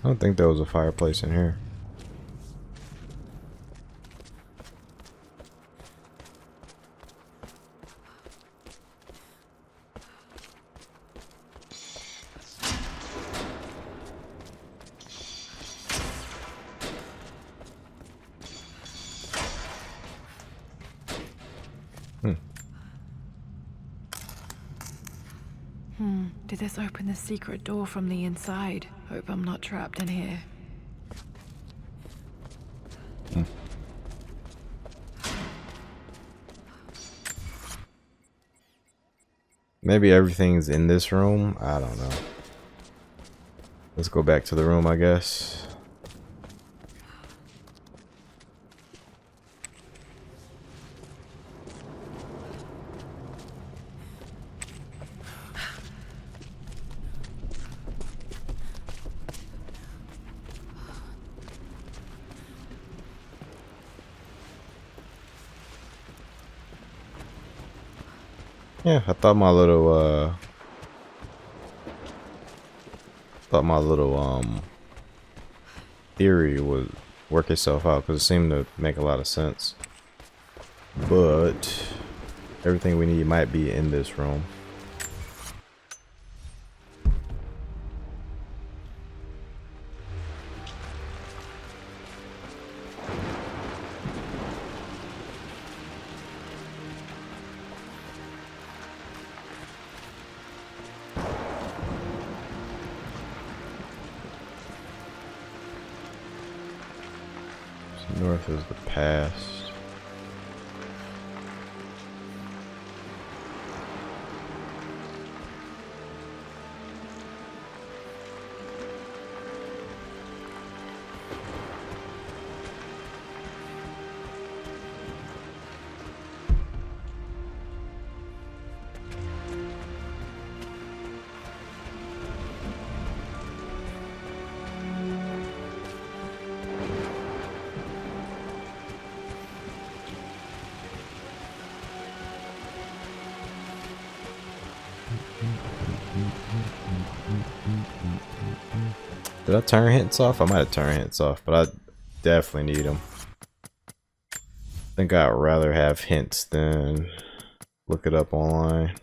[SPEAKER 3] I don't think there was a fireplace in here.
[SPEAKER 1] Did this open the secret door from the inside? Hope I'm not trapped in here.
[SPEAKER 3] Maybe everything's in this room. I don't know. Let's go back to the room, I guess. Yeah, I thought my little theory would work itself out because it seemed to make a lot of sense. But everything we need might be in this room. North is the past. Did I turn hints off? I might have turned hints off, but I definitely need them. I think I'd rather have hints than look it up online.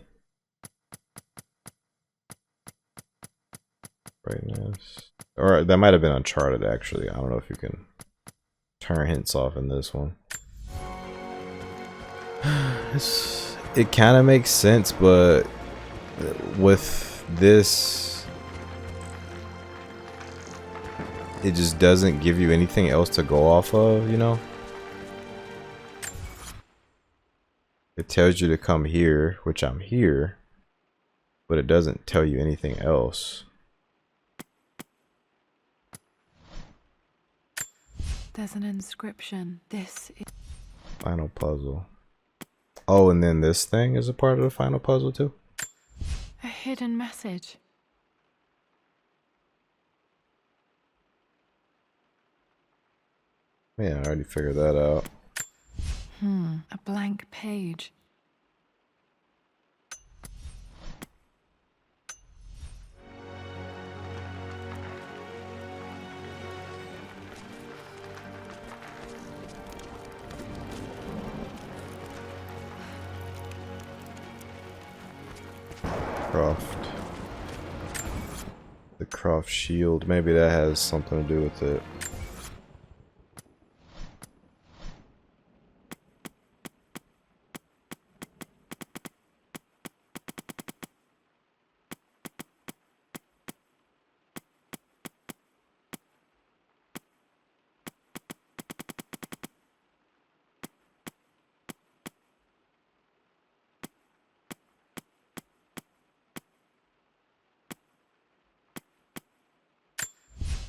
[SPEAKER 3] Brightness. Or that might have been Uncharted actually. I don't know if you can turn hints off in this one. It kind of makes sense, but with this, it just doesn't give you anything else to go off of, you know? It tells you to come here, which I'm here, but it doesn't tell you anything else.
[SPEAKER 1] There's an inscription. This is
[SPEAKER 3] Final puzzle. Oh, and then this thing is a part of the final puzzle too?
[SPEAKER 1] a hidden message.
[SPEAKER 3] Yeah, I already figured that out.
[SPEAKER 1] A blank page.
[SPEAKER 3] Croft. The Croft shield. Maybe that has something to do with it.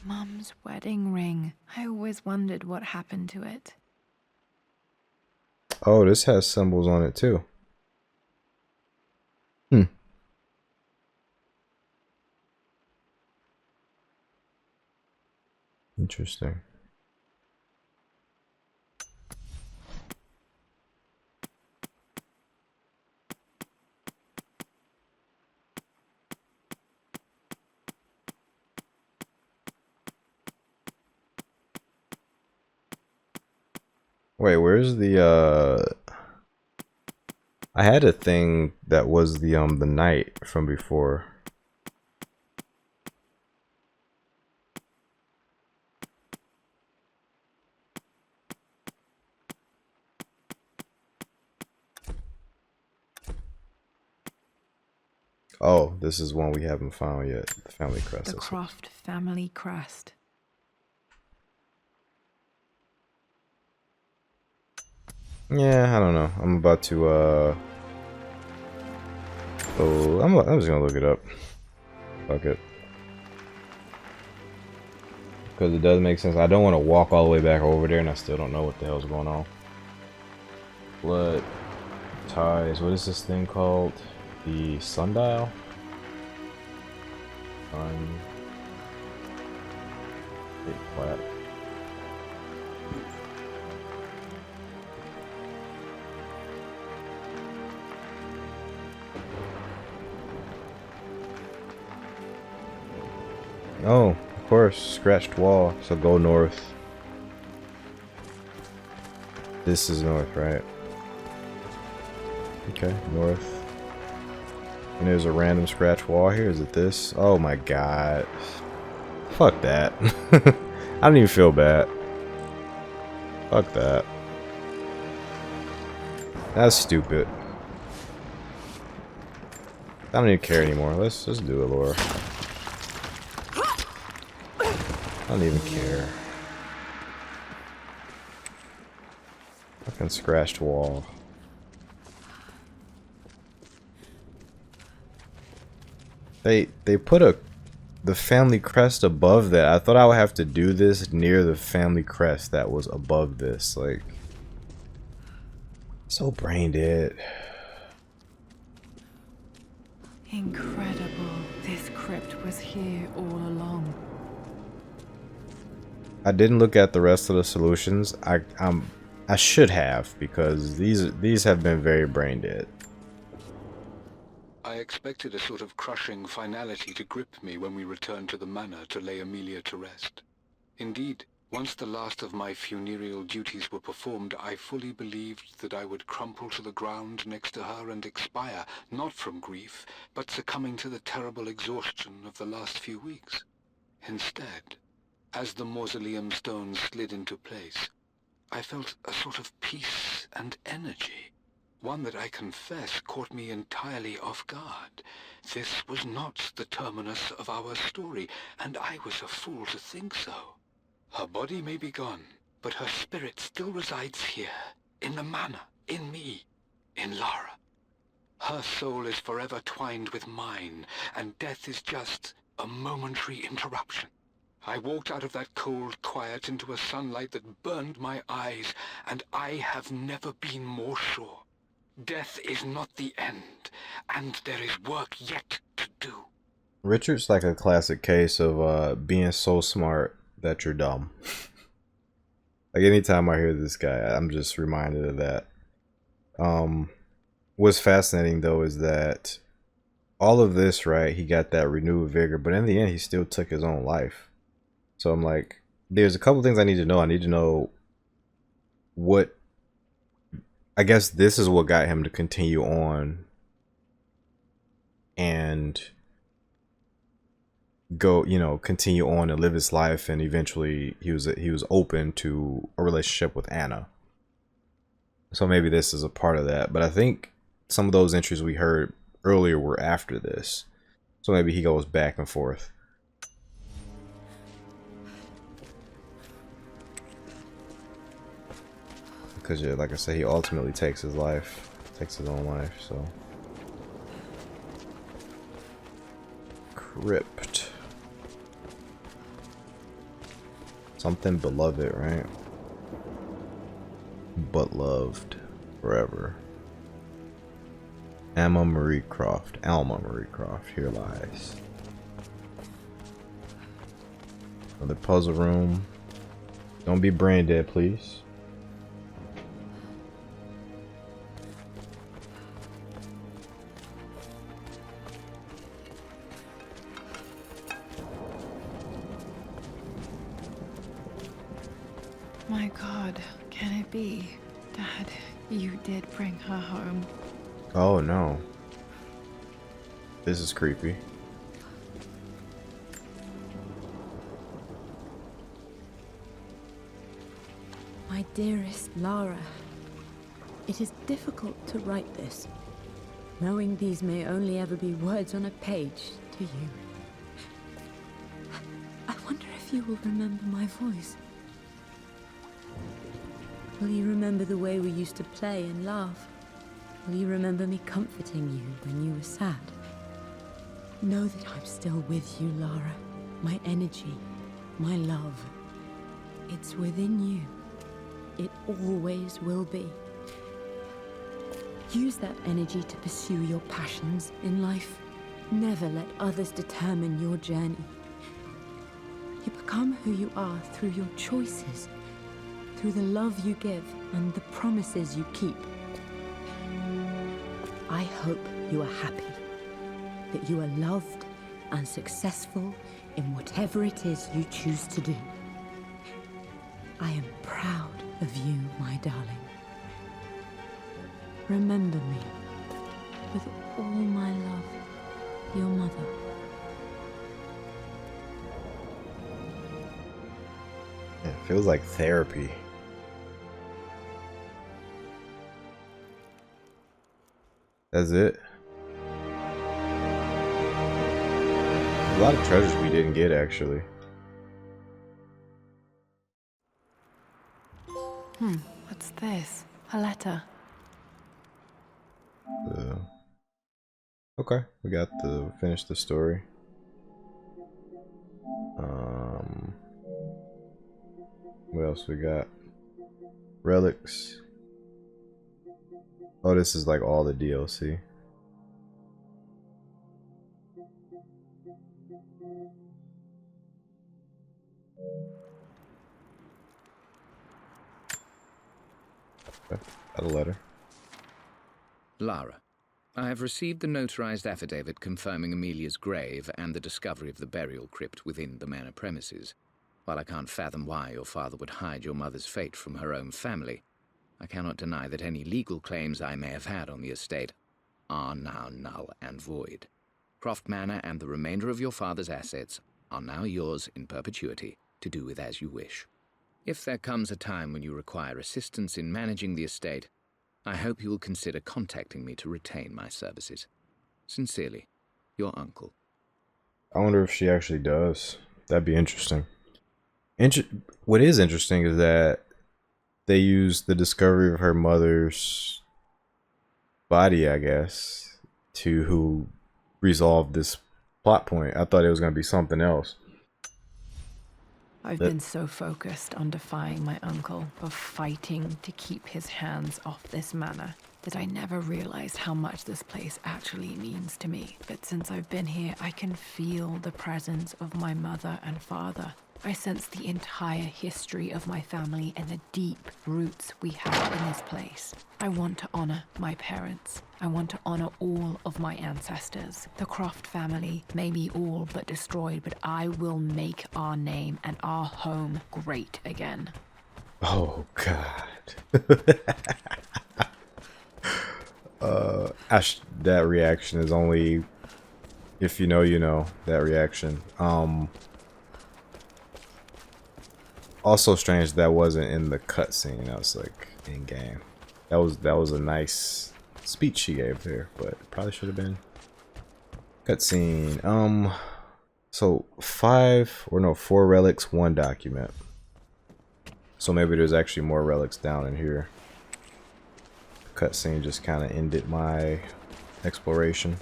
[SPEAKER 1] Mum's wedding ring. I always wondered what happened to it.
[SPEAKER 3] Oh, this has symbols on it too. Interesting. Wait, where's the I had a thing that was the knight from before. Oh, this is one we haven't found yet. The family crest.
[SPEAKER 1] The Croft family crest.
[SPEAKER 3] Yeah, I don't know. I'm about to oh, I'm just gonna look it up. Fuck it. Because it does make sense. I don't want to walk all the way back over there and I still don't know what the hell's going on. Blood ties. What is this thing called? The sundial? Big flat. Oh, of course, scratched wall. So go north. This is north, right? Okay, north. And there's a random scratch wall here. Is it this? Oh my god. Fuck that. I don't even feel bad. Fuck that. That's stupid. I don't even care anymore. Let's just do it, Laura. I don't even care. Fucking scratched wall. They put the family crest above that. I thought I would have to do this near the family crest that was above this. Like, so brain dead.
[SPEAKER 1] Incredible. This crypt was here all along.
[SPEAKER 3] I didn't look at the rest of the solutions. I should have, because these have been very brain dead.
[SPEAKER 4] I expected a sort of crushing finality to grip me when we returned to the manor to lay Amelia to rest. Indeed, once the last of my funereal duties were performed, I fully believed that I would crumple to the ground next to her and expire, not from grief, but succumbing to the terrible exhaustion of the last few weeks. Instead, as the mausoleum stones slid into place, I felt a sort of peace and energy. One that I confess caught me entirely off guard. This was not the terminus of our story, and I was a fool to think so. Her body may be gone, but her spirit still resides here, in the manor, in me, in Lara. Her soul is forever twined with mine, and death is just a momentary interruption. I walked out of that cold quiet into a sunlight that burned my eyes, and I have never been more sure. Death is not the end, and there is work yet to do.
[SPEAKER 3] Richard's like a classic case of being so smart that you're dumb. Like, anytime I hear this guy, I'm just reminded of that. What's fascinating though is that all of this, right, he got that renewed vigor, but in the end he still took his own life. So I'm like, there's a couple things I need to know. I need to know what, I guess this is what got him to continue on and go, you know, continue on and live his life, and eventually he was open to a relationship with Anna. So maybe this is a part of that, but I think some of those entries we heard earlier were after this. So maybe he goes back and forth. Because, yeah, like I said, he ultimately takes his life, takes his own life, so. Crypt. Something beloved, right? But loved forever. Alma Marie Croft. Here lies. Another puzzle room. Don't be brain dead, please.
[SPEAKER 1] My God, can it be? Dad, you did bring her home.
[SPEAKER 3] Oh no. This is creepy.
[SPEAKER 5] My dearest Lara, it is difficult to write this. knowing these may only ever be words on a page to you. I wonder if you will remember my voice. Will you remember the way we used to play and laugh? Will you remember me comforting you when you were sad? Know that I'm still with you, Lara. My energy, my love. It's within you. It always will be. Use that energy to pursue your passions in life. Never let others determine your journey. You become who you are through your choices, through the love you give and the promises you keep. I hope you are happy, that you are loved and successful in whatever it is you choose to do. I am proud of you, my darling. Remember me, with all my love, your mother.
[SPEAKER 3] It feels like therapy. That's it. A lot of treasures we didn't get, actually.
[SPEAKER 1] What's this? A letter.
[SPEAKER 3] Okay, we got to finish the story. What else we got? Relics. Oh, this is like all the DLC. Okay, got a letter.
[SPEAKER 2] Lara, I have received the notarized affidavit confirming Amelia's grave and the discovery of the burial crypt within the manor premises. While I can't fathom why your father would hide your mother's fate from her own family, I cannot deny that any legal claims I may have had on the estate are now null and void. Croft Manor and the remainder of your father's assets are now yours in perpetuity to do with as you wish. If there comes a time when you require assistance in managing the estate, I hope you will consider contacting me to retain my services. Sincerely, your uncle.
[SPEAKER 3] I wonder if she actually does. That'd be interesting. What is interesting is that they used the discovery of her mother's body, I guess, to resolve this plot point. I thought it was going to be something else.
[SPEAKER 1] I've been so focused on defying my uncle, of fighting to keep his hands off this manor, that I never realized how much this place actually means to me. But since I've been here, I can feel the presence of my mother and father. I sense the entire history of my family and the deep roots we have in this place. I want to honor my parents. I want to honor all of my ancestors. The Croft family may be all but destroyed, but I will make our name and our home great again.
[SPEAKER 3] Oh, God. That reaction is only... If you know, you know. That reaction. Also strange that wasn't in the cutscene. That was like in game. That was a nice speech she gave there, but it probably should have been cutscene. So 4 relics, 1 document. So maybe there's actually more relics down in here. Cutscene just kind of ended my exploration.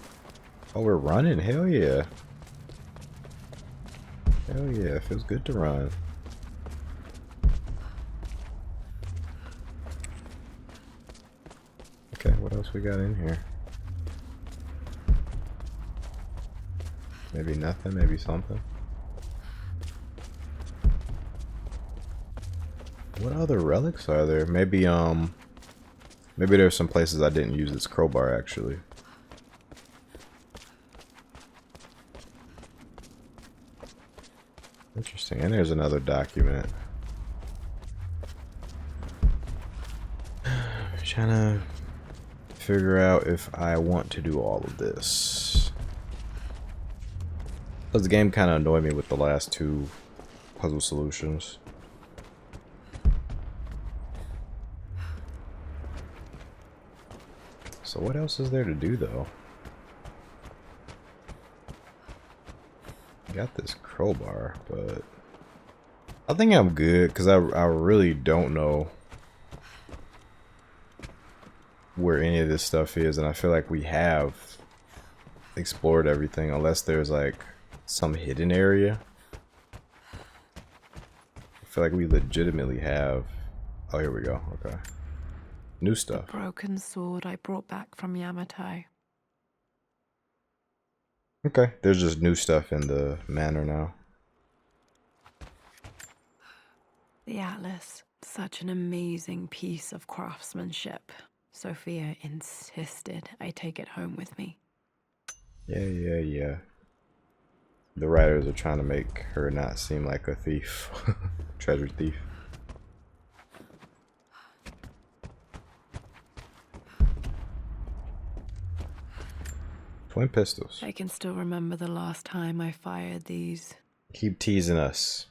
[SPEAKER 3] Oh, we're running. Hell yeah. Hell yeah. It feels good to run. Okay, what else we got in here? Maybe nothing, maybe something. What other relics are there? Maybe there's some places I didn't use this crowbar actually. Interesting, and there's another document. I'm trying to figure out if I want to do all of this. Because the game kind of annoyed me with the last 2 puzzle solutions. So what else is there to do though? Got this crowbar, but I think I'm good because I really don't know where any of this stuff is, and I feel like we have explored everything unless there's like some hidden area. I feel like we legitimately have. Oh, here we go. Okay. New stuff.
[SPEAKER 1] The broken sword I brought back from Yamato.
[SPEAKER 3] Okay, there's just new stuff in the manor now.
[SPEAKER 1] The atlas, such an amazing piece of craftsmanship. Sophia insisted I take it home with me.
[SPEAKER 3] Yeah. The writers are trying to make her not seem like a thief. Treasure thief. Twin pistols.
[SPEAKER 1] I can still remember the last time I fired these.
[SPEAKER 3] Keep teasing us.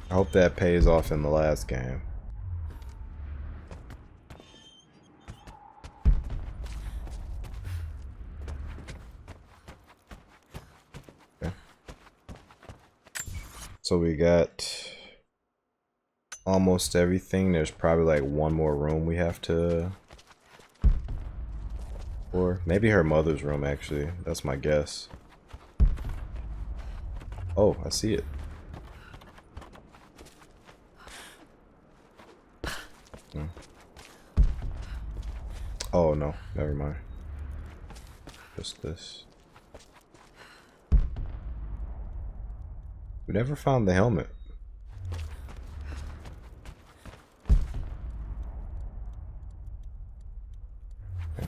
[SPEAKER 3] I hope that pays off in the last game. Okay. So we got almost everything. There's probably like one more room we have to... Or maybe her mother's room, actually. That's my guess. Oh, I see it. Oh no, never mind. Just this. We never found the helmet. Okay.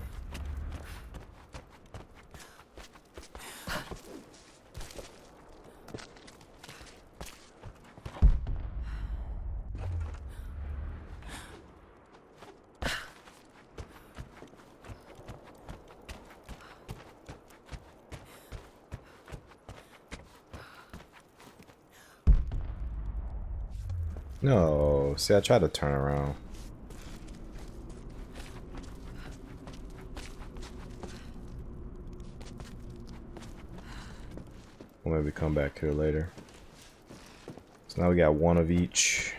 [SPEAKER 3] No, see, I tried to turn around. We'll maybe come back here later. So now we got one of each.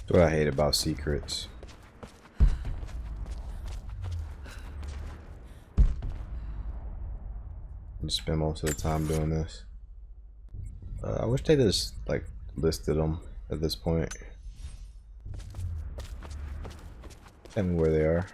[SPEAKER 3] That's what I hate about secrets. You spend most of the time doing this. I wish they just like listed them at this point. Tell me where they are.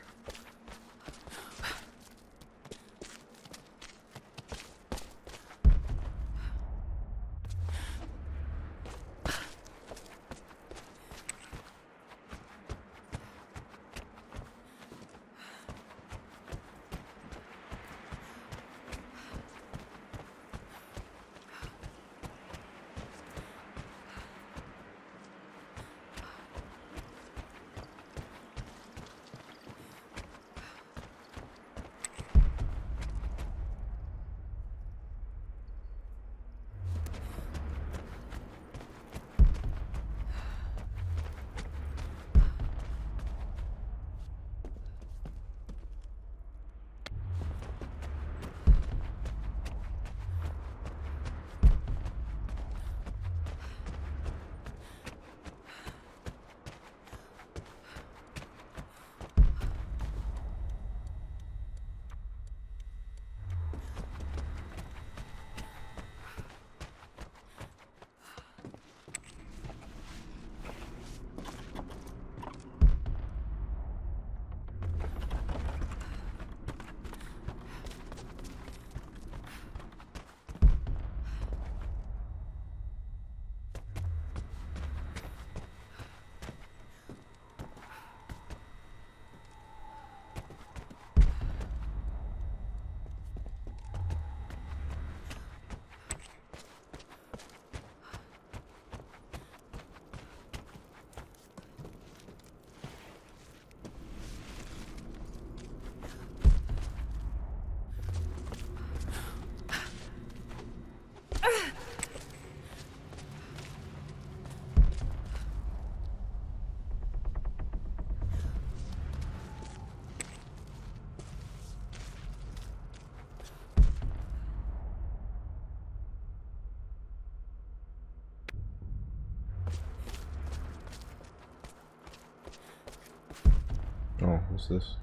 [SPEAKER 3] Oh, what's this?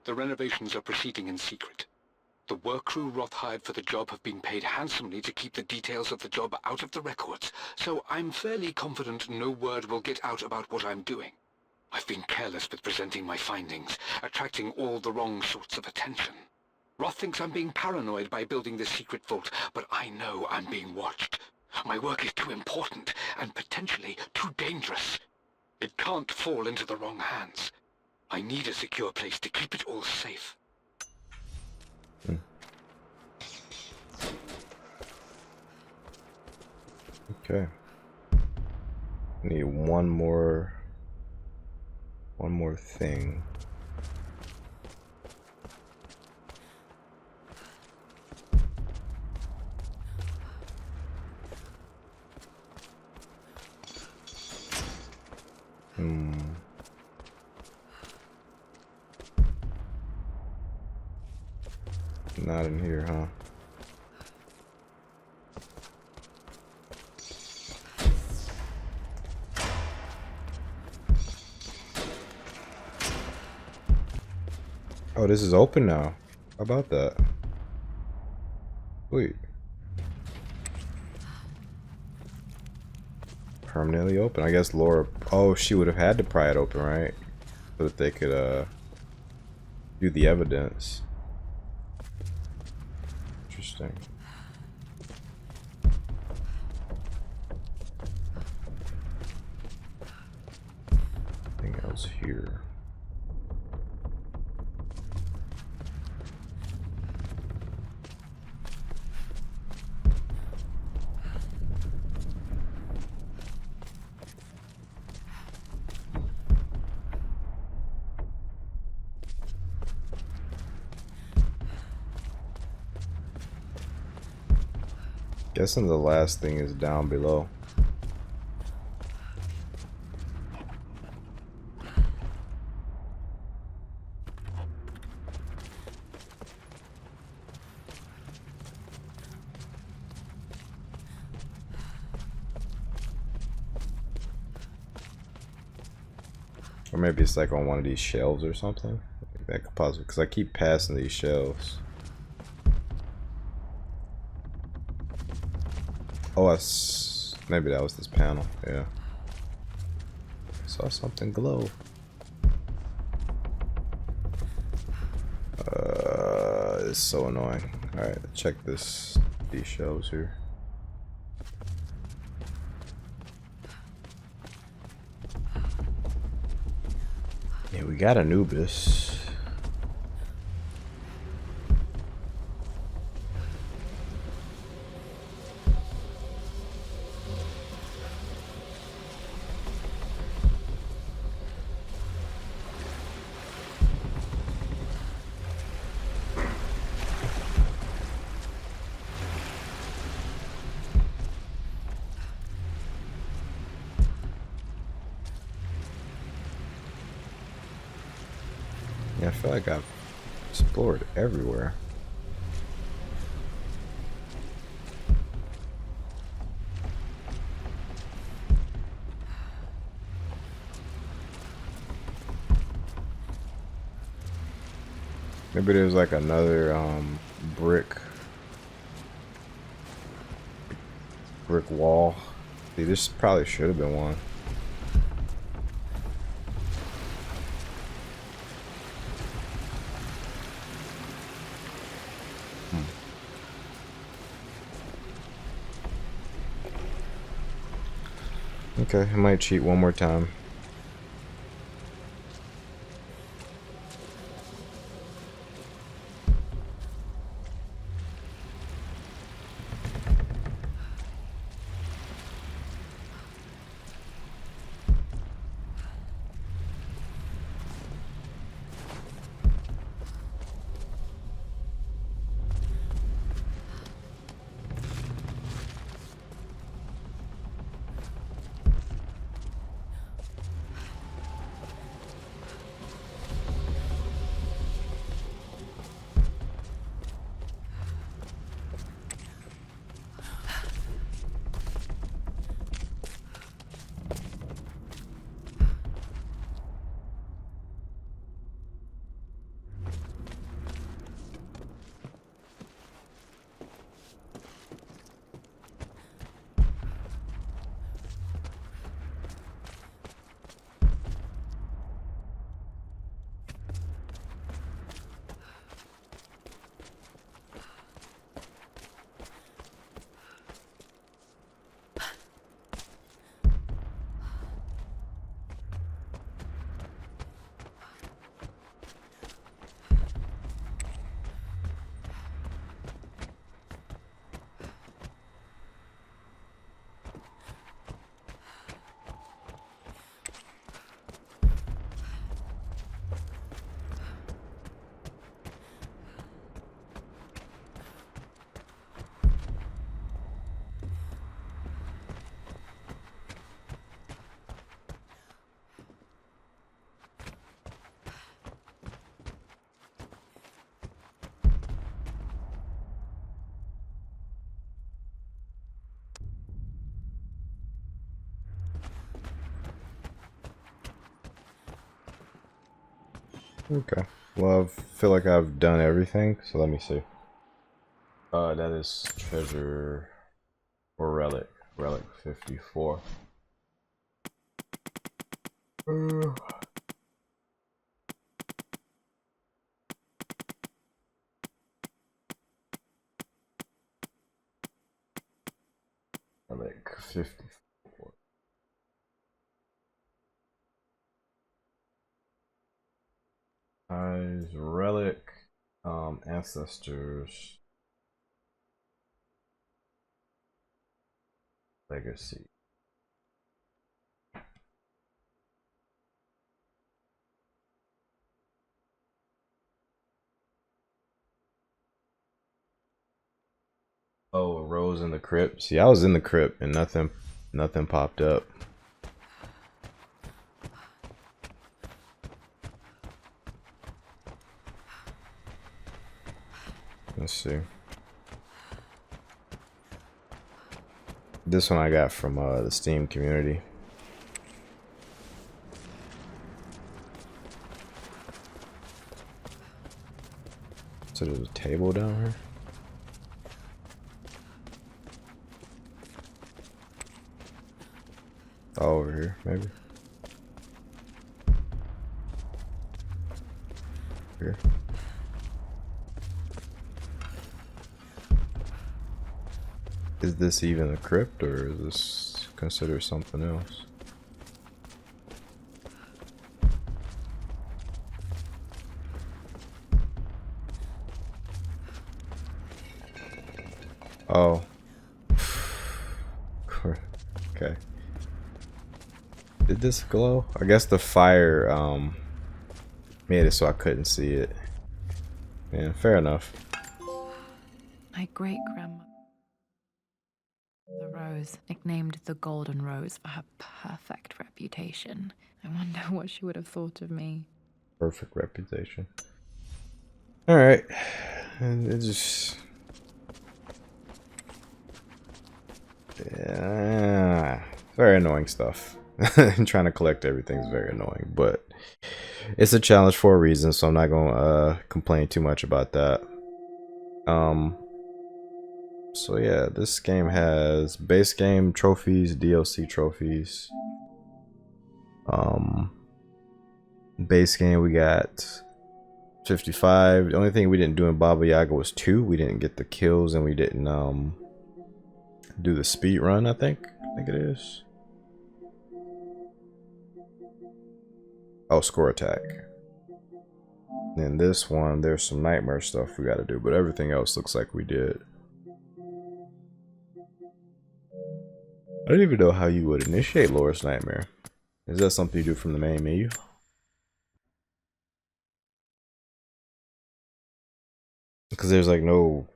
[SPEAKER 4] The renovations are proceeding in secret. The work crew Roth hired for the job have been paid handsomely to keep the details of the job out of the records, so I'm fairly confident no word will get out about what I'm doing. I've been careless with presenting my findings, attracting all the wrong sorts of attention. Roth thinks I'm being paranoid by building this secret vault, but I know I'm being watched. My work is too important, and potentially too dangerous. It can't fall into the wrong hands. I need a secure place to keep it all safe.
[SPEAKER 3] Okay. Need one more thing. Not in here, huh? Oh, this is open now. How about that? Wait. Permanently open. I guess Laura... Oh, she would have had to pry it open, right? So that they could, do the evidence. Interesting. Anything else here? Guessing the last thing is down below. Or maybe it's like on one of these shelves or something. I think that could possibly, because I keep passing these shelves. Oh, maybe that was this panel. Yeah. Saw something glow. It's so annoying. Alright, check these shelves here. Yeah, we got Anubis. Yeah, I feel like I've explored everywhere. Maybe there's like another brick wall. See, this probably should have been one. Okay, I might cheat one more time. Okay. Well, I feel like I've done everything, so let me see. That is treasure or relic. Relic 54. Relic 54. Eyes, relic, ancestors, legacy. Oh, a rose in the crypt. See, I was in the crypt and nothing popped up. Let's see. This one I got from the Steam community. So there's a table down here. Oh, over here, maybe. Here. Is this even a crypt, or is this considered something else? Oh. Okay. Did this glow? I guess the fire made it so I couldn't see it. Yeah, fair enough.
[SPEAKER 1] My great-grandmother, the Rose, nicknamed the Golden Rose for her perfect reputation. I wonder what she would have thought of me.
[SPEAKER 3] Perfect reputation. Alright. And it just... yeah, very annoying stuff. Trying to collect everything is very annoying, but it's a challenge for a reason, so I'm not gonna complain too much about that. So yeah, this game has base game trophies, DLC trophies. Base game we got 55. The only thing we didn't do in Baba Yaga was 2. We didn't get the kills, and we didn't do the speed run. I think it is. Oh, score attack. And this one, there's some nightmare stuff we got to do, but everything else looks like we did. I don't even know how you would initiate Laura's Nightmare. Is that something you do from the main menu? Because there's like no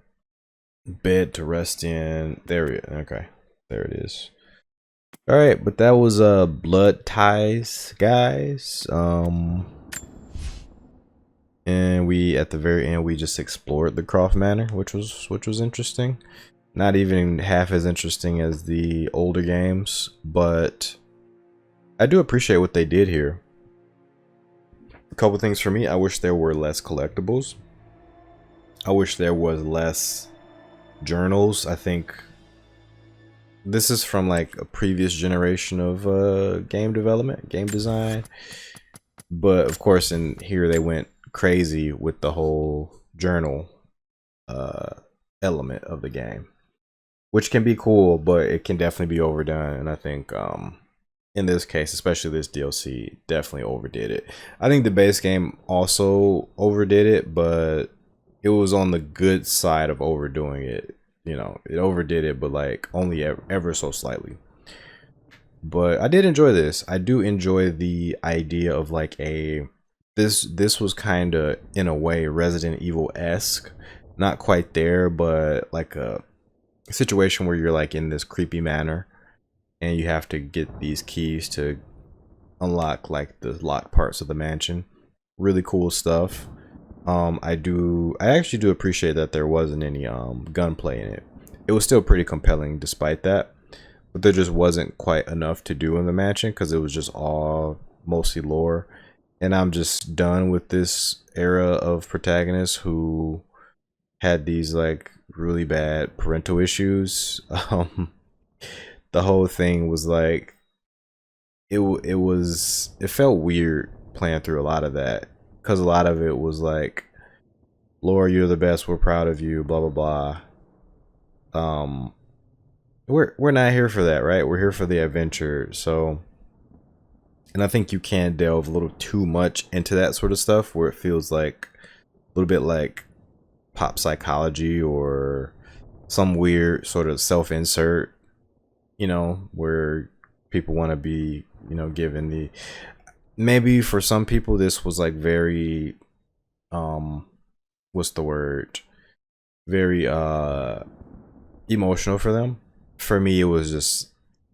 [SPEAKER 3] bed to rest in. Okay, there it is. All right, but that was Blood Ties, guys. And we at the very end we just explored the Croft Manor, which was interesting. Not even half as interesting as the older games, but I do appreciate what they did here. A couple things for me: I wish there were less collectibles. I wish there was less journals. I think this is from like a previous generation of game development, game design. But of course, in here they went crazy with the whole journal element of the game, which can be cool, but it can definitely be overdone. And I think in this case, especially this DLC, definitely overdid it. I think the base game also overdid it, but it was on the good side of overdoing it. You know, it overdid it, but like only ever so slightly. But I did enjoy this. I do enjoy the idea of like this was kind of in a way Resident Evil-esque. Not quite there, but like a situation where you're like in this creepy manor and you have to get these keys to unlock like the locked parts of the mansion. Really cool stuff. I actually do appreciate that there wasn't any gunplay in it. It was still pretty compelling despite that, but there just wasn't quite enough to do in the mansion because it was just all mostly lore. and I'm just done with this era of protagonists who had these like really bad parental issues. The whole thing was like it felt weird playing through a lot of that, because a lot of it was like, Laura, you're the best, we're proud of you, blah blah blah. We're not here for that, right? We're here for the adventure. So, and I think you can delve a little too much into that sort of stuff where it feels like a little bit like pop psychology or some weird sort of self-insert, you know, where people want to be, you know, given the, maybe for some people this was like very what's the word, very emotional for them. For me, it was just,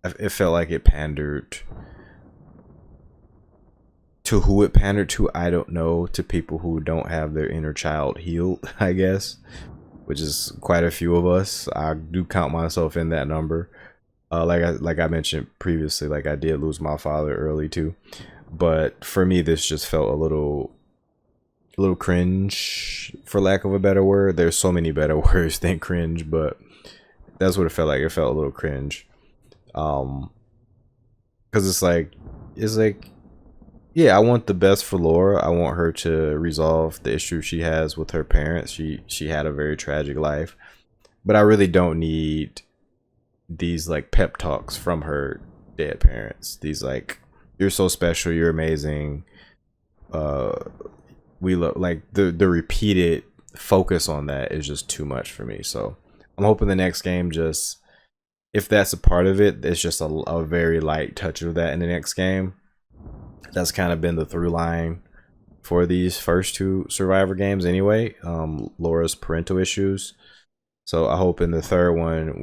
[SPEAKER 3] it felt like it pandered to who it pandered to, I don't know, to people who don't have their inner child healed, I guess, which is quite a few of us. I do count myself in that number. Like I mentioned previously, like I did lose my father early too, but for me this just felt a little cringe, for lack of a better word. There's so many better words than cringe, but that's what it felt like. It felt a little cringe, because it's like yeah, I want the best for Laura. I want her to resolve the issue she has with her parents. She had a very tragic life, but I really don't need these like pep talks from her dead parents. These like, you're so special, you're amazing, we love, like the repeated focus on that is just too much for me. So I'm hoping the next game, just if that's a part of it, it's just a very light touch of that in the next game. That's kind of been the through line for these first two Survivor games anyway, Laura's parental issues. So I hope in the third one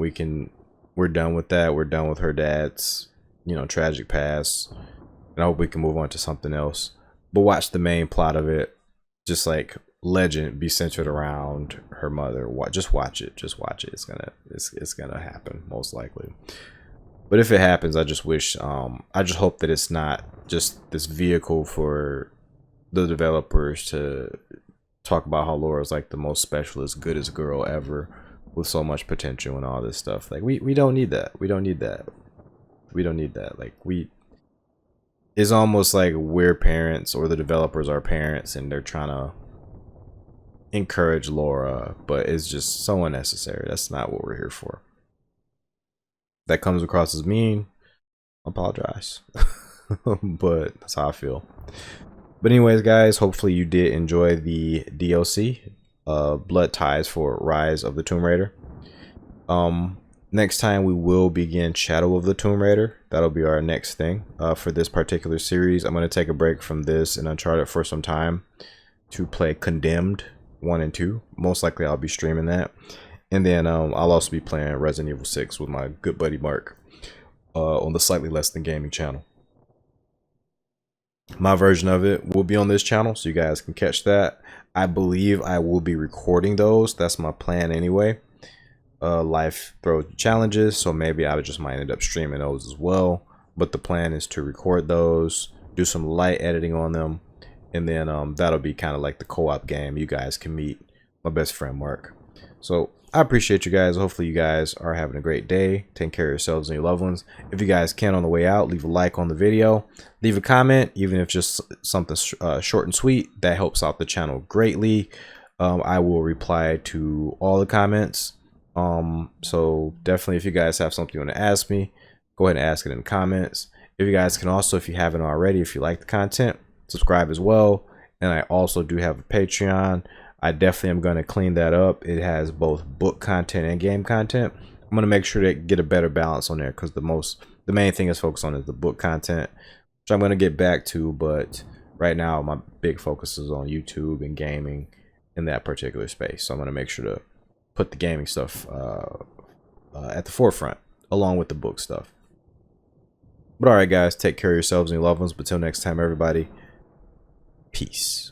[SPEAKER 3] we're done with that. We're done with her dad's, you know, tragic past, and I hope we can move on to something else. But watch the main plot of it, just like Legend, be centered around her mother. Just watch it. It's gonna happen most likely. But if it happens, I just wish, I just hope that it's not just this vehicle for the developers to talk about how Laura's like the most specialist, goodest girl ever, with so much potential and all this stuff. Like we don't need that. We don't need that. Like it's almost like we're parents, or the developers are parents, and they're trying to encourage Laura, but it's just so unnecessary. That's not what we're here for. That comes across as mean, I apologize. But that's how I feel. But anyways, guys, hopefully you did enjoy the DLC, Blood Ties for Rise of the Tomb Raider. Next time we will begin Shadow of the Tomb Raider. That'll be our next thing for this particular series. I'm going to take a break from this and Uncharted for some time to play Condemned 1 and 2. Most likely I'll be streaming that. And then I'll also be playing Resident Evil 6 with my good buddy Mark on the Slightly Less Than Gaming channel. My version of it will be on this channel, so you guys can catch that. I believe I will be recording those. That's my plan anyway. Life throws challenges, so maybe I just might end up streaming those as well. But the plan is to record those, do some light editing on them, and then that'll be kind of like the co-op game. You guys can meet my best friend Mark. So I appreciate you guys. Hopefully you guys are having a great day, taking care of yourselves and your loved ones. If you guys can, on the way out, leave a like on the video, leave a comment, even if just something short and sweet. That helps out the channel greatly. I will reply to all the comments. So definitely, if you guys have something you want to ask me, go ahead and ask it in the comments. If you guys can also, if you haven't already, if you like the content, subscribe as well. And I also do have a Patreon. I definitely am going to clean that up. It has both book content and game content. I'm going to make sure to get a better balance on there, because the main thing is focused on is the book content, which I'm going to get back to. But right now my big focus is on YouTube and gaming in that particular space. So I'm going to make sure to put the gaming stuff at the forefront along with the book stuff. But all right, guys, take care of yourselves and your loved ones. But till next time, everybody, peace.